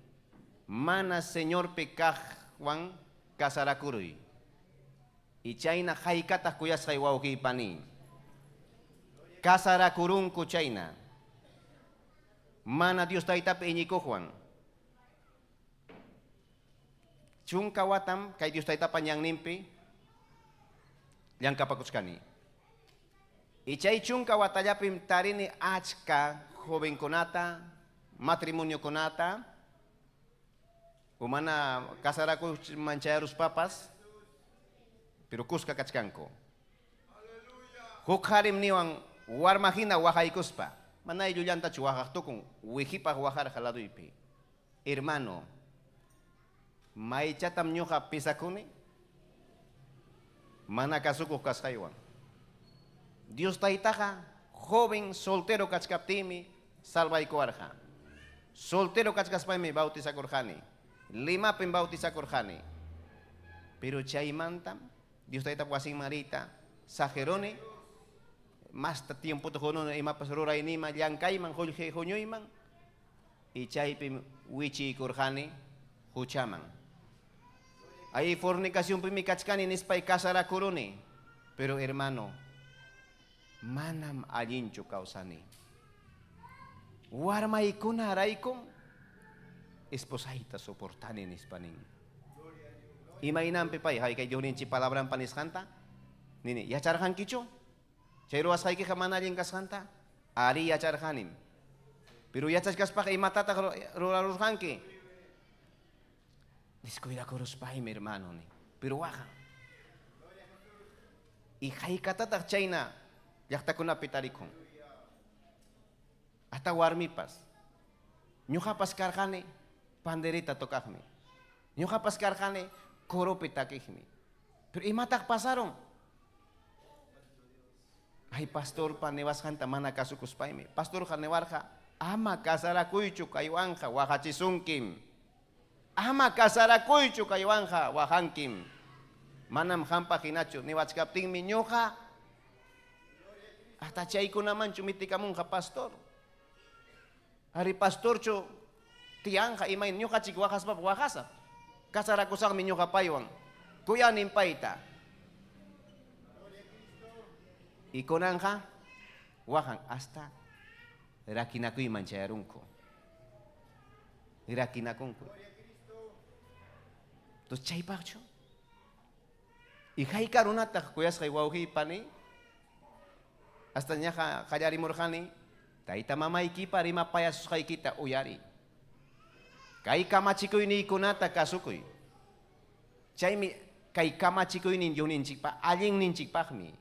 mana señor pekaj Juan kasarakuruy. Y chayna haykata kuyasqay wawqiypani. Kasarakurunku chayna. Mana Dios taytapi iñikuqwan. Chunka watam kay Dios taytapa ñanninpi llank'apakuchkani. Y chay chunka watallapim tarini achka jovenkunata, matrimoniokunata, umana kasarakuch manchayarus papas, pero kuska kachkanko. Huk harim niwan warmahina wahaykuspa. Manay llullanta chuwahaktukun wihipah wahar haladuypi. Hermano, maychatam ñuqa pisakuni, mana kasukuq kasqaywan. Dios taytaqa joven soltero kachkaptimi salvaykuwarqa. Soltero kachkaspaymi bautizakurqani. Limapim bautizakurqani. Pero chaymantam Dios tayta wasin marita sajerone más tiempo tojono imapas ruraynima llankayman huñuyman y chaypim wichikurqani huchaman. Ahí fornicación pimi kachkani nispay kasarakuruni. Pero hermano, manam allinchu kawsani. Warmaykuna raykum esposayta soportani nispanin. Imaynampi pay, hay kay yoninchi palabran panisqanta. Nini, yacharqankichu? Chay ruwasqaykiqa mana allin kasqanta? Ari yacharqanim. Pero yachachkaspaqa imatataq rurarurqanki. Descuidakuruspaymi hermano ni. Pero waqa. Y haykatataq chayna llaqtakunapi tarikun. Hasta warmipas. Ñuqapas karqani pandereta tokaqmi. Ñuqapas karqani koropi takijmi. Pero imataq pasaron. Ay pastor panewasqanta mana kasukuspaymi. Pastor qanewarqa ama kasarakuychu kaywanja wahachisunkim. Ama kasarakuychu kaywanja wahankim. Manam hampa hinachu niwachkaptinmi ñuqa hasta chaykunamanchu mitikamunqa pastor. Ari pastorchu tiyanja imay ñuqachik waqaspapas waqasa. Kasarakusaqmi ñuqa paywan. Kuyanin payta. Y kunanja wahan hasta rakinakuyman chayarunku. Rakinakunku. Entonces chaypaqchu. Y haykarunata kuyasqay wawqiypani hasta ñaqa qallarimurqani tayta mamaykipa rimapayasqaykita uyari. Kay kamachikuyninkunata kasukuy. Chaymi kay kamachikuynin yuninchikpa allinninchikpaqmi.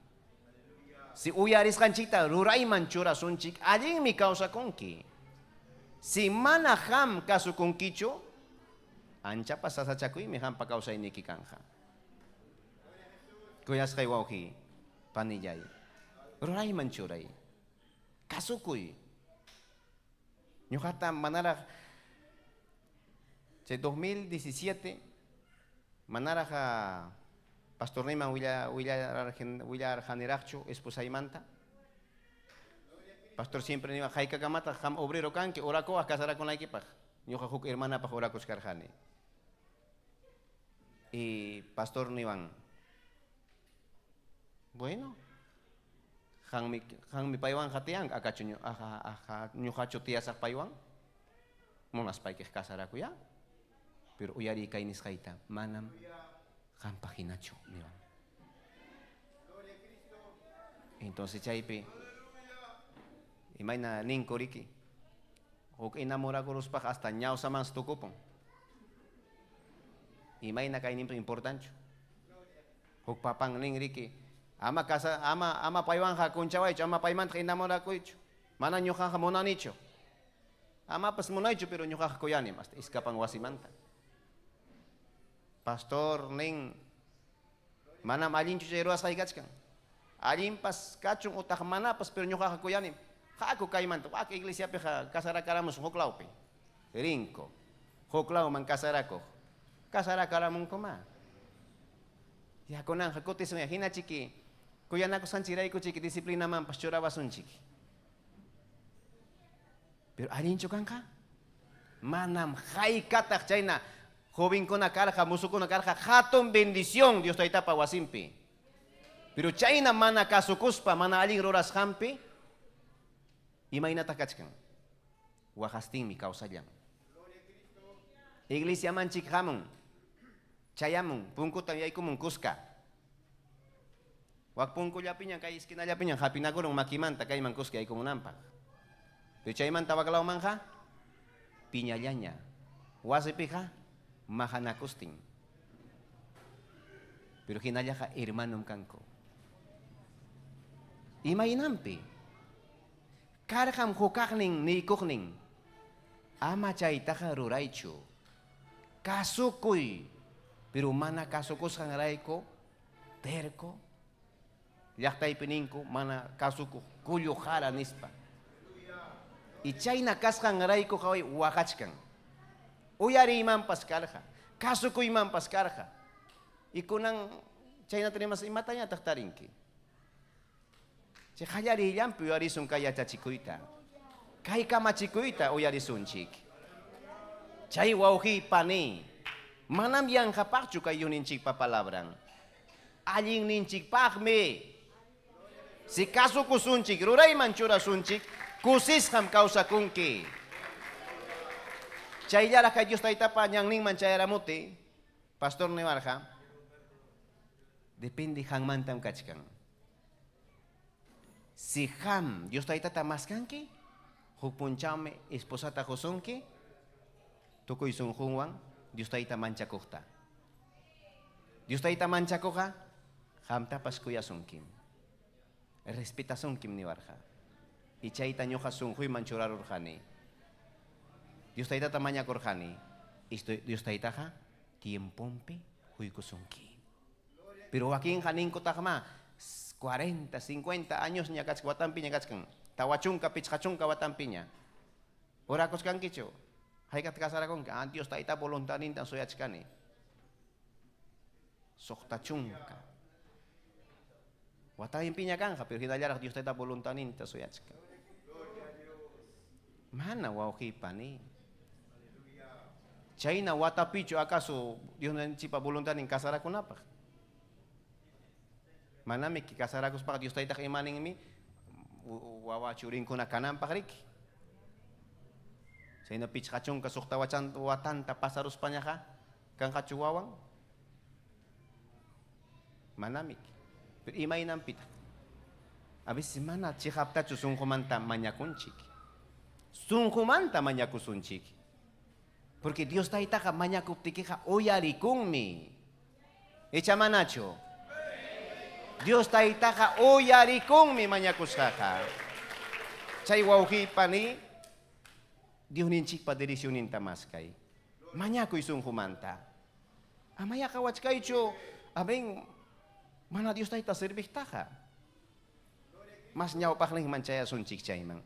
Si uyarisqanchikta rurayman churasunchik allinmi kawsakunki. Si mana ham kasukunkichu anchapas sasachakuymi hampa kawsayniki kanja. Kuyasqay wawqi panillay. Rurayman churay. Kasukuy. Ñuqata manaraq chay 2017 manaraq pastor Neyman willarqaniraqchu esposaymanta. Pastor siempre niwa haykakamata ham obrero kanki orakuwaq kasarakunaykipaq. Ñuqa huk hermanapaq orakuskarqani. Y pastor niwan bueno, hangmi paywan hatiang akachu ñuqachu tiyasaq paywan munaspaykiq kasarakuya. Pero uyari kay nisqayta manam hampa hinachu niwan. Entonces chaypi imayna ninkuriki huk enamorakuruspaq hasta ñawsaman tukupun. Imayna kay nimpi importanchu. Huk papan ninriki ama paywanja kunchawaychu, ama paymanta enamorakuychu. Mana ñuqaqa munanichu. Ama pas munaychu pero ñuqaqa kuyanim hasta iskapan wasimanta. Pastor nin manam allinchu chay ruwasqay kachkan. Allinpas kachun utaq manapas pero ñuqaqa kuyanim. Haku kaymanta wak iglesiapi kasarakaramus huklawpi. Rinko. Huklawman kasarakuq. Kasarakaramunkuma. Yakunanja kutisun hinachiki kuyanakusanchirayku chiki disciplinamanpas churawasunchiki. Pero allinchu kanqa? Manam haykataq chayna jovenkuna karqa, musukuna karqa, hatun bendición Dios taytapa wasimpi. Pero chayna mana kasukuspa, mana allin rurasqanpi, imaynata kachkan. Waqastinmi kawsallan. Iglesia manchik hamun, chayamun, punkuta yaykumun kuska. Wak punkullapiña kay esquinallapiña hapinakurun makimanta kayman kuska yaykumunanpaq. Pero chaymanta waklawmanja, piñallaña. Wasipija, mahanakustin. Pero hinallaja hermanum kanko. Imaynampi. Karham hukaqnin niykuqnin. Ama chaytaqa ruraychu. Kasukuy. Pero mana kasukusqanrayku terco. Llaqtaypininku mana kasukuq kullu hara nispa. Y chayna kasqanrayku qaway waqachkan. Uyariymanpas karqa. Kasukuymanpas karqa. Y kunan chayna tenemos imatañataq tarinki. Chay qallarillanpi uyarisun kay yachachikuyta. Kay kamachikuyta uyarisunchik. Chay wawqi pani. Manam yanqapaqchu kay yuninchikpa palabran. Allin ninchikpaqmi. Si kasukusunchik, rurayman churasunchik, kusisqam kawsakunki. Chayllara kay Dios taytapa ñanninman chayaramuti, Pastor Nevarja, depende hanmantam kachkan. Si ham Dios taytata maskanki, hukpunchawmi esposata husunki, tukuy sunjunwan Dios tayta manchakuqta. Dios tayta manchakuqa, hamtapas kuyasunkim. Respetasunkim niwarja. Y chayta ñuqa sunjuyman churarurjani. Dios taytata mañakurjani. Dios taytaqa tiempompi huykusunki. Pero wakin haninkutaqma 40, 50 años ñakachka watampi ñakachkan. Tawachunka, pichachunka watampiña. Orakuskankichu. Haykat kasarakunka. Dios tayta voluntarintan suyachkani. Soqtachunka. Watayimpiña kanja, pero hinallaraq Dios tayta voluntarinta suyachka. Mana wawqipani. Chayna watapichu acaso Dios nanchipa voluntarin kasarakunapaq. Manami ki kasarakuspaq Dios tayta imaninmi wawa churinkuna kananpaq riki. Chayna pichqachunka suqta watanta pasaruspañaqa kanqachu wawan. Manami. Pero imaynampita. A veces mana chihaptachu sunjumanta mañakunchik. Sunjumanta mañakusunchik. Porque Dios taytaqa mañakuptikiqa uyarikunmi. Echa manacho. Dios taytaqa uyarikunmi mañakusqaqa. Chay wawqipani Dios ninchikpa direccioninta maskay. Mañakuy sunjumanta. Amaya kawachkaychu aben mana Dios tayta servijtaqa. Mas ñawpaqnin manchaya sunchik chayman.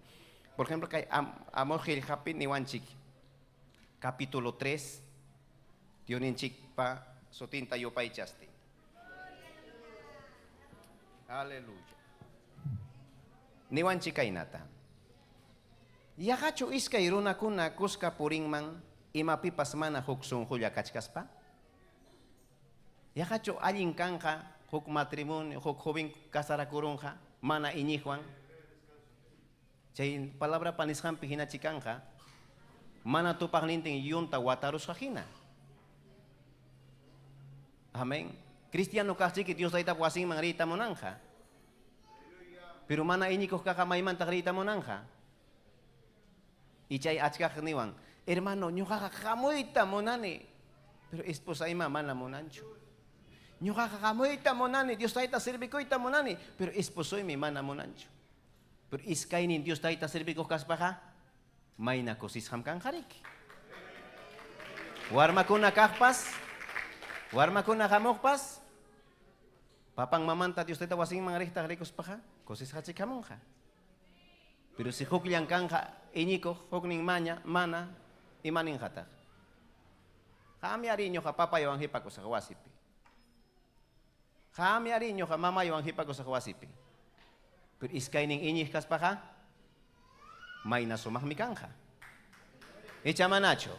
Por ejemplo, kay amor Gilhapin niwanchik capítulo 3 Dioninchik pa sotinta yopay chasti. Aleluya. Niwanchik kaynata. Yaqachu iskay runakuna kuska purinman imapipas mana huk sunqulla kachkaspa? Yaqachu allin kanqa huk matrimonio, huk joven kasarakurunqa mana iñijuan. Chay palabra panisqanpi hinachikanqa mana tupaqnintin yunta watarusqa hina. Amén. Cristiano kaqchiki Dios tayta wasinman ritamunanqa. Pero mana iñikuq kaqa maymanta ritamunanqa. Y chay achkaq niwan, hermano, ñuqaqa hamuyta munani, pero esposayma mana munanchu. Ñuqaqa hamuyta munani, Dios tayta servikuyta munani, pero esposoymi mana munanchu. Pero iskaynin Dios tayta servikuq kaspaqa, mayna kusisqam kanqariki. Warmakuna kaqpas, warmakuna hamuqpas, papang mamanta Dios tayta wasinman riqtaq rikuspaqa, kusisqachik hamunqa. Pero si huklian kanja iñiko, hukning maña, mana, imanin hatag. Kami arinyo ka papayo ang hipa ko sa kawasipi. Kami arinyo ka mamayo ang hipa ko sa kawasipi. Pero iskay ning iñik kas pa ka, may nasumahmi kanja. Echa manacho.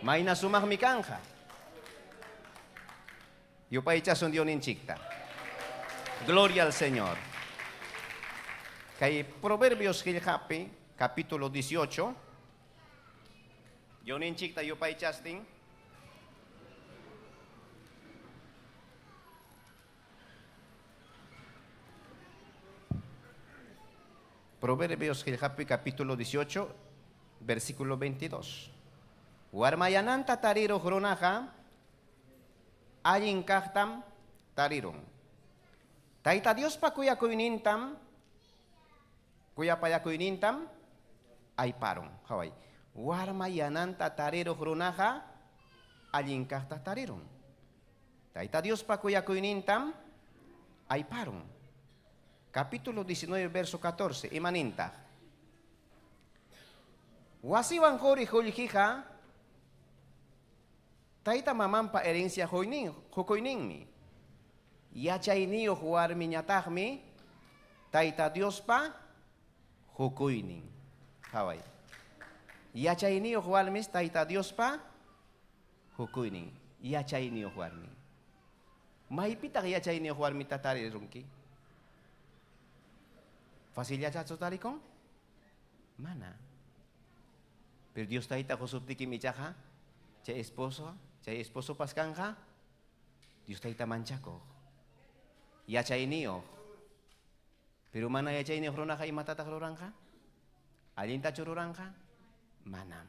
Maina sumak mi canja. Yo pa echa son Dios en chicta. Gloria al Señor. Kay Proverbios Gilhapi, capítulo 18. Yo en chicta yo pa echasting. Proverbios Gilhapi, capítulo 18, versículo 22. Warmayanan tatariro hronaha, ayin kahtam tarirong. Taita Dios pa kuya kuinintam, kuya paya kuinintam, ay parong. Haway. Warmayanan tatariro hronaha, ayin kahta tarirong. Taita Dios pa kuya kuinintam, ay parong. Capítulo 19, verso 14. Imaninta. Wasiwan hori hulhija, taita mamampa herencia hukoining mi. Yachay niyo huar minyatahmi, taita Dios pa hukoining. Haway. Yachay niyo huar mis, taita Dios pa hukoining. Yachay niyo huar mi. Mahipita yachay niyo huar mi tatari rungki. Fácil ya chacho tarikong? Mana. Pero Dios taita kusuptiki michaja, chay esposo paskanja, Dios taita manchako. Ya chay niyo. Pero mana ya chay niyo ronaka y matata roranja? Alinta chururanja? Mana.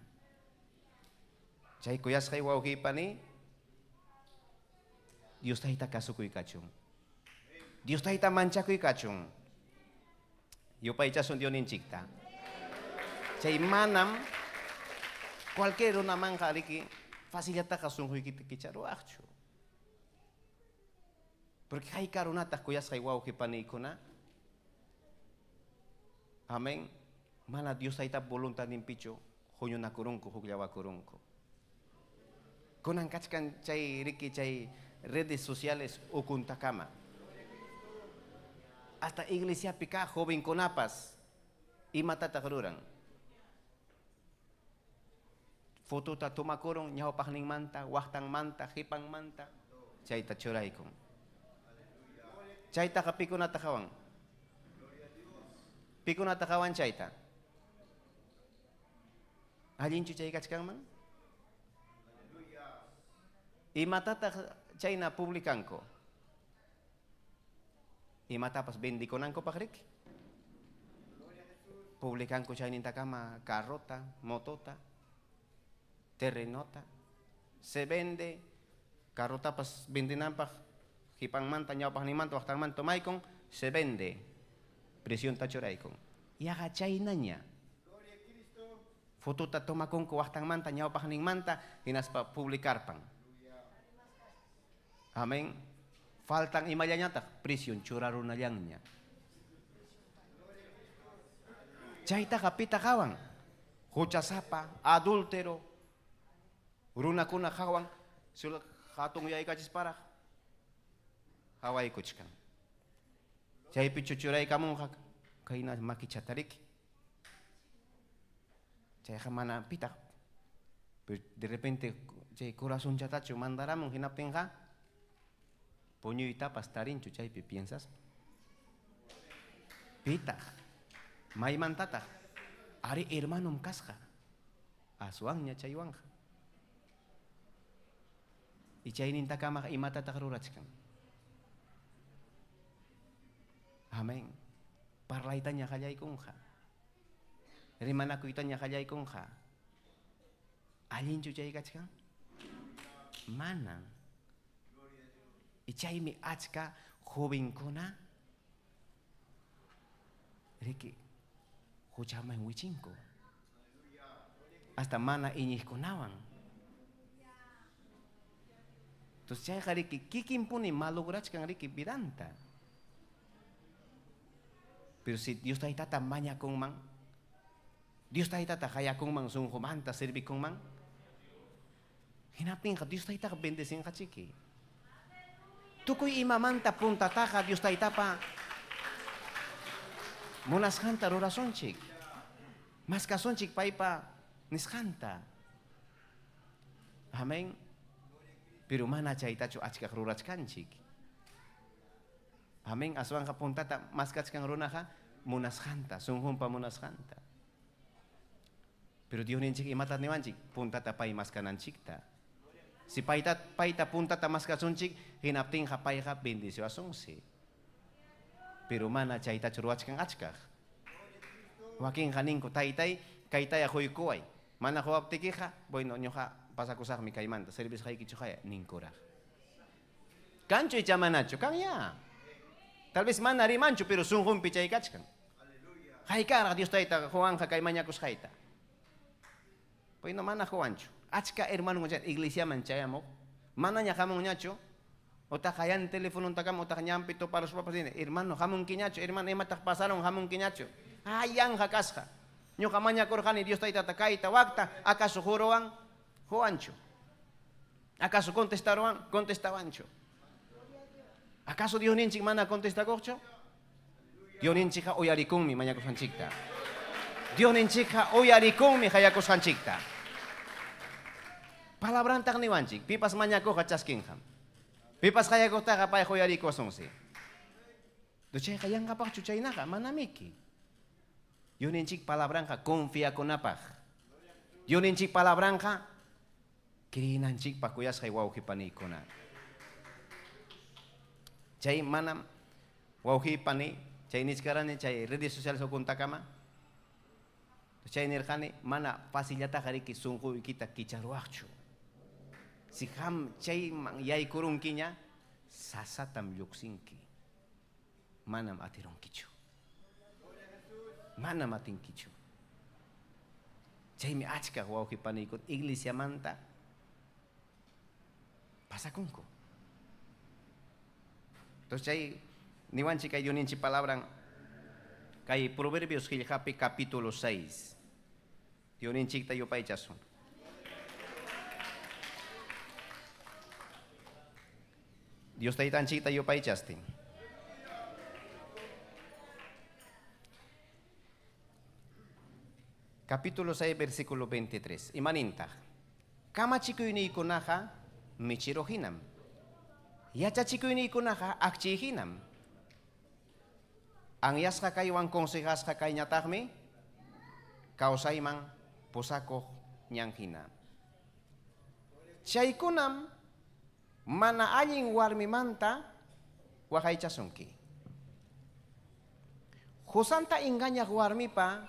Chay kuyas kay wauki pani, Dios taita kasukuy kachung. Dios taita manchakuy kachung. Yo pa echas un Dios en chicta. Chay manam, cualquier una manja riki, facilita kasun huikiti kicharo acho. Porque hay caronatas cuyas hay guau que panicona. Amén. Mana Dios aita voluntad en picho, hoyo na kurunko, hugyawa kurunko. Konan kachkan chay riki chay redes sociales okuntakama. Hasta iglesia pica joven con apas y matata karuran. Foto ta toma korong nyaho pahning manta, wahtang manta, hipang manta. Chay ta choray kong. Chay ta kapiko na takawang. Piko na takawan chay ta. Alin chu chay kachkang man? I matata chay na publikan ko. Y matapas bendikonan ko pakrik. Publikan ko siya nintakama karota, motota, terrenota. Se vende, karota pas bendinan pa, hipang manta, nyaw pa ni manto, waktang manto, maikong, se vende. Presyon tachoray kong. Yaga chay na niya. Foto ta tomakong ko waktang manta, nyaw pa ning manta, hinas pa publikar pang. Amen. Faltang imayanya tak prisyon curaro na lang niya. Chayta kapita kawang, huchasapa, adultero, runa kuna kawang, sulak hatong yay kachis para, haway kuchkan. Chay pichuchuray kamong kay na makichatarik. Chay kamana pita. De repente, chay corazón chatacho mandaramong hinapin ka. Puño y tapas tarin chuchay piensas. Pita. May mantata. Ari hermanom kasja. Asuang nya chaywang. Y chay nintakama y matata karurachkan. Amen. Parlaitanya kayay kunja. Rimanakuitanya kayay kunja. Alin chuchay kachkan? Mana. Ichay mi achka joven kona. Riki, huchama en wichinko. Hasta mana iñis konawan. Entonces chay hariki kikin puni malograchkan riki vidanta. Pero si Dios taita tamanya kong mang, Dios taita kaya kong mang sung humanta serbi kong mang, hinapin ka Dios taita bendesin ka chiki. Tukoy imamanta punta taja Dios taita pa. Munas hanta rora sonchik. Mas ka sonchik pa ipa Niskanta. Amén. Pero mana chaytachu achkaq rurachkanchik. Amén. Aswanqa puntata maskachkan runaqa munasqanta, sunqunpa munasqanta. Pero Dios ninchik imata niwanchik puntata pay maskananchikta. Si paita puntata maskachunchik hinaptinqa payqa bendición asunsi. Pero mana chaytachu ruwachkan achkaq. Wakinqa ninku taytay kaytaya huykuway. Mana huwaptikiqa bueno ñuqa pasakusaqmi kaymanta service haykichu haya ninkuraq. Kanchu icha manachu kan ya. Tal vez mana rimanchu pero sunqunpi chaykachkan. Haykaraq Dios tayta huwanqa kay mañakus hayta. Bueno mana huwanchu. Achka hermano nguchat iglesiaman chayamuq. Mana ña hamunñachu. Ota hayan teléfono takam ota ñampi toparos papas dine. Hermano hamunkiñachu. Hermano imataq pasaron hamunkiñachu. Hayan hakasqa. Ñuqa mañakurqani Dios taytata kayta wakta acaso jurowan huwanchu. ¿Acaso contestawanchu? ¿Acaso Dios ninchik mana contestakuqchu? Dios ninchikqa uyarikunmi mañakusqanchikta. Dios ninchikqa uyarikunmi hayakusqanchikta. Palabrantaq niwanchik, pipas mañakuqqa chaskinqam. Pipas hayakuqtaqa pay uyarikusunsi. Chayqa yanqapaqchu chaynaqa mana miki. Dios ninchik palabranqa confiakunapaq. Dios ninchik palabranqa kirinanchikpaq kuyasqay wawqipaniykuna. Chay manam wawqipani chay niskarani chay redes sociales ukuntakama. Chay nirqani mana facillataqa riki sunquykita kicharuwaqchu. Si ham chayman yaykurunkiña sasatam lluqsinki. Manam atirunkichu. Manam atinkichu. Chaymi achka wawqipanikun iglesiamanta pasakunku. Entonces chay niwanchik kay Dioninchik palabran kay Proverbios qillqapi capítulo 6. Dioninchikta yupaychasun. Dios taytanchikta yupaychastin. Capítulo 6, versículo 23. Imanintaq. Kamachikuyniykunaqa michiruhinam. Yachachikuyniykunaqa akchihinam. Anyasqa kaywan konsejasqa kayñataqmi kawsayman pusakuq ñanhina. Chaykunam mana allin warmimanta waqaychasunki. Husanta ingañaq warmipa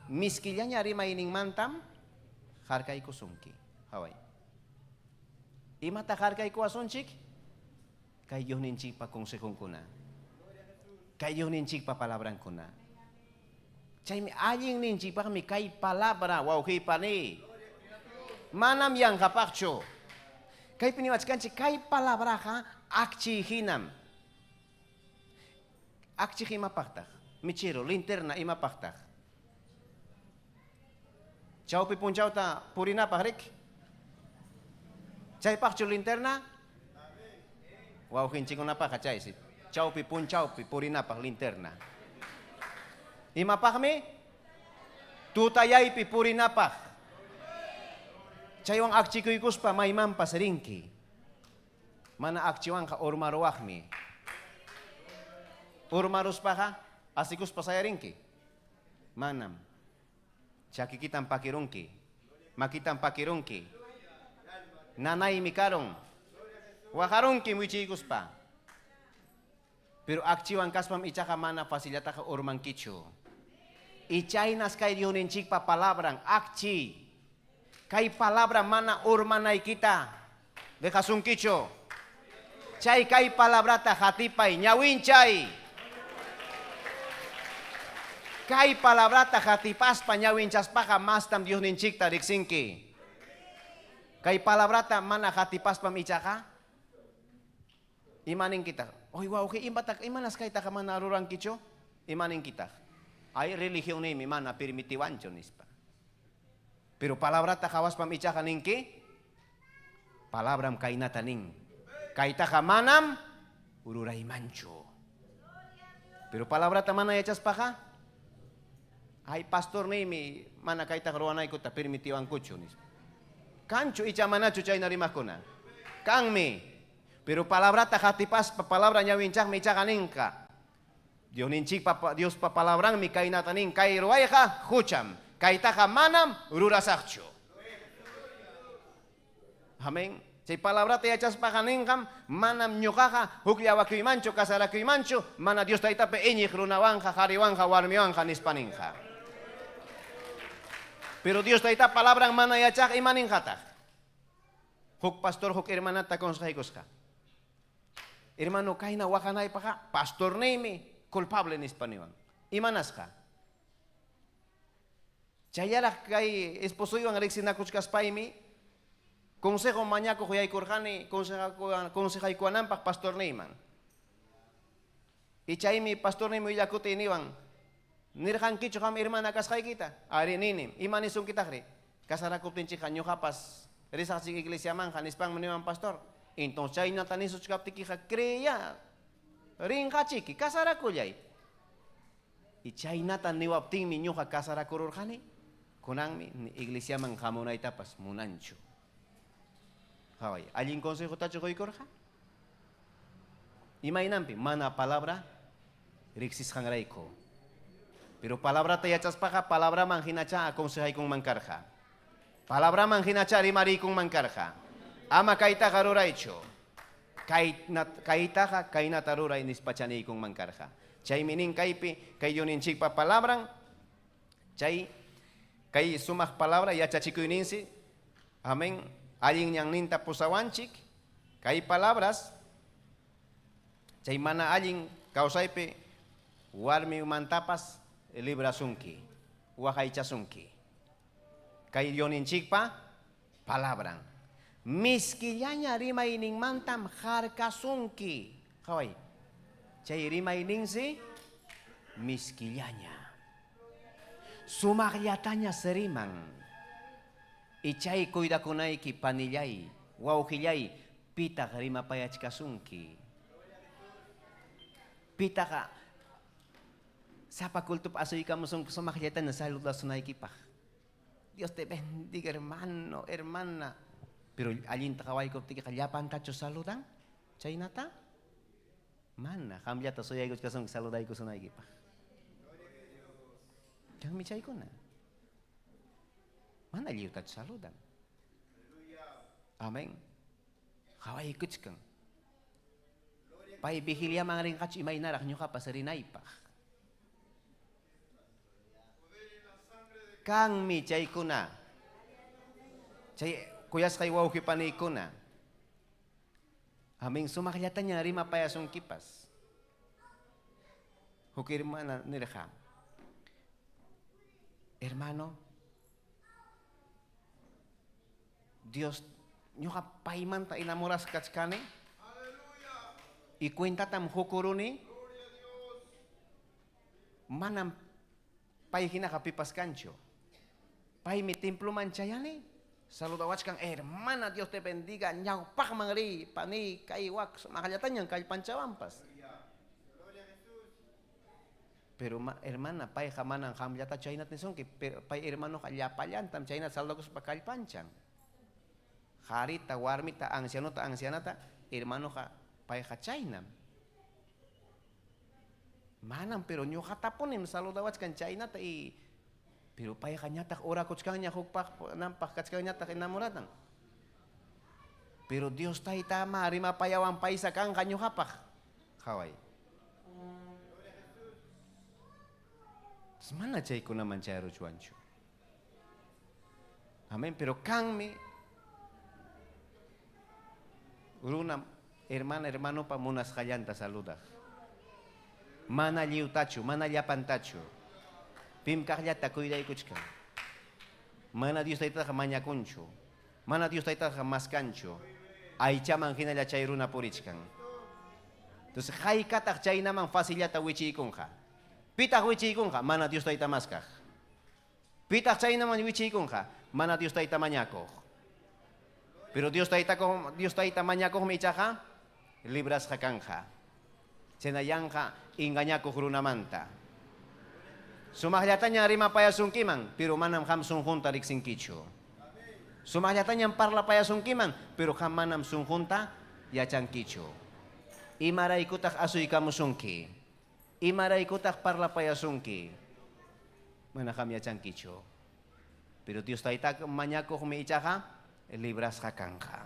miskillaña rimayninmantam harkaykusunki. Haway. Imata harkaykuwasunchik kay Dios ninchikpa consejonkuna. Kay Dios ninchikpa palabrankuna. Chaymi allin ninchikpaqmi kay palabra wawqipani. Manam yanqapaqchu. Kaypi niwachkanchik kay palabraqa akchihinam. Akchih imapaqtaq. Michiro, linterna imapaqtaq. Chawpi punchawta purinapaq rik. Chaypaqchu linterna. Wawqinchikunapaqa chaysi. Chawpi punchawpi purinapaq linterna. Imapaqmi tutayaypi purinapaq. Chaywan akchikuykuspa maymanpas rinki. Mana akchiwanqa urmaruwaqmi. Urmaruspaqa asikuspa sayarinki. Manam. Chakikitan pakirunki. Makitan pakirunki. Nanay mikaron. Wakarunki wichikuspa. Pero akchiwan kaspam ichaka mana facilitaka urmankichu. Ichaynas kay Dioninchikpa palabran akchi. Kay palabra mana urmanay kita. Dejasunkicho. Chay kay palabrata hatipay ñawinchay. Kay palabrata hatipaspa ñawinchaspaka mastam Dios ninchikta riksinki. Kay palabrata mana hatipaspam ichaka. Imanin kita. Oy wow, imanas kay taka mana rurankicho. Imanin kita. Ay religion ni mana permitiwancho nispa. Pero palabrata hawaspam ichaka ninki. Palabram kainatanin. Kay taka manam ururay mancho. Pero palabrata mana echas paja. Ay pastor nimi mana kaita ruanay ko ta permitiwan kucho nis. Kancho icha manacho chay narimakuna. Kangmi. Pero palabra ta hatipas pa palabra nya winchak mi chakaninka. Dios pa palabrang mi kainatanin kay ruayha hucham. Kaita ka manam ururasakcho. Amen. Chay palabra te echas pa kaninkam manam nyukaha hukyawa mancho kasara mancho mana Dios taita pe eñi runawanja hariwanja warmiwanja nispaninja. Pero Dios taita palabra mana yachak imaninjata. Huk pastor huk hermana ta consejosca. Hermano kaina wakanay pa pastor name culpable nispaniwan. Imanasja. Chayara kay esposo iwan rexina kuchkas paimi. Consejo mañako huyay kurjani conseja kuanampak pastor neyman. Ichaymi pastor neymo illakuti iniwan. Nirhan kicho ham hermana kashay kita. Ari ninim. Imanisun kita kri. Kasarakutin chika nyuhapas. Risasik iglesia man hanispang maniwan pastor. Entonces chay natanisus kaptikija creya. Rinja chiki kasarakullay. Ichay natan niwapting mi nyuha kasarakururjani. Kunangmi iglesia man hamunay tapas munancho. Hawai, ¿alguien consejo tacho hoy corja? Imainampi, mana palabra, rixis hangraiko. Pero palabra te echas paja, palabra manjinacha aconsejai con mancarja. Palabra manjinacha rimari con mancarja. Ama kaita garura hecho. Kaitaja kaina tarura inispachani con mancarja. Chay minin kaipi, kay yonin chikpa palabran. Chay kay sumas palabra ya chachiku ininsi. Amén. Alguien yang ninta pusawanchik, kay palabras, chay mana alguien kausaipe, warmi mantapas, librasunki, wahaichasunki. Kay yoninchikpa, palabran. Miskillaña rima ining mantam harkasunki. Kawai, chay rima ining si, miskillaña. Sumagliataña seriman. Ichay kuida kunay ki panillay, wauhillay, pita rima payachkasunki. Pita ka, sapa kultup asoy ka musong sumakyatan na saluda sunay kipah. Dios te bendiga hermano, hermana. Pero alin takaway ko tika kalyapan tacho saludan, chay nata? Mana, kambyata soy aygot kasong saluday ko sunay kipah. Kang mi chay ko na. Mana liu tat saludan. Amen. Kaway kuchkang. Pai bihilya mga rin kach imay narak nyo ka pasarinay pa. Kang mi chay kuna. Chay kuyas kay wow kipanay kuna. Amen. Sumakyatan niya rin mapayasong kipas. Hukirma na nirha. Hermano, Dios, nyo ka paiman ta inamoras kachkane? Ikwenta tam hukuruni? Manam paihina kapipas kancho. Pai mi templo manchayani? Saludawach kang hermana, Dios te bendiga. Nyaw pak mangri, pani, kaiwak, makayatan yang kay pancawampas. Pero hermana, pai hamanang hamyata chaynat nisong ki pai hermano kalyapayan tam chaynat saludagos pakal pancang. Harita, warmita, ancianota, hermano ka, pay chaynam. Manam, pero nyo kataponim, saludawats kan chaynata, pero pay kanyatak, ora kuchkang niya, hukpak, nampak, kachkang nyatak, inamuratang. Pero Dios tayo tama, rima payawang paisa kang kanyo kapak. Kaway. Semana chay ko naman chay ruchuancho. Amen, pero kang mi, Uruna, hermano pa munas kayanta saluda. Mana liutacho, mana yapantacho. Pim kalyata kuiday kuchka. Mana Dios taita kamanya kuncho. Mana Dios taita kamaskancho. Ay chaman hinala chayruna purichkan. Entonces, hay katak chay naman facilyata wichikunja. Pitak wichikunja, mana Dios taita maskaj. Pitak chay naman wichikunja, mana Dios taita manyako. Pero Dios taita mañako michaja, libras jakanja. Chenayanja, ingañako grunamanta. Sumahlyatanya rima paya sungkiman, pero manam ham sunghunta rik singkicho. Sumahlyatanya parla paya sungkiman, pero ham manam sunghunta ya changkicho. Imara ikutak asu ikamu sungki. Imara ikutak parla paya sungki. Mana ham ya changkicho. Pero Dios taita manyako me ichaha, libras hakanja.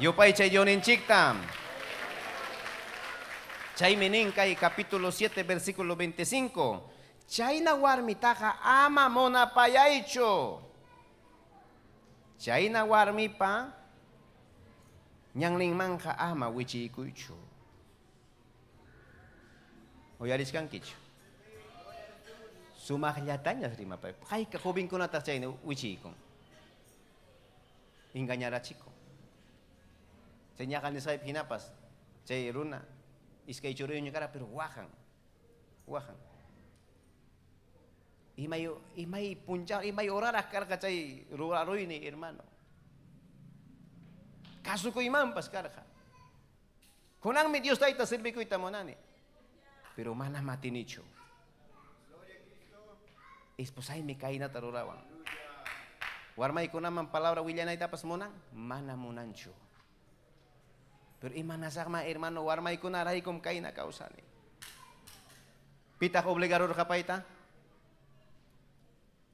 Yo pa ichay yonin chiktam. Chay meninkai capítulo 7 versículo 25. Chay na warmitaja ama mona payaicho. Chay na warmipa nyangling mangka ama wichi ikuicho. Oyaris kan kicho. Sumahyatanya rima pa. Kay kakubing ko na ta chay na wichi ikong. Inganyara chiko. Chay niya kan isay hinapas. Chay runa. Iskay choro yung cara pero wahan. Imay puncha, imay orar akar kachay ruaroy ni hermano. Kaso ko imam pas karka. Kunang mi Dios tayo tasirbi ko itamonani. Pero mana matinicho. Esposay mi kaina tarurawan. Warmay ko naman palabra William ay tapas monang mana monancho. Pero imanasak ma hermano warmay ko naray kum kaina kausani. Pita ko obligador ka pa ita?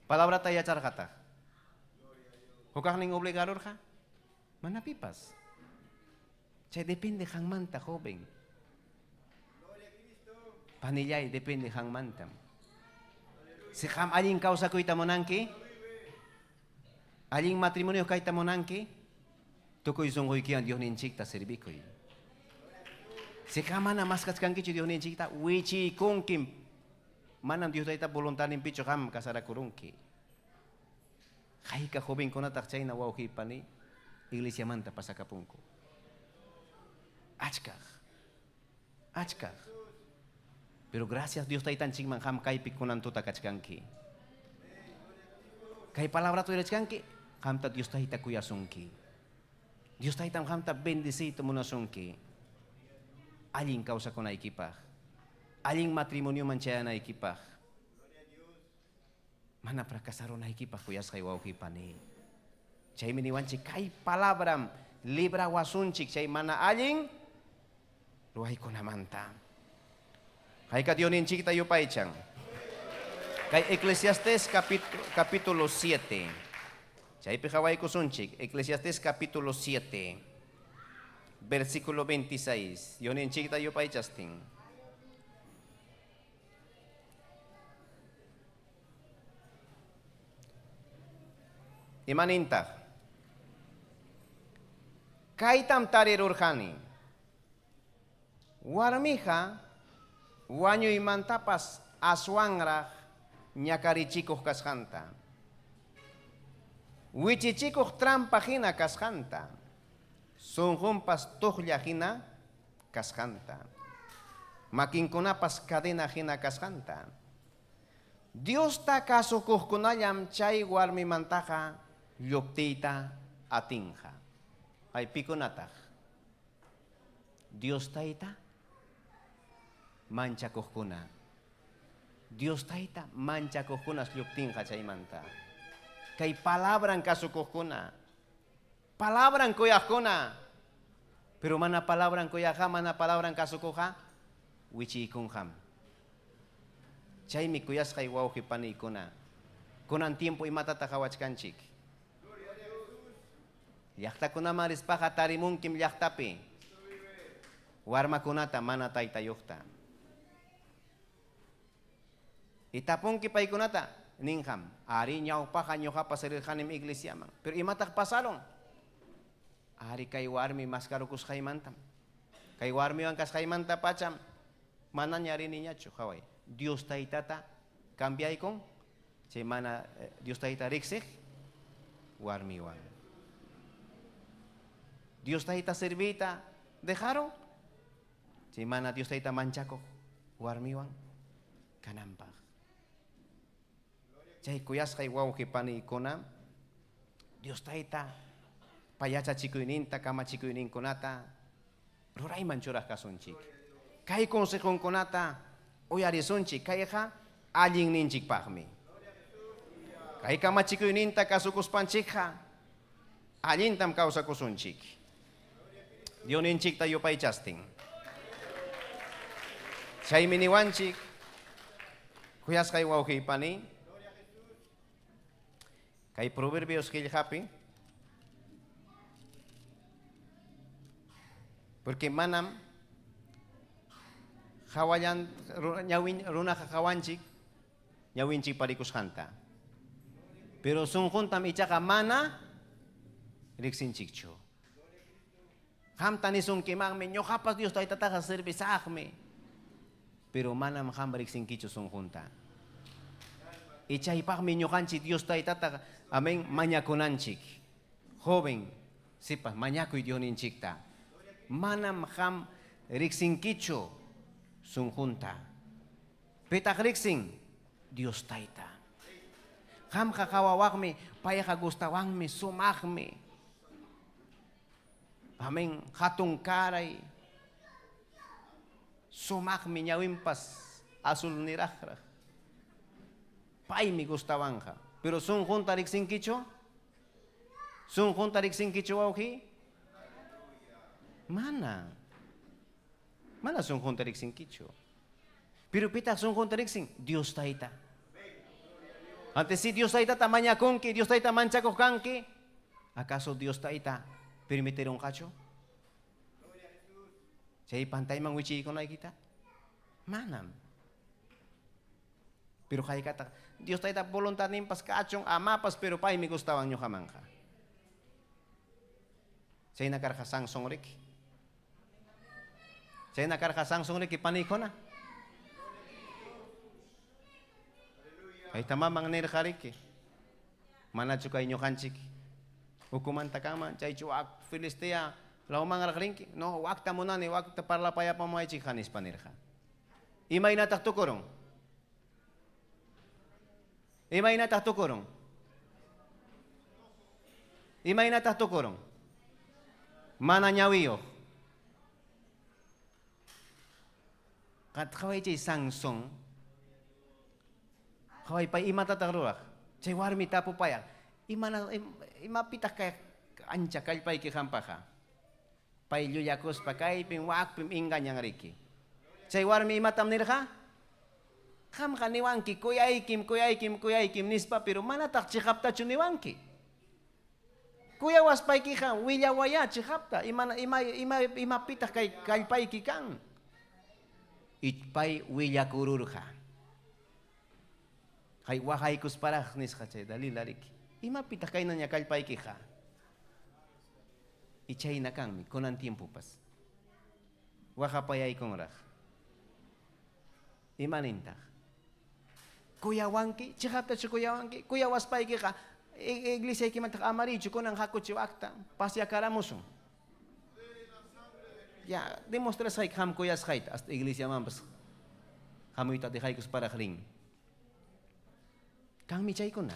Palabra tayo acar kata. Hukak ning obligador ka? Manapipas. Chay depende hang manta joven. Panillay depende hang mantam. Si ham aling kausa ko ita monangki? Aling matrimonio ka ita monangki? Tukoy sunggoy kiyan Dios ninchikta servikoy. Si kamana maskas kan kichi Dios ninchikta wichi kungkim. Manam Dios taita voluntarin picho ham kasara kurungki. Hay ka joven ko na takchay na wauhi pani iglesia manta pasakapungko. Achkaj. Pero gracias Dios taitan chingman ham kay pikunan tuta kachkanki. Kay palabra tu irechkanki ham ta Dios taita kuyasunki. Dios tayo hamta bendecito mo na sungki. Aling kausa ko na ikipah. Aling matrimonyo man siya na ikipah. Mana prakasaro na ikipah kuyas kay wawkipani. Chay miniwanchi kay palabram libra wasunchik chay mana aling luhay ko namanta. Kay kadyonin chik tayo pa ichang. Kay Eclesiastes capítulo 7. Chay pijaway ko sunchik, Eclesiastes capítulo 7, versículo 26. Yonin chik tayo pa ichasting. Imaninta. Kaitam tarirurhani. Warmija, wanyo imantapas aswangra nyakarichikoh kaskanta. Wichichikoh trampa hina kaskanta. Sunjumpas tuhya hina kaskanta. Makinkunapas cadena hina kaskanta. Dios ta kasukuh kunayam chay warmi mantaja yoptita atinja. Ay pikunatah. Dios taita mancha kuna. Dios taita mancha kunas yoptinja chay manta. Kay palabran kasukuh kuna. Palabran koyakuna. Pero mana palabran koyaha, mana palabran kasukuha. Wichi ikunham. Chay mi kuyas kay wawki pani kuna. Kunan tiempo imata takawachkanchik. Yakta kuna marispaja tarimunkim yaktapi. Warma kunata mana taitayukta. Itapungki pay kunata ningham. Ari nyaw pa kanyo ka pasarirhanim iglesia mang. Pero imatak pasalong. Ari kay warmi maskarukus kay mantam. Kay warmi ang kas kay manta pacham. Mana nyari niya chukaway. Dios taitata cambiay kong. Chay mana Dios taita riksik. Warmi wan. Dios taita servita dejaron. Chay mana Dios taita manchako. Warmi wan. Kanampag. Chay kuyas kay waw kipani ikona. Dios taita payacha chikuininta kama chikuinin konata. Ruray manchurah kasunchik. Kay konsehon konata. Oy arisunchik. Kay ha allin ninchik pagmi. Kay kamachikoy ninta kasukus panchikha, allintam kausakusunchik. Dios ninchik tayo pay chasting. Chay miniwanchik, kuyas kay wawki pani, kay proverbios kilhapi, porque manam hawayan runa kakawanchik nyawinchik parikus hanta. Pero sun juntam ichaka mana riksinchikcho. Ham tani sun kimangme nyo hapas Dios tayo tataka servisakme. Pero manam ham riksinkicho sun junta. Ichahipakme nyo kanchik Dios tayo tataka amen manyakunanchik. Joven sipas manyakuy Dios ninchikta. Manam ham riksinkicho sun junta. Petak riksing Dios taita. Ham kakawawakme, paya kagustawangme, sumakme. Amen, hatong karay. Sumakme nyawimpas, asul nirakrach. Pay mi gustawang ka. Pero sun junta riksingkicho? Sun junta riksingkicho wawki? Mana. Mana sun junta riksingkicho? Pero pita sun junta riksing, Dios taita. Antes si Dios taita tamanya konki, Dios taita manchako kanki, ¿acaso Dios taita permitir un cacho? Chay pantay mang wichi ko na kita? Manam. Pero kay kata, Dios taita voluntad nimpas kachong amapas pero pay mi gustawan nyo kamangka. Chay nakarkasang songrik. Chay nakarkasang songrik ipaniko na. Ay tamamang nirkariki. Manacho kayo nyo kanchik. Hukuman takaman, chay chuak Filistea, laumang rakrinki. No, wakta mo na ni, wakta parla paya pa mo ay chikanis panirka. Imay nataktukurong. Imay nataktukurong. Imay nataktukurong. Mananyawiyo. Kat kaway chay sangsong, kaway pa imatataruak. Chay warmi tapo paya. Imapitak kay ancha kay pay kihampaha. Pay luyakos pa kay pingwak pim inganyang riki. Chay warmi imatam nirha. Kam kaniwanki kuyaikim nispa pero manatak chikapta chuniwanki. Kuya was pay kiha willa waya chikapta imapitak kay pay kikang. Itpay willa kururha. Kay wahay kus parah nis kacay dali larik. Imapita kay na niya kalpay kika. Ichay na kang mi kunan tiempo pas. Wakapayay kong rak. Imaninta. Kuya wangki, chikapta si kuya wangki, kuya waspay kika. Iglesia kimantak amaricho kunang hakot si wakta. Pasya karamusong. Ya, demostra sa ham kuya skait hasta iglesia mampas. Hamoy ta dihay kus parah ring. Kang michay ko na.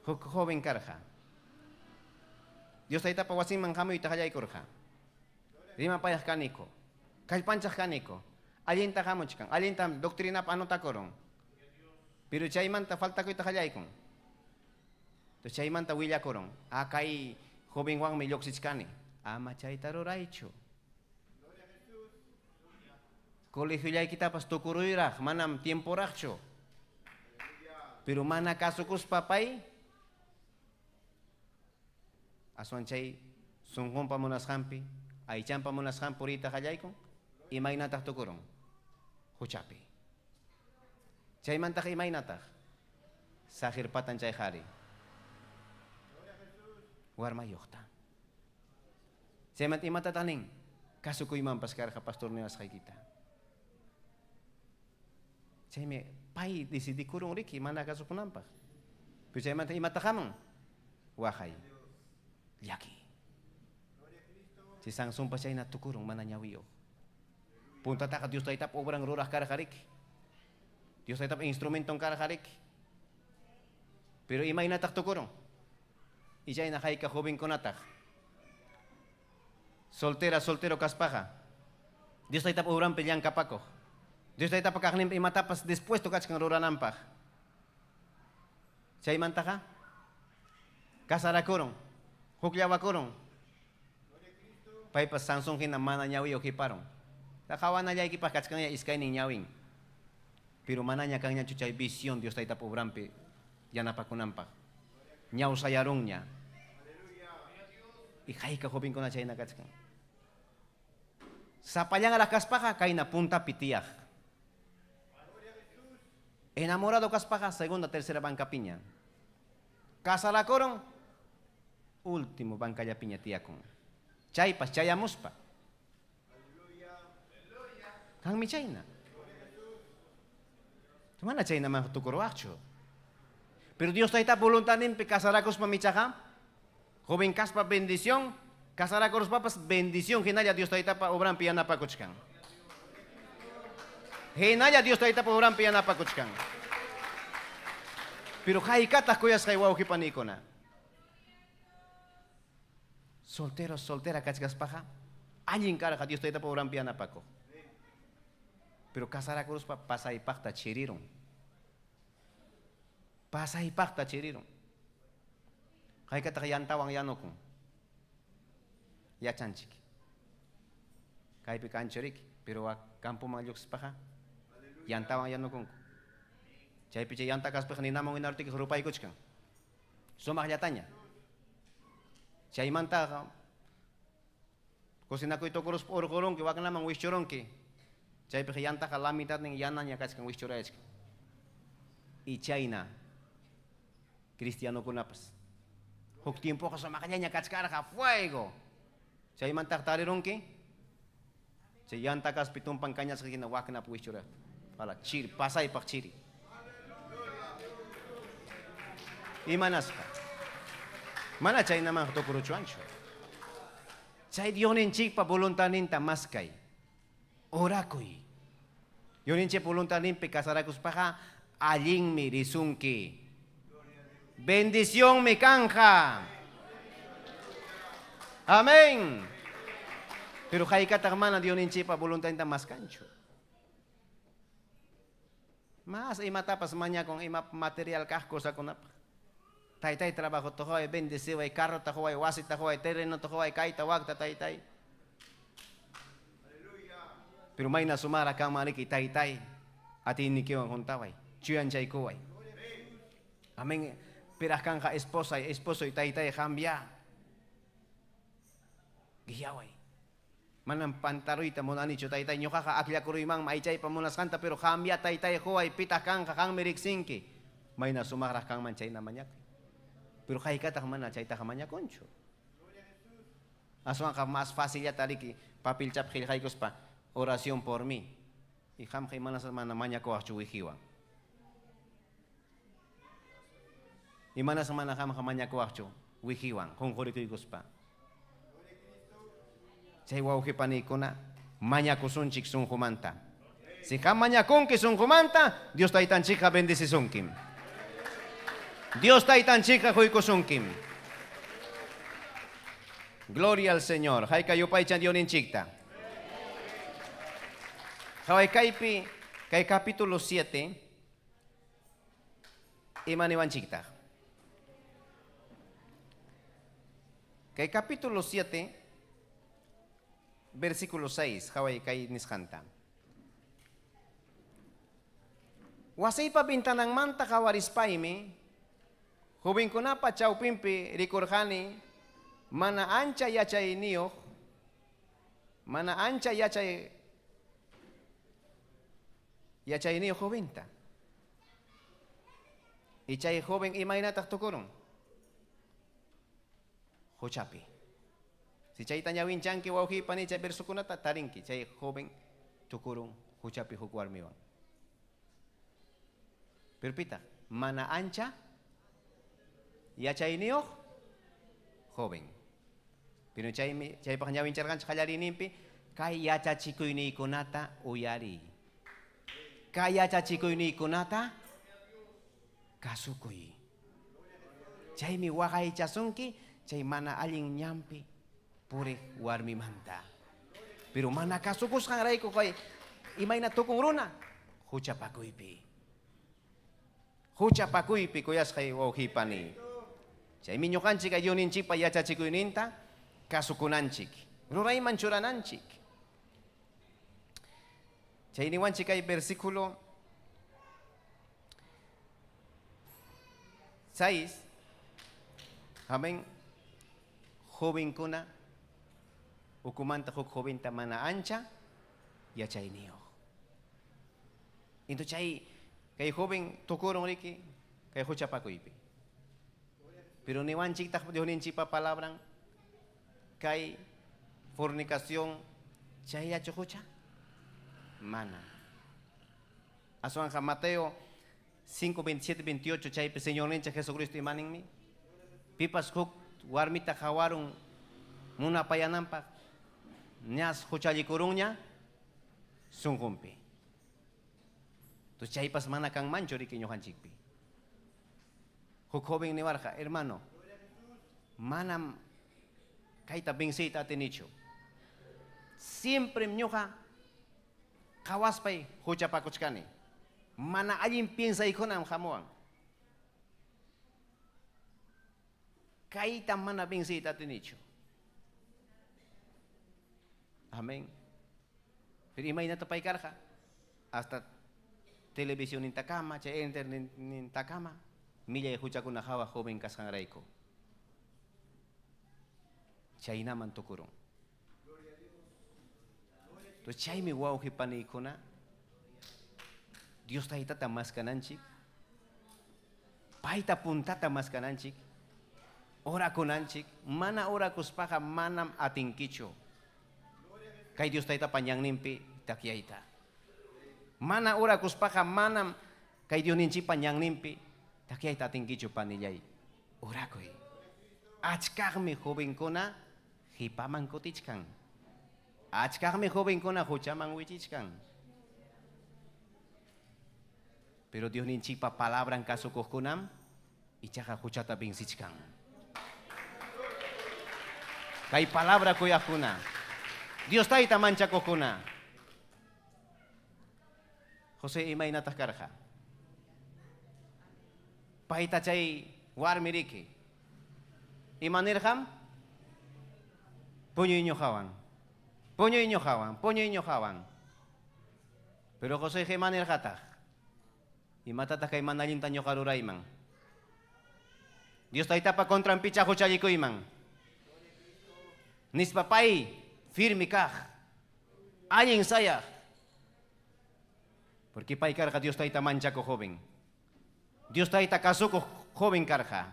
Joven karja. Dios taita pawasin man kamo itakayay korja. Rima payas kaniko. Kalpanchas kaniko. Alinta kamo chikang. Alinta doktrina pa ano takorong. Pero chay man ta falta ko itakayay kong. To chay man ta willa korong. Akay joven wang may loksis kani. Ama chay taroraicho. Colegio ya kita pas tukuruirah, manam tiempo racho. Pero mana kasukus papay. Aswan chay sungkong pamunas hampi, ay chan pamunas hampurita kayay kong, imay natak tukurong. Huchapi. Chay mantak imay natak. Sahir patan chay hari. Warma yokta. Chay mant imatataning, kasukoy mampaskar ka pastor niya sa kita. Chay me pay disidi kurong riki mana kasupunampak. Pero chay manta imatakamang wakay. Yaki. Si sangsong pa chay natukurong mananyawiyo. Punta ta ka Dios tayo tap obrang rurah karakarik. Dios tayo tap instrumentong karakarik. Pero imay natak tukurong. Ichay nakay ka hubing kunatak. Soltero kaspaha. Dios tayo tap obrang pilyang kapako. Dios taita pakaklim imata pas dispuesto kachkan ruranampak. Chay mantaka? Kasarakurong. Hukyawakurong. Paipas Samsung kina mana nyawi okiparong. Takawan na liya ikipas kachkan niya iskay ning nyawing. Pero mana niya kanya chuchay vision Dios taita pobrampi. Yan napakunampak. Nyaw sayarong niya. Ikay ka hubing ko na chay nakachkan. Sa palyang alakas pa ka, kay napunta pitiyak. Enamorado kas pa ka, segunda, tercera banca piña. Kasalakorong, último banca ya piña tiyakong. Chay pas, chayamos pa. Kang mi chay na. Tumana chay naman tukuruacho. Pero Dios taita voluntanin pe kasarakos pa michaka. Joven kas pa bendición. Kasarakos pa pas bendición. Hinaya Dios taita pa obran piyana pa kuchkan. Hinaya Dios taita pa obran piyana pa kuchkan. Pero haikatas kuyas kaywaw kipaniko na. Soltero, soltera kachkas paja. Alguien cara ka Dios taita pa obran piyana pa ko. Pero kasarakos pa pasay pakta chiriron. Pasay pakta chiriron. Kaya katakayan tawang yano kong. Ya chanchik. Kaya pikanchorik. Pero kampo malyuks pa ka. Yan tawang yano kong. Chay piche yan takas pa kanina mong inartik hurupay kuchkang. Sumakyatanya. Chay manta ka. Kusina ko ito kurus po urkurong ki wak namang wishurong ki. Chay piche yan taka lamitat ng yanan niya kachkang wishurayach. I chay na. Cristiano kunapas. Huk tiempo ka sa makanya niya kachkara ka fuego. Chay man taktarirong ki. Chay yan takas pitong pangkanya sa kinawak na puwishura. Pala chiri, pasay pak chiri. Imanas ka. Mana chay naman tukuruchuancho. Chay diyonin chik pa voluntanin tamaskay. Orakoy. Yonin chay voluntanin pe kasarakus pa ka. Aling mirisungki. Bendición me canja. Amén. Pero kay katakmana Dios ninchi pa voluntarin ta mas kancho. Mas imatapas manya kung ima material kahko sa kunap. Tay trabajo to hoy bendecido ay carro ta hoy wasit ta hoy terreno to hoy kay tawag ta tay. Pero may nasumara kang maniki tay at inikiwan kung taway. Chuyan chay kuway. Amén. Pirahkan ka esposa y esposo y tay cambia. Giyaway. Manang pantaroy ta mo na nicho tay nyo ka akya kuruimang maichay pamunas kanta pero cambia tay huay pitahkan ka kang miriksinki. May nasumarah kang manchay na manyak. Pero kay katak man na chay ta kamanya koncho. Aswang ka mas fácil ya taliki papil chap kay pa oración por mí. Y ham kay manas man na manya ko achuwihiwang. Imana sa mana kama kamanya ko akcho, wihiwang, kung kurikikos pa. Say wow kipaniko na, manya kusunchik sun kumanta. Si kamanya kung kisun kumanta, Dios taitan chika bendisi sunkim. Dios taitan chika huy kusunkim. Gloria al Señor. Hay kayo pa ichan Diyonin chikta. Kaway kaypi, kay kapitulo 7, imaniwan chikta. Kay capítulo 7, versículo 6, haway kay niskanta. Wasay pa bintanang manta kawaris paime, hubing ko na pa chaw pimpi rikurhani, mana ancha yachay niyo, mana ancha yachay niyo hubinta. Ichay hubing imay na taktukurong. Huchapi. Si chay tanyawin chanki wauhi pani chay bersukunata taringki chay joven tukurung huchapi hukwarmiwan. Perpita, mana ancha ya chay niyo joven. Pero chay pakanyawin charkan chakayari nimpi kay yacha chikoy ni kunata uyari. Kay yacha chikoy ni kunata kasukoy. Chay mi wakay chasunki chay mana aling nyampi pure warmi manta. Pero mana kasukus kang ray ko kay Imay na tukong runa. Huchapakuypi. Huchapakuypi kuyas kay wauhipani. Chay minyo kanchik ayuninchik pa yachachikuyninta kasukunanchik. Ruray manchurananchik. Chay niwanchik ay versículo 6. Amén. Joven kuna ukumanta huk joven ta mana ancha yachay niyo. Into chay kay joven tukurong riki kay huchapakuypi. Pero niwanchik tak dihoninchi pa palabrang kay fornicación chay yachuhucha mana. Asuan Mateo 5, 27, 28 chay pe Señor nincha Jesucristo imaning mi. Pipas huk warmita kawarung muna payanampak nyas huchalikurungnya sungkumpi. Tu chay pas mana kang mancho riki nyohanchikpi. Huk joven ni warja, hermano, manam kaita bingsit atenicho. Siempre mnyoha kawaspay huchapakuchkani. Mana allin piensa ikonam hamuan. Kaita mana bingsit atenicho. Amén. Pero imagina tapay karja. Hasta televisión in takama, cha internet in takama. Milla hucha kuna hawa joven kasangaraiko. Chay naman tukurong. To chay mi wow hipani kuna. Dios tahita tamas kananchik. Paita punta tamas kananchik. Ora kunanchik. Mana ora kuspaha manam atingkicho. Kay Dios tahita panyang nimpi takyaita. Mana ora kuspaha manam kay Dios ninchi panyang nimpi takyaita atingkicho panillay. Ora koy. Achkagmi joven kuna hipaman kotichkan. Achkagmi joven kuna huchaman wichichkan. Pero Dios ninchi pa palabra en caso kunam ichaja huchata binsichkan. Kay palabra kuyakuna. Dios taita mancha kokuna. José imay nataskarja. Paita chay warmiriki. Imanirham puño inyo jawan. Puño inyo jawan, puño inyo jawan. Pero José gemanir jata. Y matata kay manalinta nyo karurayman. Dios taita pa kontra picha huchaliko iman. Nispapay firme kah. Ayin saya. Porque pay karja Dios taita mancha ko joven. Dios taita kasuko joven karja.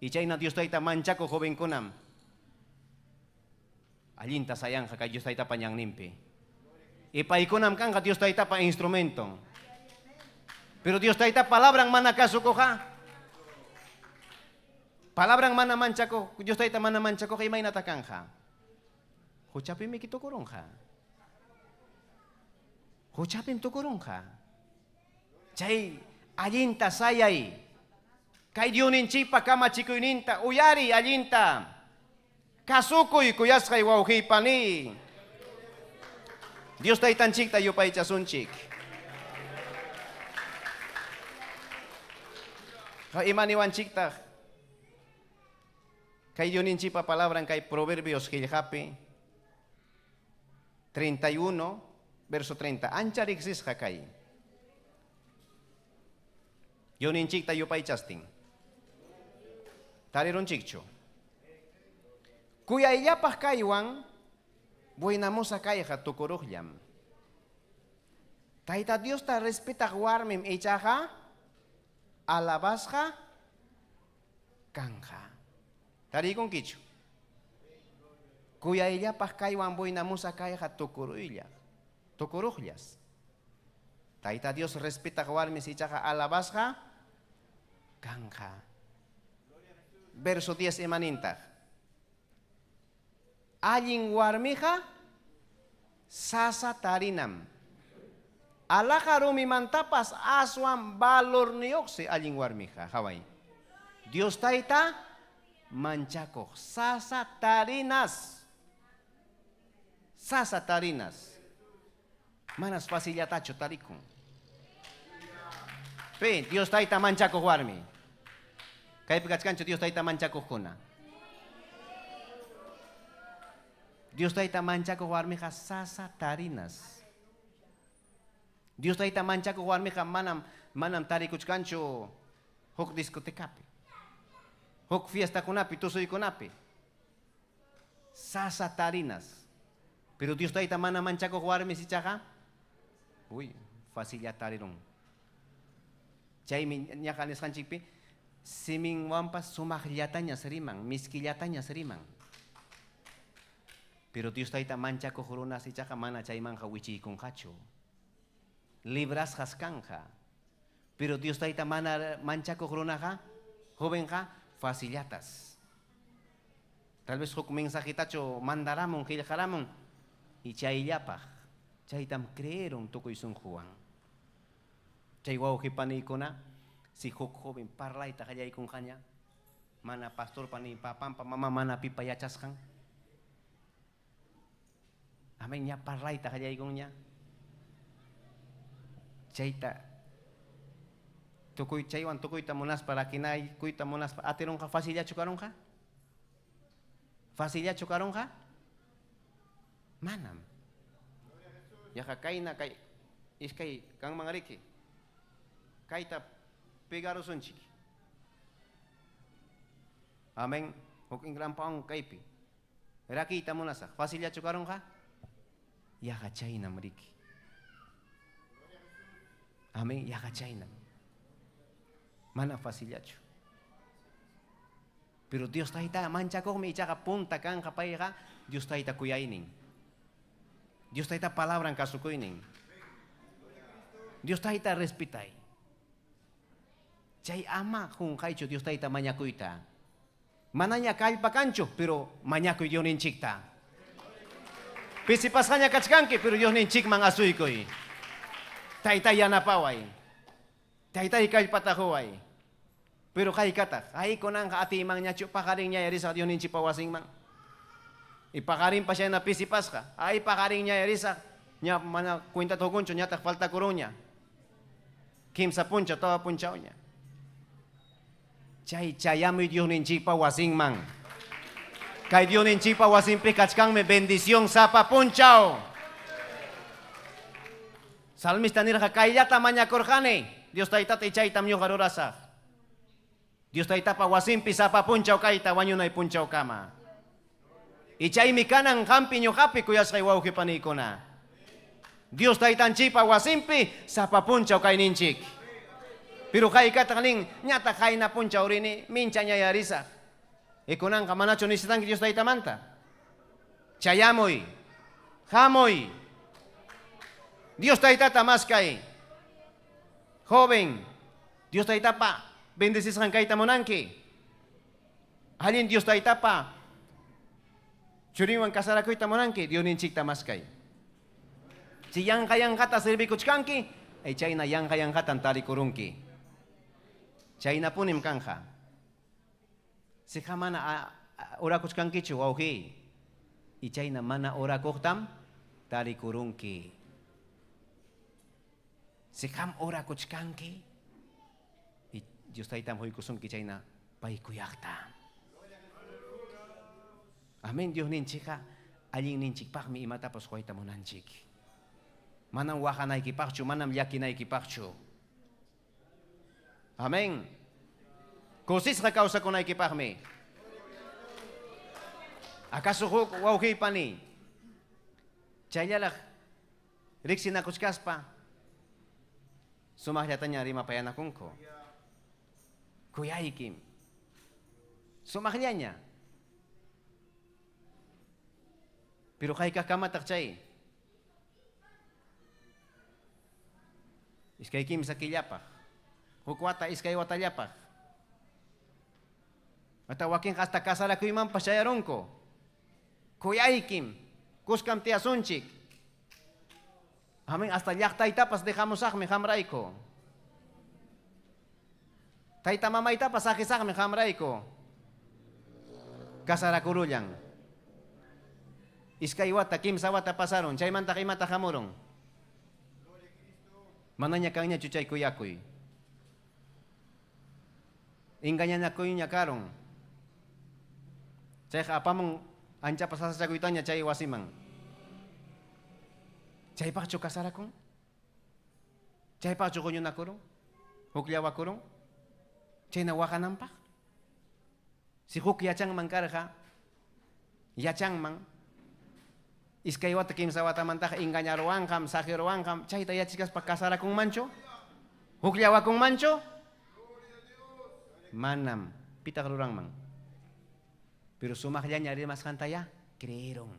Y chayna Dios taita mancha ko joven kunam. Alinta sayang kay Dios taita panyang nimpi. Y pay kunam kang Dios taita pa instrumento. Pero Dios taita palabrang mana kasuko ha. Palabrang mana mancha ko, Dios taita mana mancha ko kay may natakang ha. Huchapin mi kitukurong ha. Huchapin tukurong ha. Chay alinta sayay. Kay Dionin chipa kama chikuininta uyari alinta. Kasukoy kuyas kay wauhi pani. Dios taitan chik tayo pa ichasunchik. Kay imaniwan chik ta. Kay Dionin chipa palabran kay Proverbios Gilhapi 31 verso 30. Ancharixis hakay. Dionin chik tayo pa ichasting. Tariron chikcho. Kuya iyapah kaywang buena mosa kayha tukuruhyam. Taita Dios ta respeta warmim echaha alabasha kanja. Tarikong kicho. Kuya iyapah kaywang buena mosa kayha tukuruhyas. Taita Dios respeta warmim echaha alabasha kanja. Verso 10 emaninta. Aling warmija sasa tarinam. Alakarumi mantapas aswam valor nioxe aling warmija. Hawai. Dios taita manchako sasa tarinas. Sasa tarinas. Manas facilitacho tarikun. Pe, Dios taita manchaco warmi. Kay pikachkancho Dios taita manchaco kuna. Dios taita manchaco warmi ha sasa tarinas. Dios taita manchaco warmi ha manam tarikuchkancho hok discotecapi. Hok fiesta kunapi, tusoy kunapi. Sasa tarinas. Pero Dios taita mana manchaco warmi si chaga. Uy, facilitaron. Chay nyakanis kanchipi, siming wampas sumakllatanya seriman, miskillatanya seriman. Pero Dios taita mancha kohoruna si chaka mana chay manja wichi con hacho. Libras haskanja. Pero Dios taita mana mancha kohoruna ja, joven ja, facillatas. Tal vez huk mensajitacho mandaramon, hiljaramon, y chay yapaj. Chay tam creeron toko y sun Juan. Chay guau hipani ikona, si huk joven parla ita kaya ikon kanya, mana pastor pani papam pa mama mana pipa yachaskan. Amen nya parla ita kaya ikon nya. Chay ta tokoy chaywan tokoy ta monas para kinay kuy ta monas ateron ka fácil ya chokaron ka? Fácil ya chokaron ka? Manam. Ya kay na kay iskay kang mangariki. Kaita pegaro sunchik. Amen. Huk ingran paong kaipi. Raki ita monasa. Fácil ya chokaron ka? Ya kachay na mariki. Amen. Ya kachay na. Mana fácil ya cho. Pero Dios taita mancha ko me ichaka punta kan kapay ka. Dios taita kuyainin. Dios taita palabra en kasukuinin. Dios taita respetay. Chay ama kung kaicho Dios taita manyakuita. Mananya kalpa kancho, pero manyakoy Dios ninchikta. Pisipas kanya kachkanki, pero Dios ninchik mang asuikoy. Taita yanapaway. Taita ikalpatahuay. Pero kay katak, ay konang kaati mang nyacho, pakaring niya yarisa Dios ninchik pawasing mang. Ipakaring pa siya na pisipas ka. Ay pakaring niya yarisa, niya mana kwenta toguncho, niya tak falta kurunya. Kim sa puncha, tawa punchaw niya. Chay chayamoy Dios ninchik pawasing mang. Kay Dios ninchik pawasing pikachkang may bendisyong sa papunchaw. Salmista nila kayata manya korhane. Dios taita chay tamyo karurasa. Dios taita pawasing pisa papunchaw kay tawanyo na ipunchaw kama. Ichay mi kanang kampi nyo kapi kuyas kay wawki paniko na. Dios taita nchipa wasimpi sa papunchaw kay ninchik. Pero kay katakaling nyata kay na punchaw rini mincha niya yarisa. Ikunang kamanacho ni sitang Dios taita manta. Chayamoy. Hamoy. Dios taita tamas kay. Joven. Dios taita pa. Bendecis kang kay tamonanki. Halin Dios taita pa. Churiwan kasarakoy tamonanki. Dios ninchik tamas kay. Si yang kayang kata serbi kuchkanki. Ay chay na yang kayang katan tali kurungki. Chay na punim kangka. Si kamana ora kuchkanki chuwauhi. Ichay na mana ora kuhtam tali kurungki. Si kam ora kuchkanki. Diyos tayo tam hoy kusungki chay na paikuyakta. Amen. Diyos ninchika. Aling ninchik pak mi imatapos koy tamo nanchik. Manang waka na ikipakcho, manang yaki na ikipakcho. Amen. Kusis ka kausa ko na ikipakmi. Akaso ko wauhi pa ni. Chayalak. Riksi na kuskas pa. Sumahyatan niya rima payanakong ko. Kuya ikim. Sumahya niya. Pero kay kakamatak chay. Iskay kim sa kilyapak. Hukwata iskay watalyapak. Atawakin hasta kasala ko imang pasyayaron ko. Kuya ikim. Kuskam ti asunchik. Amin hasta yakta itapas dejamos akme hamray ko. Taita mama itapas akisakme hamray ko. Kasara kurulyang. Iskay wata kim sa wata pasaron. Chay manta kay mata hamurong. Mananya kanya chuchay kuyakuy. Inganya kuy karong. Chay apamong ancha pasasa chakuytanya chay wasimang. Chay pacho kasarakong. Chay pacho konyo nakurong. Hukliawa kurong. Chay nawakan nampak. Si huk yachang mangkarha. Yachang mang. Iskay watakim sa watamantaka inganya ruangkam, sahi ruangkam, chay taya chikas pakasara kong mancho? Hukliawa kong mancho? Manam, pitak rurang mang. Pero sumakya niya rin mas kantaya, kreerong.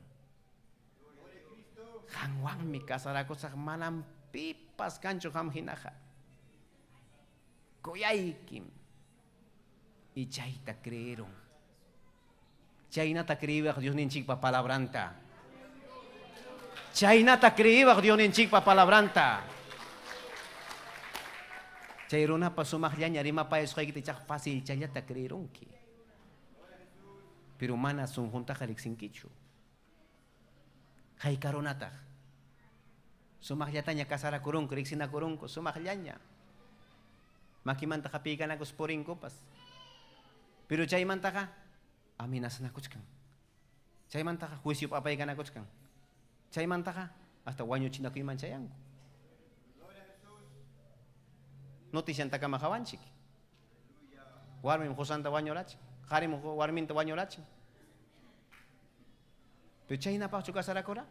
Hangwang mi kasara ko sa manam pipas kancho ham hinaka. Kuyay kim. Ichay ta kreerong. Chay na ta kreewak Diyos ninchik papalabranta. Chay na ta kriiwak Diyon inchik papalabranta. Chay runa pa sumakya niya rima pa esko kiti chak fasil chay ta kriirongki. Pero mana sunjunta kaliksinkichu. Hay karonata. Sumakya ta niya kasara kurong kriksina kurong ko sumakya niya. Makimanta kapikan ako sporing ko pas. Pero chay manta ka aminas na kuchkang. Chay manta ka huisyo papay ka na kuchkang. Chay mantaka, hasta wanyo chinakuy manchayango. Notician taka makawanchik. Warmin kusanta wanyo lachik. Karim warmin ta wanyo lachik. Pero chay na pa chuka sarakora?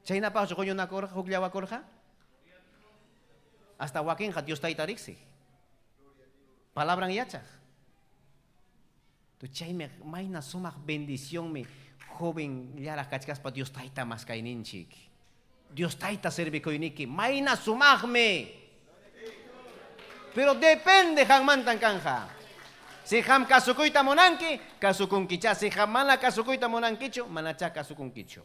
Chay na pa chukonyo nakora, hukliawa korja? Hasta wakin ka Dios tayo tariksi. Palabrang yachak. Tu chay may na sumak bendición me. Joven, ya las cachas para Dios taita más kaininchik. Dios taita serve koiniki. Maina sumagme. Pero depende hang mantan kanja. Si ham kasukuita monanki, kasukunkicha. Si ham mana kasukuita monankicho, manacha kasukunkicho.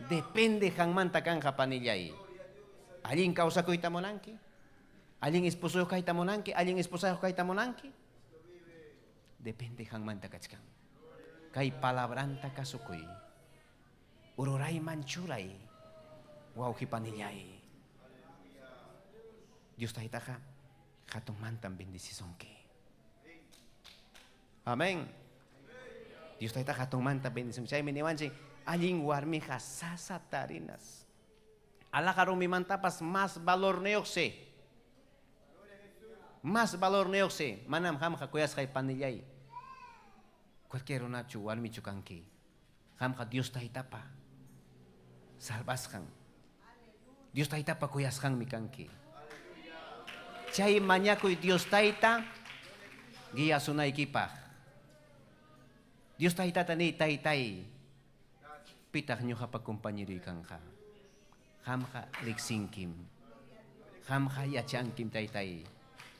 Depende hang manta kanja panillay. Alin kausakuita monanki. Alin esposo kaita monanki. Alin esposa kaita monanki. Depende hang manta kachkan. Kay palabranta kasukoy. Ururay manchuray. Wow kipanillay. Dios tahita ka. Katong mantan bendisison ki. Amen. Dios tahita katong mantan bendisison. Siya miniwansi. Aling warmi ka sasatarinas. Ala karong mimantapas mas valor neokse. Mas valor neokse. Manam ham kakuyas kay panillay. Cualquier una chuar mi chukanki. Ham ka Dios tahita pa. Salvas kang. Dios tahita pa kuyas kang mi kanki. Chay manyakoy Dios tahita. Giya sunay kipah. Dios tahita tani tay. Pitak nyo ka pagkumpanyiri kang ka. Ham ka liksingkim. Ham ka yachangkim tay.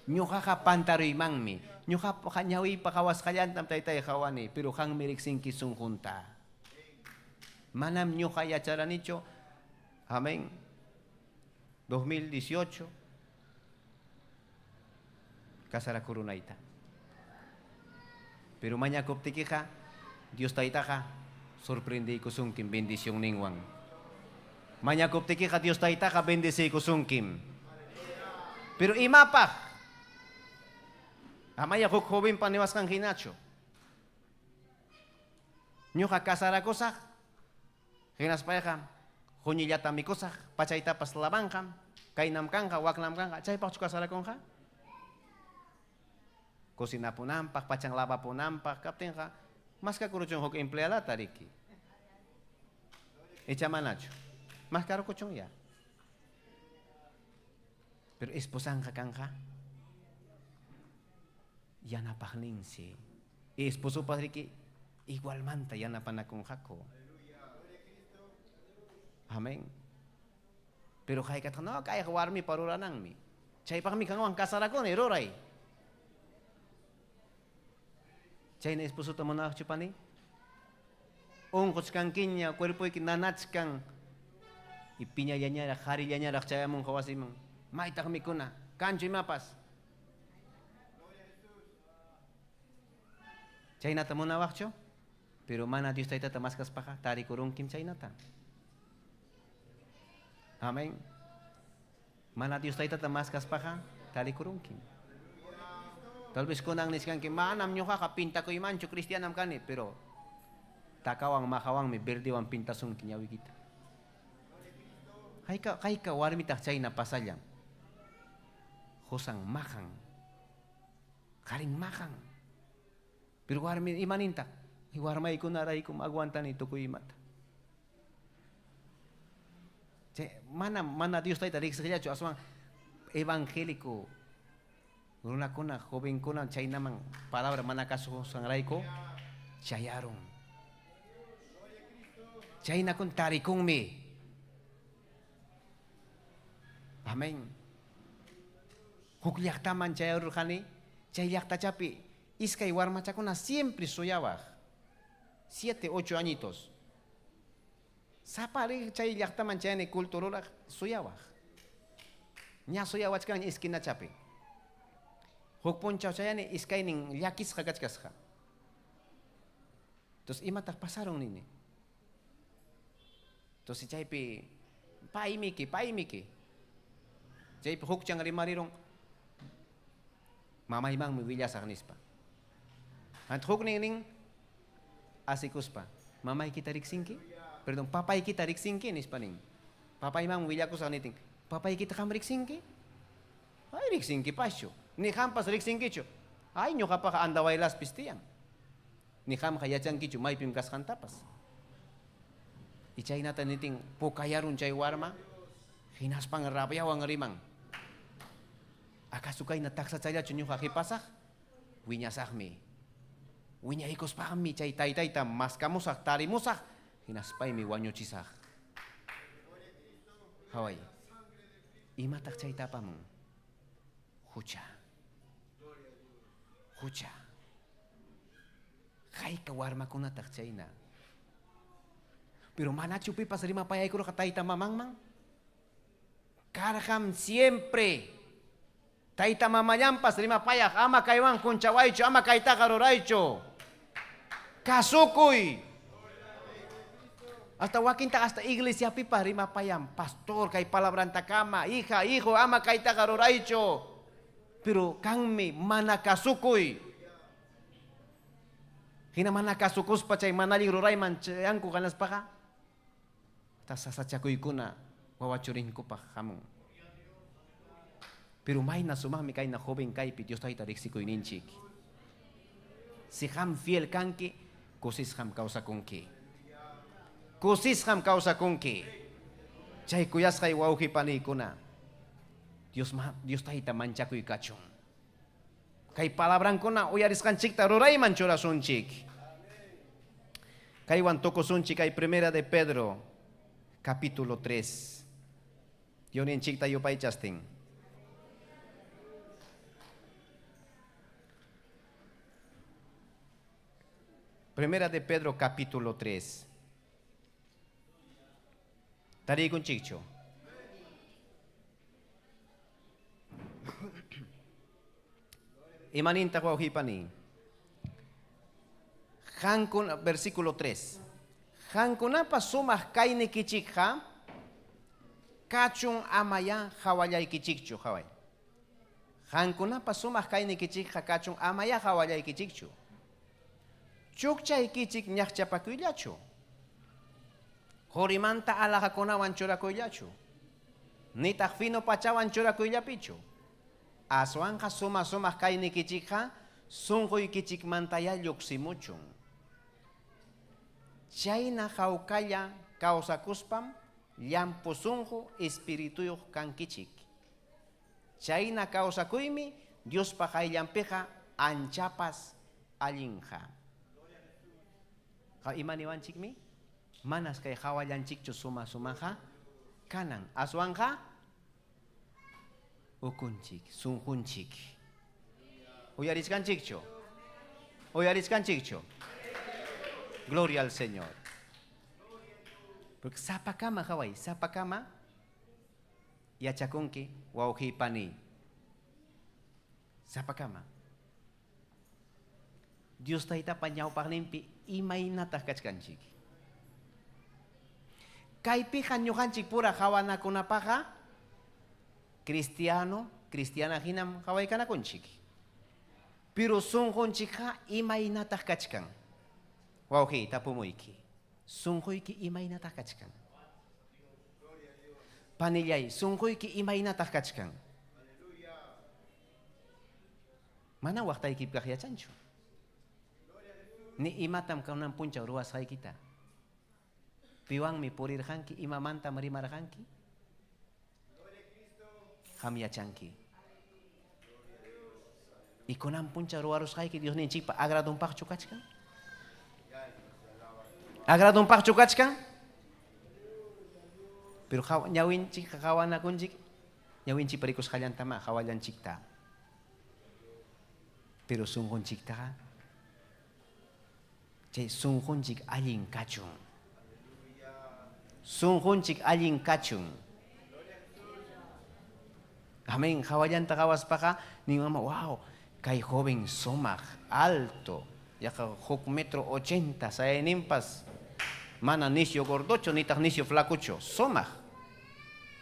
Nyo ka pantaroy mangmi. Nyo ka kanyawi pakawas kayan tam tay kawani. Pero kang miriksing kisung junta. Manam nyo kaya charanicho. Amen. 2018. Kasara kurunaita. Pero manya koptiki ka. Dios taita ka. Sorprende kusungkim bendisyong ningwang. Manya koptiki ka Dios taita ka bendisi kusungkim. Pero imapa. Amaya kuk joven paniwas kang hinacho. Nyo ka kasara kosak. Hinas pa yakam. Hunyilata mi kosak. Pachayta pas labangkam. Kainam kang ka, waknam kang ka. Chay pa kasara kong ka. Kusina po nampak, pachang laba po nampak. Kapten ka. Mas ka kuruchong hok empleada tariki. Echa manacho. Mas karo kuchong ya. Pero esposan ka kang ka. Yan napakningsi. Esposo pa riki, igual manta yan napanakong hako. Amen. Pero kaya ka no, kaya kawarmi paruranang mi. Chay pa kami kangawang kasara ko ni Roray. Chay na esposo tamo na chupani. Ongkots kang kinya, kwerpo ikinanats kang ipinya niya, hari niya, rakchaya mong kawasimong. Maita kami kuna, kancho mapas. Chay nata mo na wakcho, pero mana Diyos tayo tamaskas pa ka, tari kurong kim chay nata. Amen. Mana Dios tayo tatamaskas pa ka, talikurungkin. Tal vez kunang niskan ki manam nyo ka kapinta ko imancho Kristiyanam kani, pero takawang makawang may berde wang pintasun kinyawi kita. Kay ka warmi tak chay na pasalyam. Hosang makang. Karing makang. Pero warmi imanintak. Warmay ko naray ko magwantan ito ko imat. Mana Dios tayo tarik sa kaya aswang evangeliko. Una kuna joven kuna chay namang palabra mana kaso sangray ko chayarong. Chay na kun tarikong mi. Amen. Hukliak taman chay urhani, chay liak tachapi. Iskay warma chakuna siempre soyabaj. 7, 8 añitos. Sapari chay liak taman chay ni kulturulak soyabaj. Nya soyabaj kan iskina chapi. Hukpon chao chay ni iskay ning liakis kagachkasha. Tos imatak pasarong nini. Tos si chay pi paimiki. Jay huk chang rimarirong mamay mang miwilya sa kanispa. At huk ning asikus pa. Mamay kita riksinki? Perdón, papay kita riksinki nispa ning. Papay mang miwilya ko sa kaniting. Papay kita kam riksinki? Ay riksinki pasyo. Ni hampas riksinki cho. Ay nyo kapaka andaway las pistiyan. Ni ham kayachan kicho may pimkas kantapas. Ichay natin niting pokayarun chay warma. Hinas pang rabayaw ang rimang. Akasukay na taksa chay chunyo kakipasah. Winyasakmi. Winyahikos pa kami chay tay tam mas kamusak tarimusak. Hinaspay mi wanyo chisak. Haway. Imatak chay tapam. Hucha. Kay kawarma ko na tak chay na. Pero mana chupi pas lima payay ko katay tamamang. Karakam siempre. Taita mamayampas lima payak ama kaywang kunchawaicho ama kaita karoraicho. Kasukuy. Hasta wakinta hasta iglesia pipa lima payam pastor kay palabranta kama hija hijo ama kaita karoraicho. Pero kami mana kasukuy. Hina mana kasukus pa chay manaling roray man chayang ko kanas pa ka. Tas sasachakuy ko na wawachurin ko pa kamong. Pero may nasumami kay na joven kay pi Dios tayo tariksiko ininchik. Si ham fiel kanki, kusis ham kausa kungki. Chay kuyas kay wauhi pani ko na. Dios tayo tamancha kuy kachong. Kay palabran ko na uyaris kan chik taruray manchura sunchik. Kay wan toko sunchik kay Primera de Pedro capítulo 3. Yon in chik tayo pay chasting. Primera de Pedro capítulo 3. Tari kun chikcho. Imaninta ko hipani. Hankun versículo 3. Hankunapa sumah kaini kichikha kachung amaya hawayay kichikcho haway. Hankunapa sumah kaini kichikha kachung amaya hawayay kichikcho. Chukchay kichik nyakchapa kuyacho. Horimanta ala hakona wanchura kuyacho. Nitak fino pachawan chura kuyapicho. Aswanja suma kaini kichikha sungoy kichik mantaya yuksimuchun. Chayna haukaya kausakuspam llampusunju espirituyo kan kichik. Chayna kausakuymi Dios pakay llampeja anchapas alinja. Ha imaniwan chikmi manas kay hawayan chikcho sumaha kanan aswanja ukunchik sunjunchik. Uyariskan chikcho. Gloria al Señor. Porque sapakama kaway, sapakama yachakunki wauhi pani. Sapakama. Dios taita panyaw paklimpi imay natakachkanchik. Kaypiqa ñuqanchik pura qhawanakunapaqa cristiana hinam qhawaykanakunchik. Pero sunqunchikqa imaynataq kachkan. Wawqi tapumuyki. Sunquyki imaynataq kachkan. Panillay, sunquyki imaynataq kachkan. Mana waqtaykipaq yachanchu. Ni imatam kanan punchaw ruwasqaykita. Piwanmi purirqanki, imamantam rimarqanki. Qam yachanki. Y kunan punchaw ruwarusqayki Dios ninchikpa agradunpaqchu kachkan. Agradunpaqchu kachkan. Pero ñawinchik qhawanakunchik, ñawinchik parikusqallantama qhawallanchikta. Pero sunqunchiktaqa chay sunqunchik allin kachun. Sunqunchik allin kachun. Amén. Qhawallanta qhawaspaqa ninmanman, wow, kay joven sumaq, alto, yaqa 1.80 m sayanimpas, mana nisio gordocho nitaq nisio flacucho, sumaq.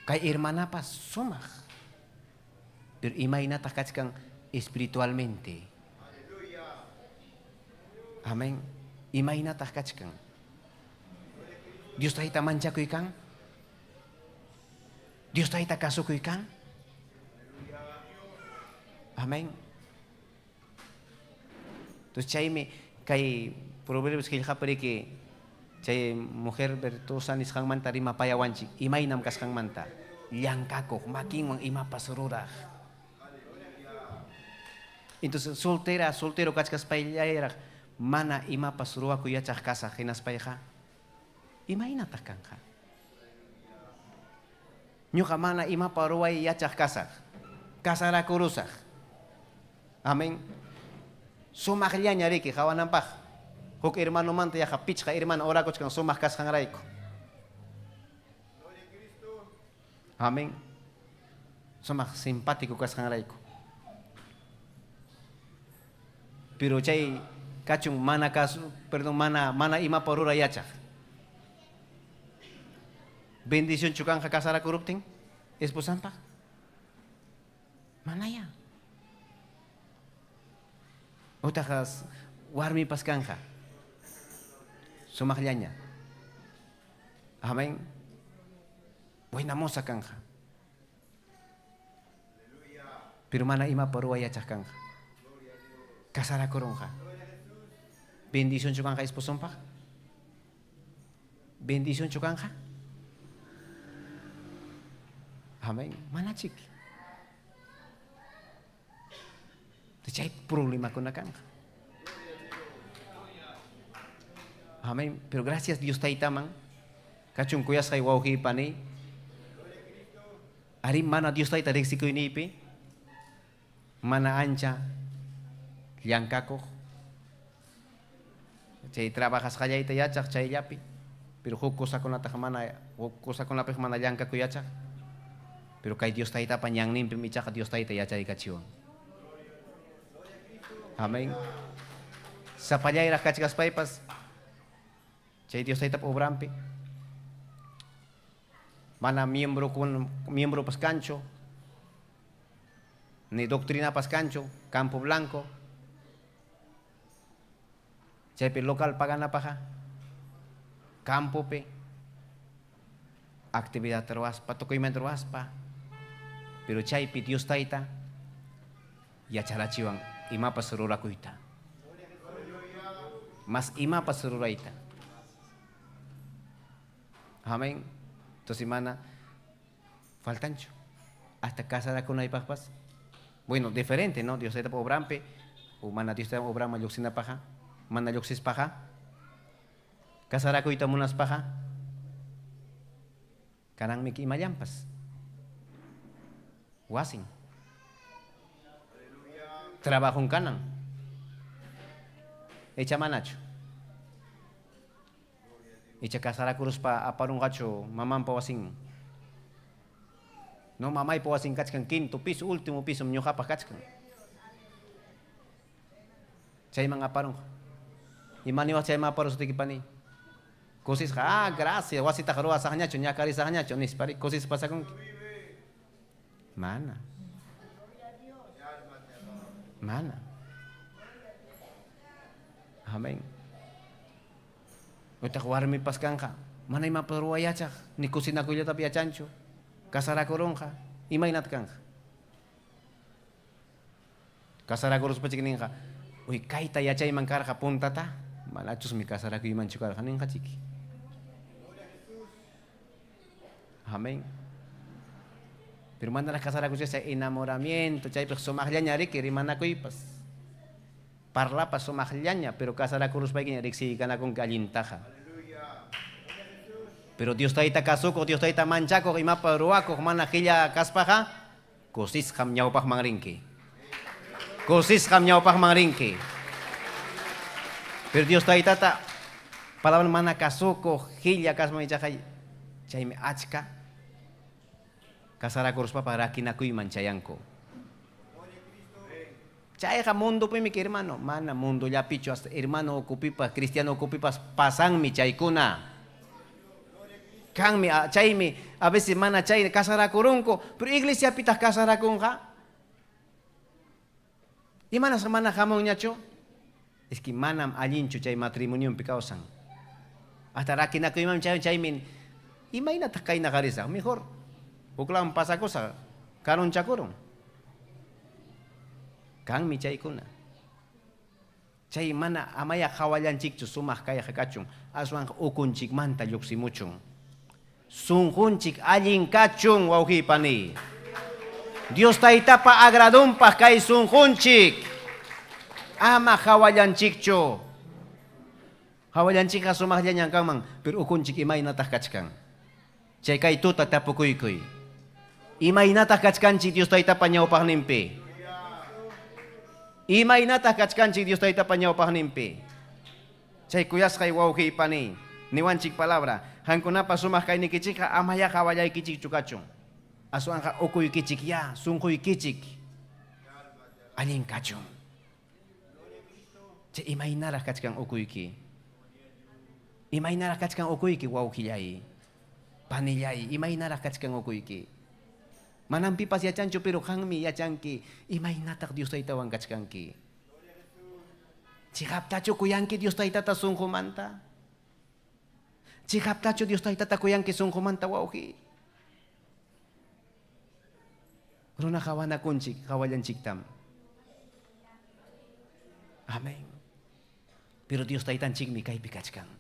Kay hermanapas sumaq. Pero imaynataq kachkan espiritualmente. Amén. Imaynataq kachkan. Dios tahita manchakuykan. Dios tahita kasukuykan. Amén. Entonces chaymi kay proverbios qillqapari que chay mujer bertosa nisqanmanta rimapayawanchik imaynam kasqanmanta llankakuq makinwan imapas ruraq. Entonces soltero kachkaspayllaraq mana imapas ruwakuyachaq kasaq hinaspayqa imaynataq kanqa. Ñuqa mana imapa ruway yachaq kasaq kasarakurusaq. Amén. Sumaqllaña riki qhawananpaq. Huk hermanomanta yaqa pichqa hermano orakuchkan sumaq kasqanrayku. Amén. Sumaq simpático kasqanrayku. Pero chay kachun mana imapa rura yachaq. Bendición chukanja kasarakuruptin esposanpaq. Manaya. Utajas warmi paskanja. Sumaqllaña. Amén. Buena moza kanja. Pero mana ima parua yachaq kanja. Kasarakurunja. Bendición chukanja esposonpaq. Bendición chukanja. Amén. Mana chik. Chay problema con la canja. Amén. Pero gracias Dios taitaman. Kachun kuyas kay wawhi pani. Ari mana Dios taita reksiko inipi. Mana ancha. Llankako. Chay trabajas kayayta yachak chay yapi. Pero huk cosa con la tajamana, huk cosa con la pejmana llankako yachak. Pero kay Dios taita panyang nimpi michaka Dios taita yachay kachiwan. Amén. Sa payayra kachkas paypas. Chay Dios taita obrampi. Mana miembro pascancho. Ni doctrina pascancho. Campo Blanco. Chay pe local pagana paja. Campo pe. Actividad terwaspa. Tokoymen terwaspa. Pero chay pe Dios taita. Yacharachiwan. Imapa sururakuita. Mas imapa sururaita. Amén. Entonces, mana, faltancho. Hasta casa de kuna ipahpas. Bueno, diferente, ¿no? Dios está por obrampe. O mana Dios está por obrama yoxina paja. Mana yoxis paja. Kasarakuita munas paja. Karang miki imayampas. Wasing. Trabajo en canan. Echa manacho. Echa casara cruz pa aparun gacho mamam pa wasing. No mamay pa wasing kachkan quinto piso, último piso mnyoha pa kachkan. Chay mga aparun. Imani wa chay mga aparun sa tikipani. Kusis ka, gracias, wasi takarua sa kanya, chunya kari sa kanya, chunis pari, kusis pa sa kong. Mana. Mana. Amen. Utak warmi paskan ka, manay maparuaya chak, ni kusin ako ilo tapi achancho, kasara kurong ka, imay natkang ka. Kasara kurus pa chikining ka, uy, kaita yachay mangkar ka punta ta, malachos mi kasara ko iman chukar ka ning ka chiki. Amén. Pero manda las casas con ese enamoramiento, chay pues somahlianya rik rimana ko ipas. Parla pa somahlianya, pero casara kurus pa rik si kana con galintaja. Pero Dios taita kasuko, Dios taita manchako, ima paruako, mana killa kaspaja, kosis ham nyau pak mangringki. Kosis ham nyau pak mangringki. Pero Dios taita ta palawan mana kasuko, killa kasma ichakay, chay me achka. Kasara kurus pa para kinakuy manchayanko. Chay ka mundo po mi hermano, mana mundo ya picho hasta hermano okupipas, cristiano okupipas pasang mi chay kuna. Kang mi chay mi a veces mana chay kasara kurungko, pero iglesia pitas kasara kunka. Y mana semana jamón nyacho, es que manam alincho chay matrimonio en picausan. Hasta ra kinakuy man chay min, imagina takay nakarisa, mejor. Uklang pasa cosa, karon chakurong. Kang mi chay kuna. Chay mana amaya kawalan chikchu sumah kaya kakachung. Aswang ukun chik manta yuksi muchung. Sunghun chik alin kachung wauhi pani. Dios taita pa agradum pa kay sunghun chik. Ama kawalan chikchu. Kawalan chik asumah lian yang kamang. Pero ukun chik imay natah kachkang. Chay kay tuta tapukuy kuy. Imay natah kachkanchi Dios taita panyaw pahnimpi. Imay natah kachkanchi Dios taita panyaw pahnimpi. Chay kuyas kay wauhi pani. Niwan chik palabra. Hankuna pa sumah kay nikichika amaya kawalay kichik chukachong. Asuan ka ukuy kichik ya, sungkuy kichik. Alin kachong. Chay imay narah kachkang ukuy ki. Imay narah kachkang ukuy ki wauhi yay. Panillay, imay narah kachkang ukuy ki. Manampi pas ya chancho pero kangmi ya chanki imay natak Dios taita wang kachkanki. Chikap tacho kuyanki Dios taita ta sungkumanta. Chikap tacho Dios taita ta kuyanki sungkumanta wauhi. Runa kawana kunchik kawalan chiktam. Amen. Pero Dios taitan chik mi kay pikachkang.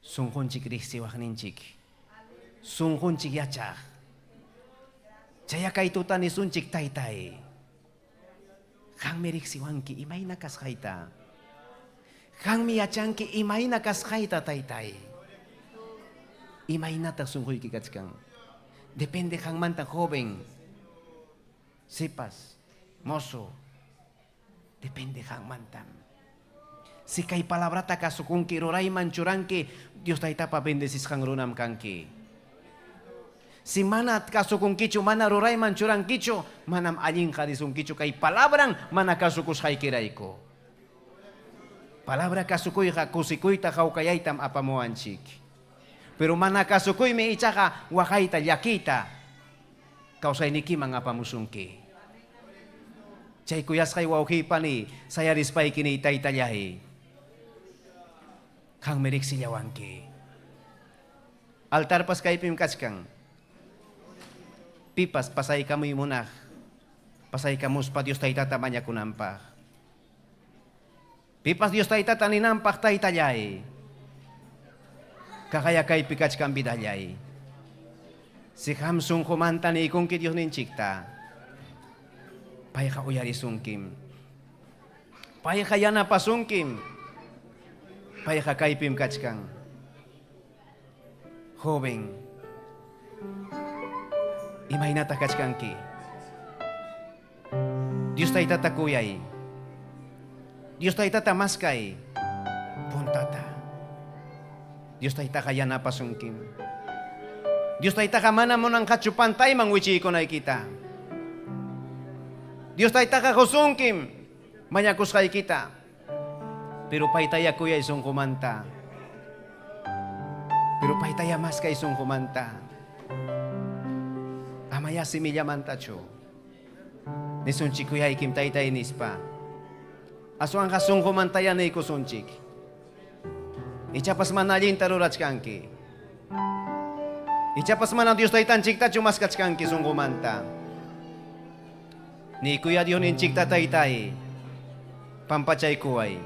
Sungkun chik riksi waknin chik. Sungkun chik yachak. Chaya kay tutan isun chik taytay. Kang merik siwanki imay nakas kayta. Kang miyachanki imay nakas kayta taytay. Imay natak sungkoy kikachkang. Depende kang mantang joven. Sipas. Mozo. Depende kang mantam. Si kay palabrata kasukunki roray manchuranki. Dios tayta pa bendesis kang runam kangki. Si manat kasukung kicho, mana ruray manchurang kicho, manam alin karisung kicho kay palabrang mana kasukus hay kirayko. Palabra kasukoy ka kusikoy ta kaukayaytam apamuanchik. Pero mana kasukoy me ichaka wakayta yakita. Kausay niki mga pamusungki. Chay kuyas kay wauhi pani, saya rispay kini itaytalyahi. Kang merik silyawanki. Altar pas kay pimkachkang. Pipas, pasay kamu imunah. Pasay kamus pa Dios taita tamanya kunampak. Pipas Dios taita taninampak taita yay. Kakaya kay pikach kang bidayay. Si kamsung kumanta ni ikong ki Dios ninchikta. Paya ka uyari sungkim. Paya ka yana pasungkim. Paya ka kay pimkach kang. Joven. Imay nata kachkanki. Dios taita takuyay. Dios taita tamaskay. Puntata. Dios taita kayana pasungkim. Dios taita kamana mo ng kachupantay mangwichi ko na kita. Dios taita kakosungkim. Manyakus kay kita. Pero paitaya kuya isong kumanta. Pero paitaya mas kay sung kumanta. Amaya similya mantacho. Nisunchik kuya ikim taytay nispa. Aso ang kasung kumantaya na ikusunchik. Ichapas manalin tarurach kanki. Ichapas man ang Diyos taytan chikta chumaskat kanki sung kumanta. Ni kuya Diyon in chikta taytay. Pampachay kuway.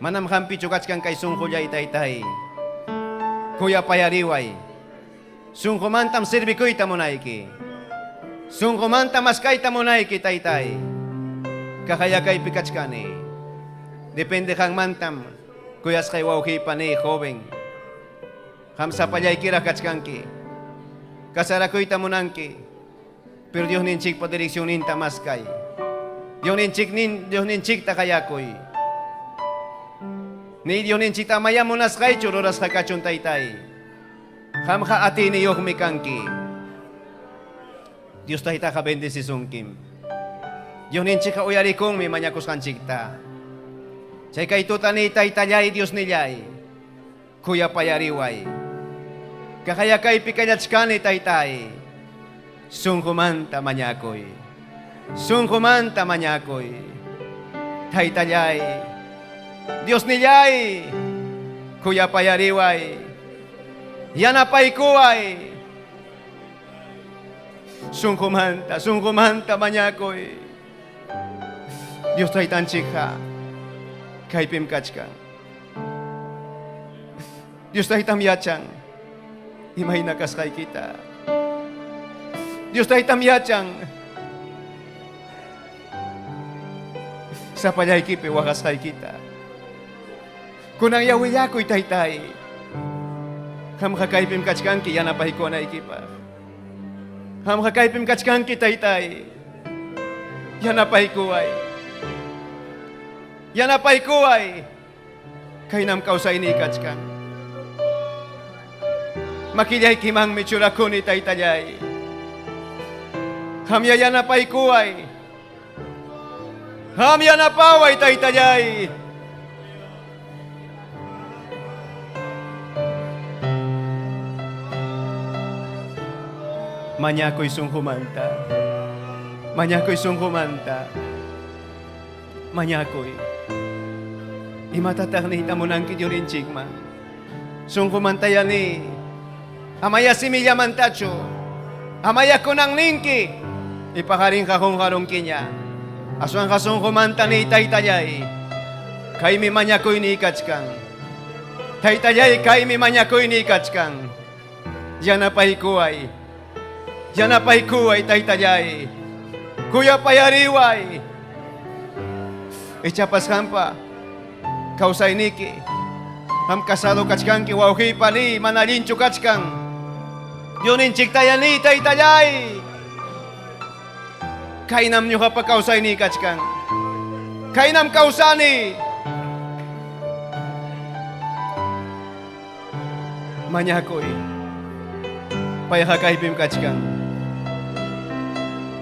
Manam hampi chukach kang kay sung kuya itaytay. Kuya payariway. Sung kumantam sirbi kuy tamunayki. Sung kumantam askay tamunayki taytay. Kakaya kay pikach kani. Depende kang mantam. Kuyas kay wawki pani joven. Hamsa payay kirakach kanki. Kasara kuy tamunanki. Pero Dios ninchik pa direksyon ninta maskay. Dios ninchik ta kayakoy. Ni Dios ninchik ta maya munas kay chururas kakachun taytay. Hamka ati ni yok mikanki. Dios tayo ka bendisi sungkim. Dios ninchik ka uyari kong may manyakos kanchikta. Chay kay tutani taytayay Dios nilay. Kuya payariway. Kakaya kay pikanyatskani taytay. Sungkumanta manyakoy. Sungkumanta manyakoy. Taytayay. Dios nilay. Kuya payariway. Yanapay kuway. Sungkumanta manyakoy. Dios taytan chika. Kay pimkachka. Dios taytam yachang. Imay nakas kay kita. Dios taytam yachang. Sa payay kipi wakas kay kita. Kunang yawiyakoy taytay. Ham kakaipim kachkanki yana pahiko na ikipa. Ham kakaipim kachkanki taytay. Yana pahikuay. Yana pahikuay. Kainam kausay ni kachkan. Makilyay kimang michurakuni taytayay. Ham yana pahikuay. Ham yana paway taytayay. Manyakoy sungkumanta. Manyakoy sungkumanta. Manyakoy. Imatatak ni itamunan ki Diyorin chikma. Sungkumanta yan ni. Amaya similya mantacho. Amaya kunang lingki. Ipakaring kakong karong kinya. Aswang kasungkumanta ni taytayay. Kay mi manyakoy ni ikachkang. Taytayay kay mi manyakoy ni ikachkang. Yan na pahikuay. Yan na pahikuay taytayay. Kuya payariway. Ichapas hampa. Kausay niki. Ham kasado kachkang ki wawki pani manalincho kachkang. Yonin chiktayan ni taytayay. Kainam nyo kapag kausay ni kachkang. Kainam kausani. Manyakoy. Payakakaipim kachkang.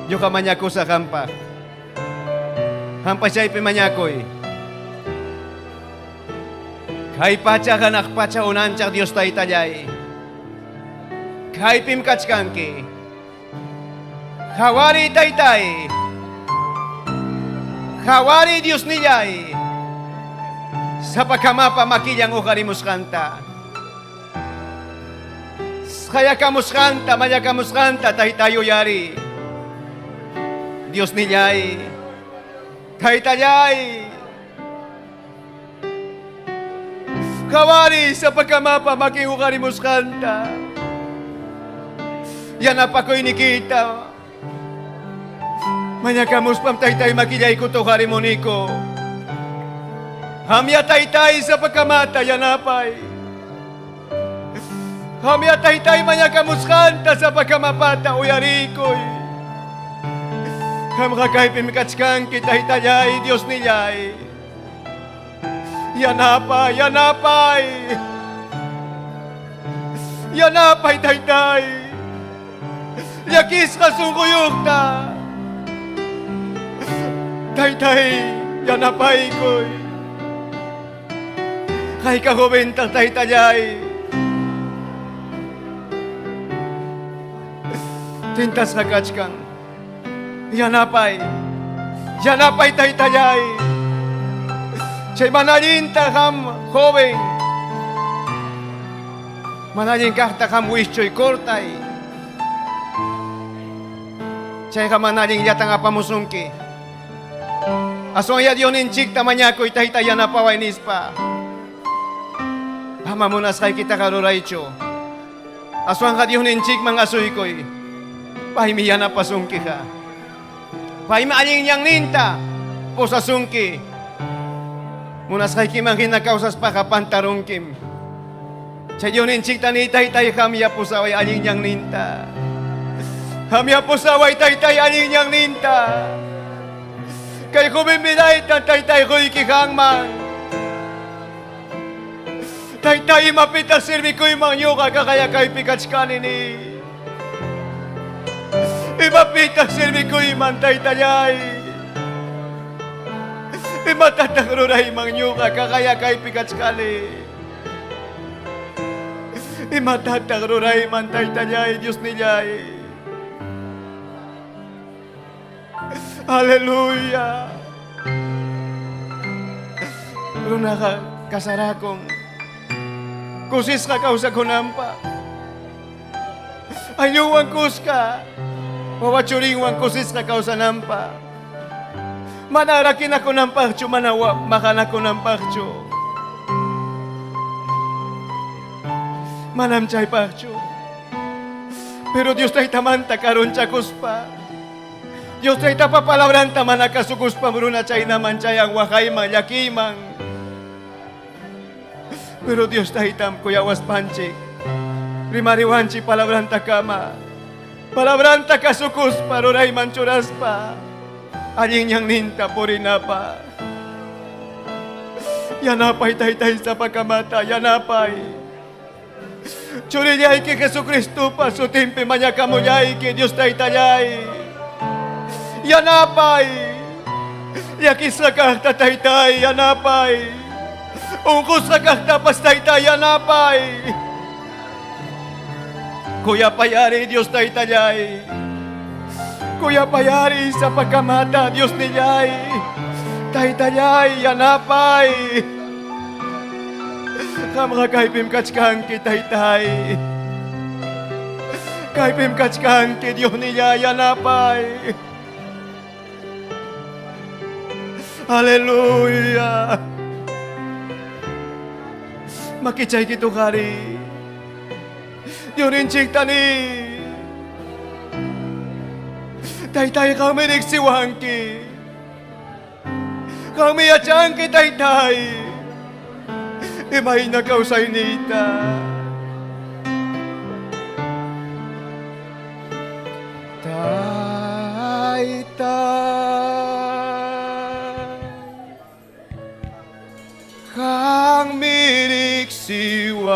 Yo ka manyako sa kampa. Hampa siya ipimanyakoy. Kay pacha kanak pacha unancak Dios taytayay. Kay pimkachkang ki. Hawari taytay. Hawari Dios niyay. Sa pagkamapa makilyang ukarimuskanta. Kaya kamuskanta, maya kamuskanta, taytayo yari. Dios niyay. Taytayay. Kawari sa pagkamapa makiukarimuskanta. Yan apakoy nikita. Manyakamus pam taytay makiyay kuto harimoniko. Hamya taytay sa pagkamata yanapay. Hamya taytay manyakamuskanta sa pagkamapata uyarikoy. Ham kakay pimikatskang kitaytayay Dios niyay. Yanapay, yanapay. Yanapay taytay. Yakis ka sungkuyukta. Taytay, yanapay ko'y. Kay kagubintang taytayay. Tintas kagachkang. Yanapay taytayay. Chay manalin takam joven. Manalin takam wischoy kortay. Chay ka manalin yatang apamusungki. Asong ya Dionin chik tamanya ko itahitaya na pawainis pa. Hamamunas kay kita karuraycho. Aswang ka Dionin chik mga asuy ko'y. Pahimiya na pasungki ka. Pahimaaling niyang ninta po sa sungki. Munas kay kimang kinakausas pa kapantarungkim. Sa Dionin chik tanitay-tay kamiya po sa way aling niyang ninta. Kamiya po sa way tay-tay aling niyang ninta. Kay kumiminay tay-tay ko'y kikangman. Tay-tay mapita sirbi ko'y mangyuka kakaya kay pikatskanin ni. Imapita sirbi ko'y man tay-tayay. Imatatagruray mangyuka kakaya kay pikatskani. Imatatagruray man tay-tayay Diyos niyay. Hallelujah. Runa ka kasarakong kusis ka kausa kunampa. Anyuwang kus ka. Wawachuringwang kusis ka kausa nampa. Manarakin ako ng pakcho, manawa makan ako ng pakcho. Manamchay pakcho. Pero Diyos tayo tamanta karon chakos pa. Diyos ay tapapalabran taman nakasugus pamruna chay naman chay ang wakay magyakimang. Pero Diyos tahitam kuyawas panchik. Primariwanchi palabran takama. Palabran takasukus paruray manchuras pa. Aling niyang ninta porinapa. Yanapay tay sa pagkamata. Yanapay. Churi niyay ki Jesu Kristo pa. Sutimpi manyakamunyay ki Diyos taytayay. Yanapay! Yakis na kaktataytay, yanapay! Ungkos na kaktapastaytay, yanapay! Kuya payari, Diyos taytayay! Kuya payari sa pagkamata, Diyos niyay! Taytayay, yanapay! Kamaka kaipim kachkang kitaytay! Kaipim kachkang ki Diyos niyay, yanapay! Hallelujah. Makichay kito kari. Dionin chik tani. Tay-tay kami nagsiwangki. Kami atyangki tay-tay. Imay na kausay nita. Tay-tay. Kang mirik siwangki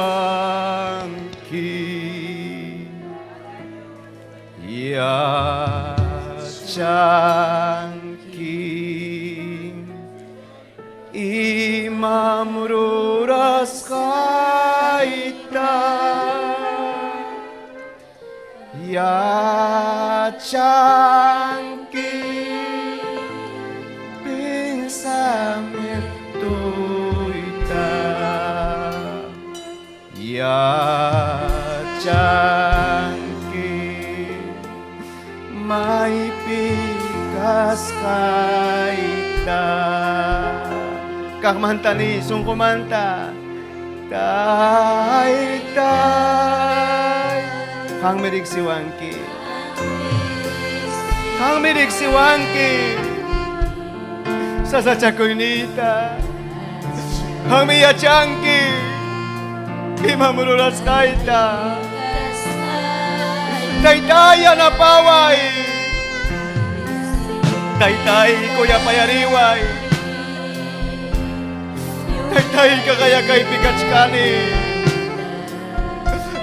yacangki imamruras kaita yacangki pinsamit yacangki may pikas kaita kang mantani sungkumanta tay-tay kang mirig siwangki sa sachakoynita kang miyacangki Imamurulas kaita Taytay na paway Taytay kuya payariway Taytay kakaya kay pikatskani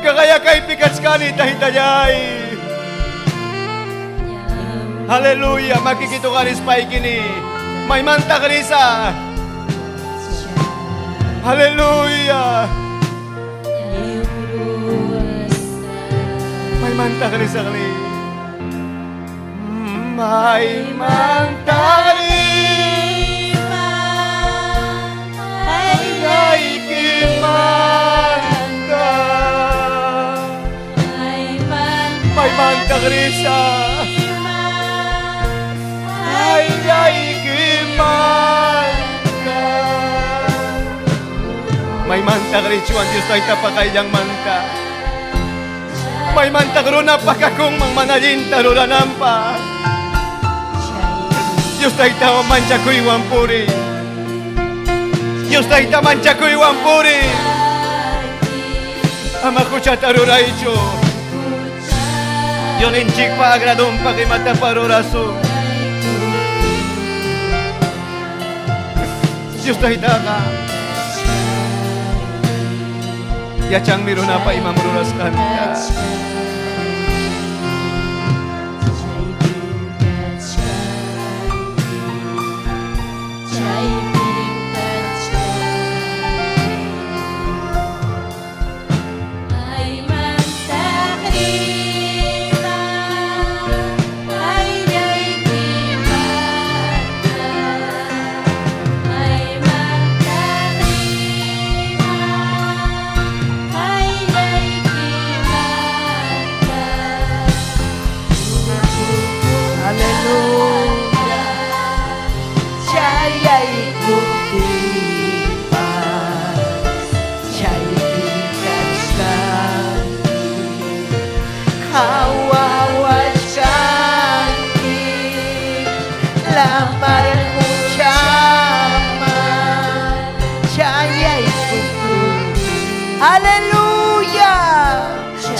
Kakaya kay pikatskani taytayay Hallelujah makikito ka rin spay kini May manta karisa Haleluya. May mantagri sa kali. May mantagri. Ay kimanta. May mantagri sa. Ay kimanta. May mantagri ang Diyos ay tapakailang manta. May mantagro na pakakong mang manalin tarura nampa. Diyos ay tawa mancha ko iwan puri. Diyos ay tawa mancha ko iwan puri. Ama ko siya tarura icho. Diyon inchik pa agradong pakimata paruraso. Diyos ay tawa. Yachang miro na pa imamururas kanta.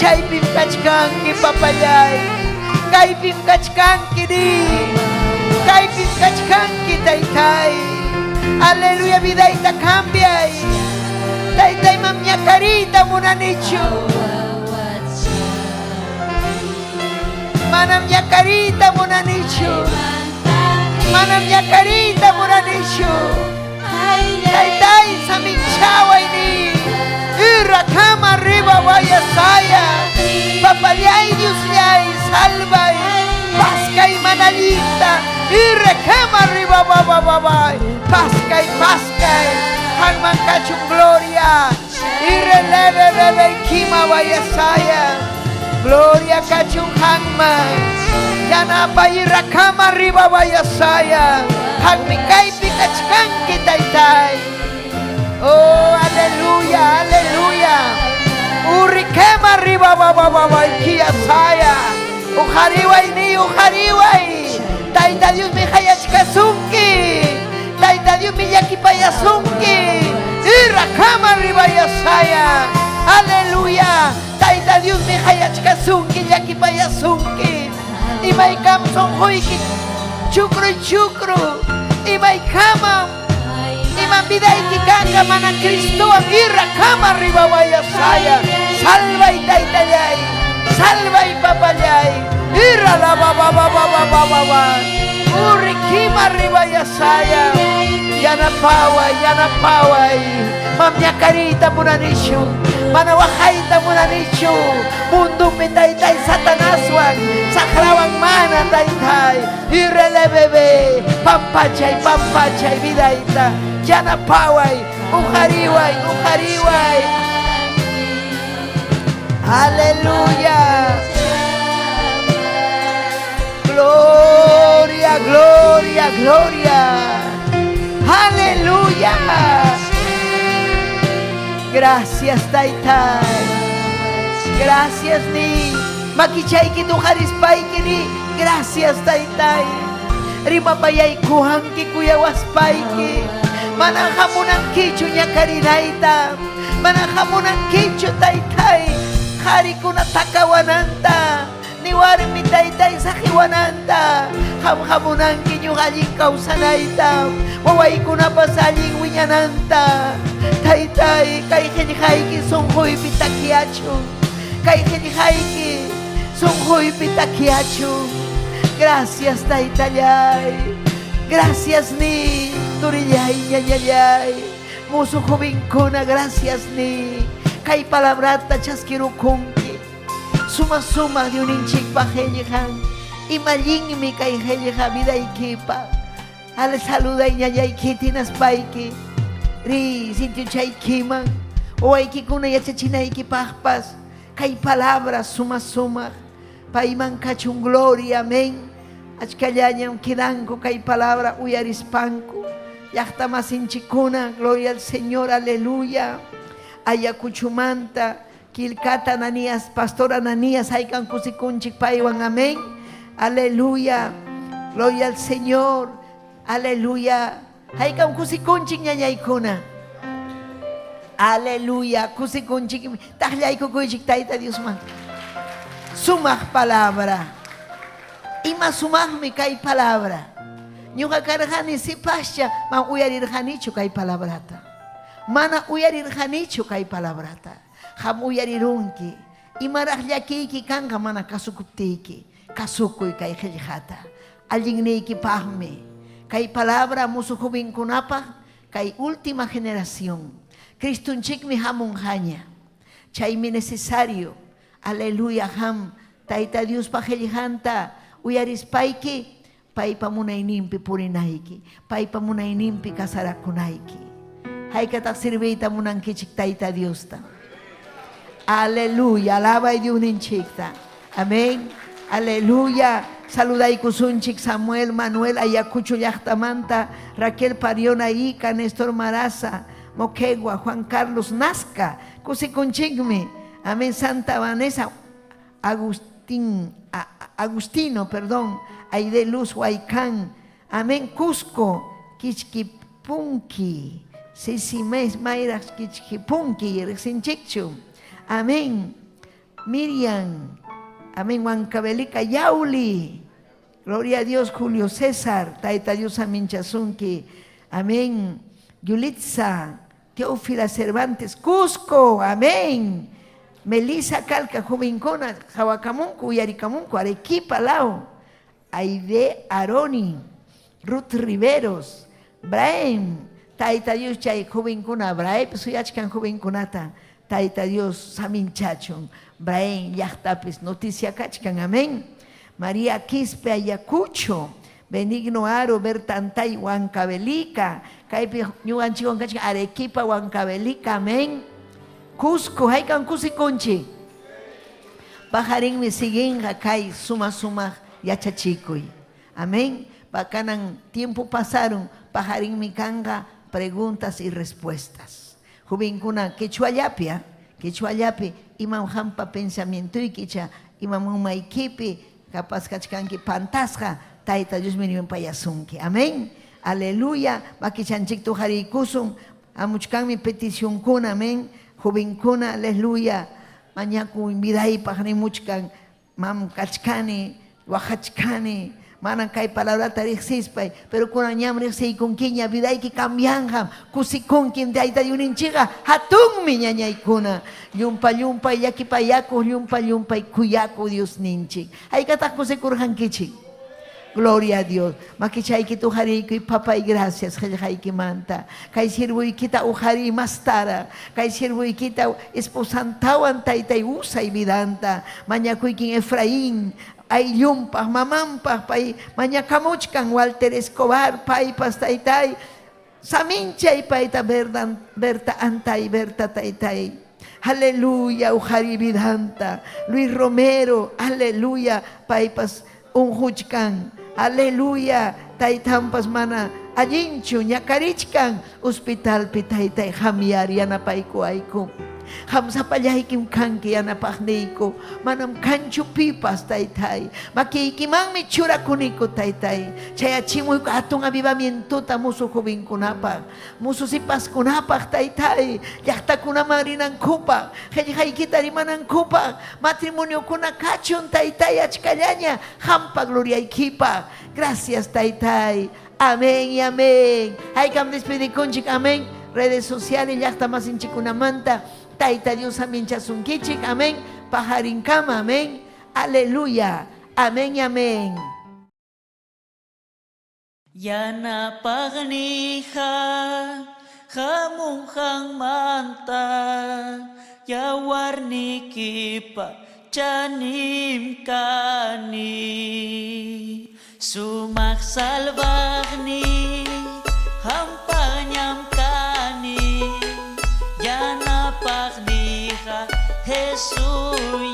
Chay pimkachkan ki papayay, kay pimkachkan ki di, kay pimkachkan ki taytay. Aleluya, vida ita cambiay. Taytay mamnya carita muna nicho. Manamnya carita muna nicho. Manamnya carita muna nicho. Taytay sa minchaway ni. Irra cama arriba vaya saya. Papayay Dios yay salvay. Pascay manalita. Irra cama arriba baba. Pascay. Hangman kachung gloria. Irra leve kima vaya saya. Gloria kachung hangman. Yanapa irra cama arriba vaya saya. Hangmikay pikachkan kitaytay. Oh, aleluya, aleluya. Urikema arriba, baba, kia saya. Ujariway ni, ujariway. Taita Dios mi hayachkasunki. Taita Dios mi yakipayasunki. Irakama arriba ya saya. Aleluya. Taita Dios mi hayachkasunki, yakipayasunki. Imaykam son hoiki. Chukru. Imaykamam. Iman vida ikikanga mana Kristo irra kama arriba vaya saya. Salva y taitayay. Salva y papayay. Irra la baba. Urikima arriba ya saya. Yana paway. Mamnya karita muna nisyo. Manawahaita muna nisyo. Mundo mitaytay satanaswag. Sakrawang mana taytay. Irrele bebe. Pampachay vidaita. Yana paway, ujariway. Aleluya. Gloria. Aleluya. Gracias taytay. Gracias ni. Makichay kituharis paikini. Gracias taytay. Rimapayay kuhangki kuyawas paiki. Mananghamunang kicho niya karinaita. Mananghamunang kicho taytay. Hari ko na takawananta. Niwari mi taytay sa kiwananta. Hamhamunang kinyo haling kausanaita. Waway ko na pasaling winyananta. Taytay kay kinihayki sunghoy pitakiacho. Kay kinihayki sunghoy pitakiacho. Gracias taytayay. Gracias ni. Turiyay, nyanyayay. Musu jovencona, gracias ni. Kay palabrata chasquiru kunki. Suma de un inchik pa helihan. Y malin mi kay heliha vida ikipa. Ale saluda y ñañay kitinas paiki. Ri sintiu chay kiman. O aiki kuna yachachina iki pahpas. Kay palabras suma. Paiman kachun gloria, amén. Achkallañam kidanko kay palabra uyarispanku. Yachta masinchikuna, gloria al Señor, aleluya. Ayacuchumanta, Kilkata Ananías, Pastor Ananías, Aykan Kusikunchik Paiwan, amén. Aleluya, gloria al Señor, aleluya. Aykan Kusikunchik ñañaykuna. Aleluya, Kusikunchik, Tajlayko Kuchik Taita Dios man. Sumaj palabra. Y más sumaj mi kay palabra. Ñuqa karqani sipascha man uyarirqanichu kay palabrata. Mana uyarirqanichu kay palabrata. Ham uyarirunki. Imaraq llakiyki kanqa mana kasukuptiyki. Kasukuy kay qillqata. Allinniykipaqmi. Kay palabra musuq jovenkunapaq kay última generación. Cristunchikmi hamunqaña. Chaymi necesario. Aleluya ham. Tayta Dios pa qillqanta uyarispayki. Paipa munaynimpi purinayki, paipa munaynimpi kasarakunayki. Haykatak sirvita munankichik Tayta Diosta. Aleluya, alaba y diuninchikta. Amén. Aleluya. Saluday kusunchik Samuel, Manuel, Ayacucho Yachtamanta, Raquel Pariona Ica, Néstor Maraza, Moquegua, Juan Carlos Nazca, Kusikunchikmi. Amén. Santa Vanessa, Agustino, perdón. Aide Luz Huaycán, amén, Cusco, Quichquipunqui, Sisimes Mayras Quichquipunqui, Rexinchichu, amén, Miriam, amén, Huancavelica Yauli, gloria a Dios, Julio César, Taita Dios Aminchazunqui, amén, Yulitza, Teófila Cervantes, Cusco, amén, Melissa Calca, Jovincona, Jahuacamunco, Yaricamunco, Arequipa, Lao, Aide Aroni, Ruth Riveros, Braem, Taita Dios chay jovencuna, Braem, suyachkan jovenkunata, Taita Dios saminchachon, Braem, yachtapis, noticia kachkan, amén. María Quispe Ayacucho, Benigno Aro, Bertantay, Huancavelica, Caipi, Ñuanchigon kachkan, Arequipa, Huancavelica, amén. Cusco, Haikan Cusiconchi, Bajarín mi siguen, Hakai, suma, Yachachikuy. Amén. Bacanan tiempo pasaron, pajarín mi canga, preguntas y respuestas. Juvincuna, quechuayapia, imam hampa pensamiento y quicha, imam maikipi, capaz kachkanki pantasja, taita Dios mío payasunki. Amén. Aleluya. Bakichanchik tu harikusun, amuchkan mi petición kun, amén. Juvincuna, aleluya. Mañaku inviday pajarín muchkan, mam kachkani, Wahachkani, manan kay palabra tarixispa, pero con añam rexi con quiña vida y que cambianjam, kusikon quien de ahí da un inchiga, hatun miña ñaykuna, yumpa y yaki payaco, yumpa y cuyaco Dios ninchi. Hay que atar se curjan kichi. Gloria a Dios. Makichay que tu hariko y papá y gracias, hay que manta. Kay sirvo y quita ujari mastara. Kay sirvo y quita esposantawan taita y usa y vidanta. Mañacuy quien Efraín. Ay yumpah, mamampah, pay, mañacamuchkan, Walter Escobar, pay, pastaytay, saminchay, payta, berta antay, berta taytay. Aleluya, ujari vidanta. Luis Romero, aleluya, paypas, unhuchkan. Aleluya, taytampas mana, allinchu, ñakarichkan, hospital pitaytay, jamiar, yanapayko ayko. Hamsa palyahikим kanki anapakniko, manam kanchu pipas taytay, makikimang michura kuniko taytay, chayachimuy ko atong avivamiento ta muso jovenkunapaq, muso sipas kunapaq taytay, llaqta kunaman rinan kupaq, qillqaykita rimanan kupaq, matrimonio kuna kachun taytay achkallaña, hampa gloriaykipaq. Gracias taytay, amén y amén. Haykam despedikunchik, amén. Redes sociales, llaqta masinchikunamanta. Taita Dios amén chasunkichik, amén, pajarinkama, amén, aleluya, amén y amén. Yana pagnija Kamunghang manta ya warni kipa janim kani sumak salvagni hampanyam kani ya napagdiha Jesus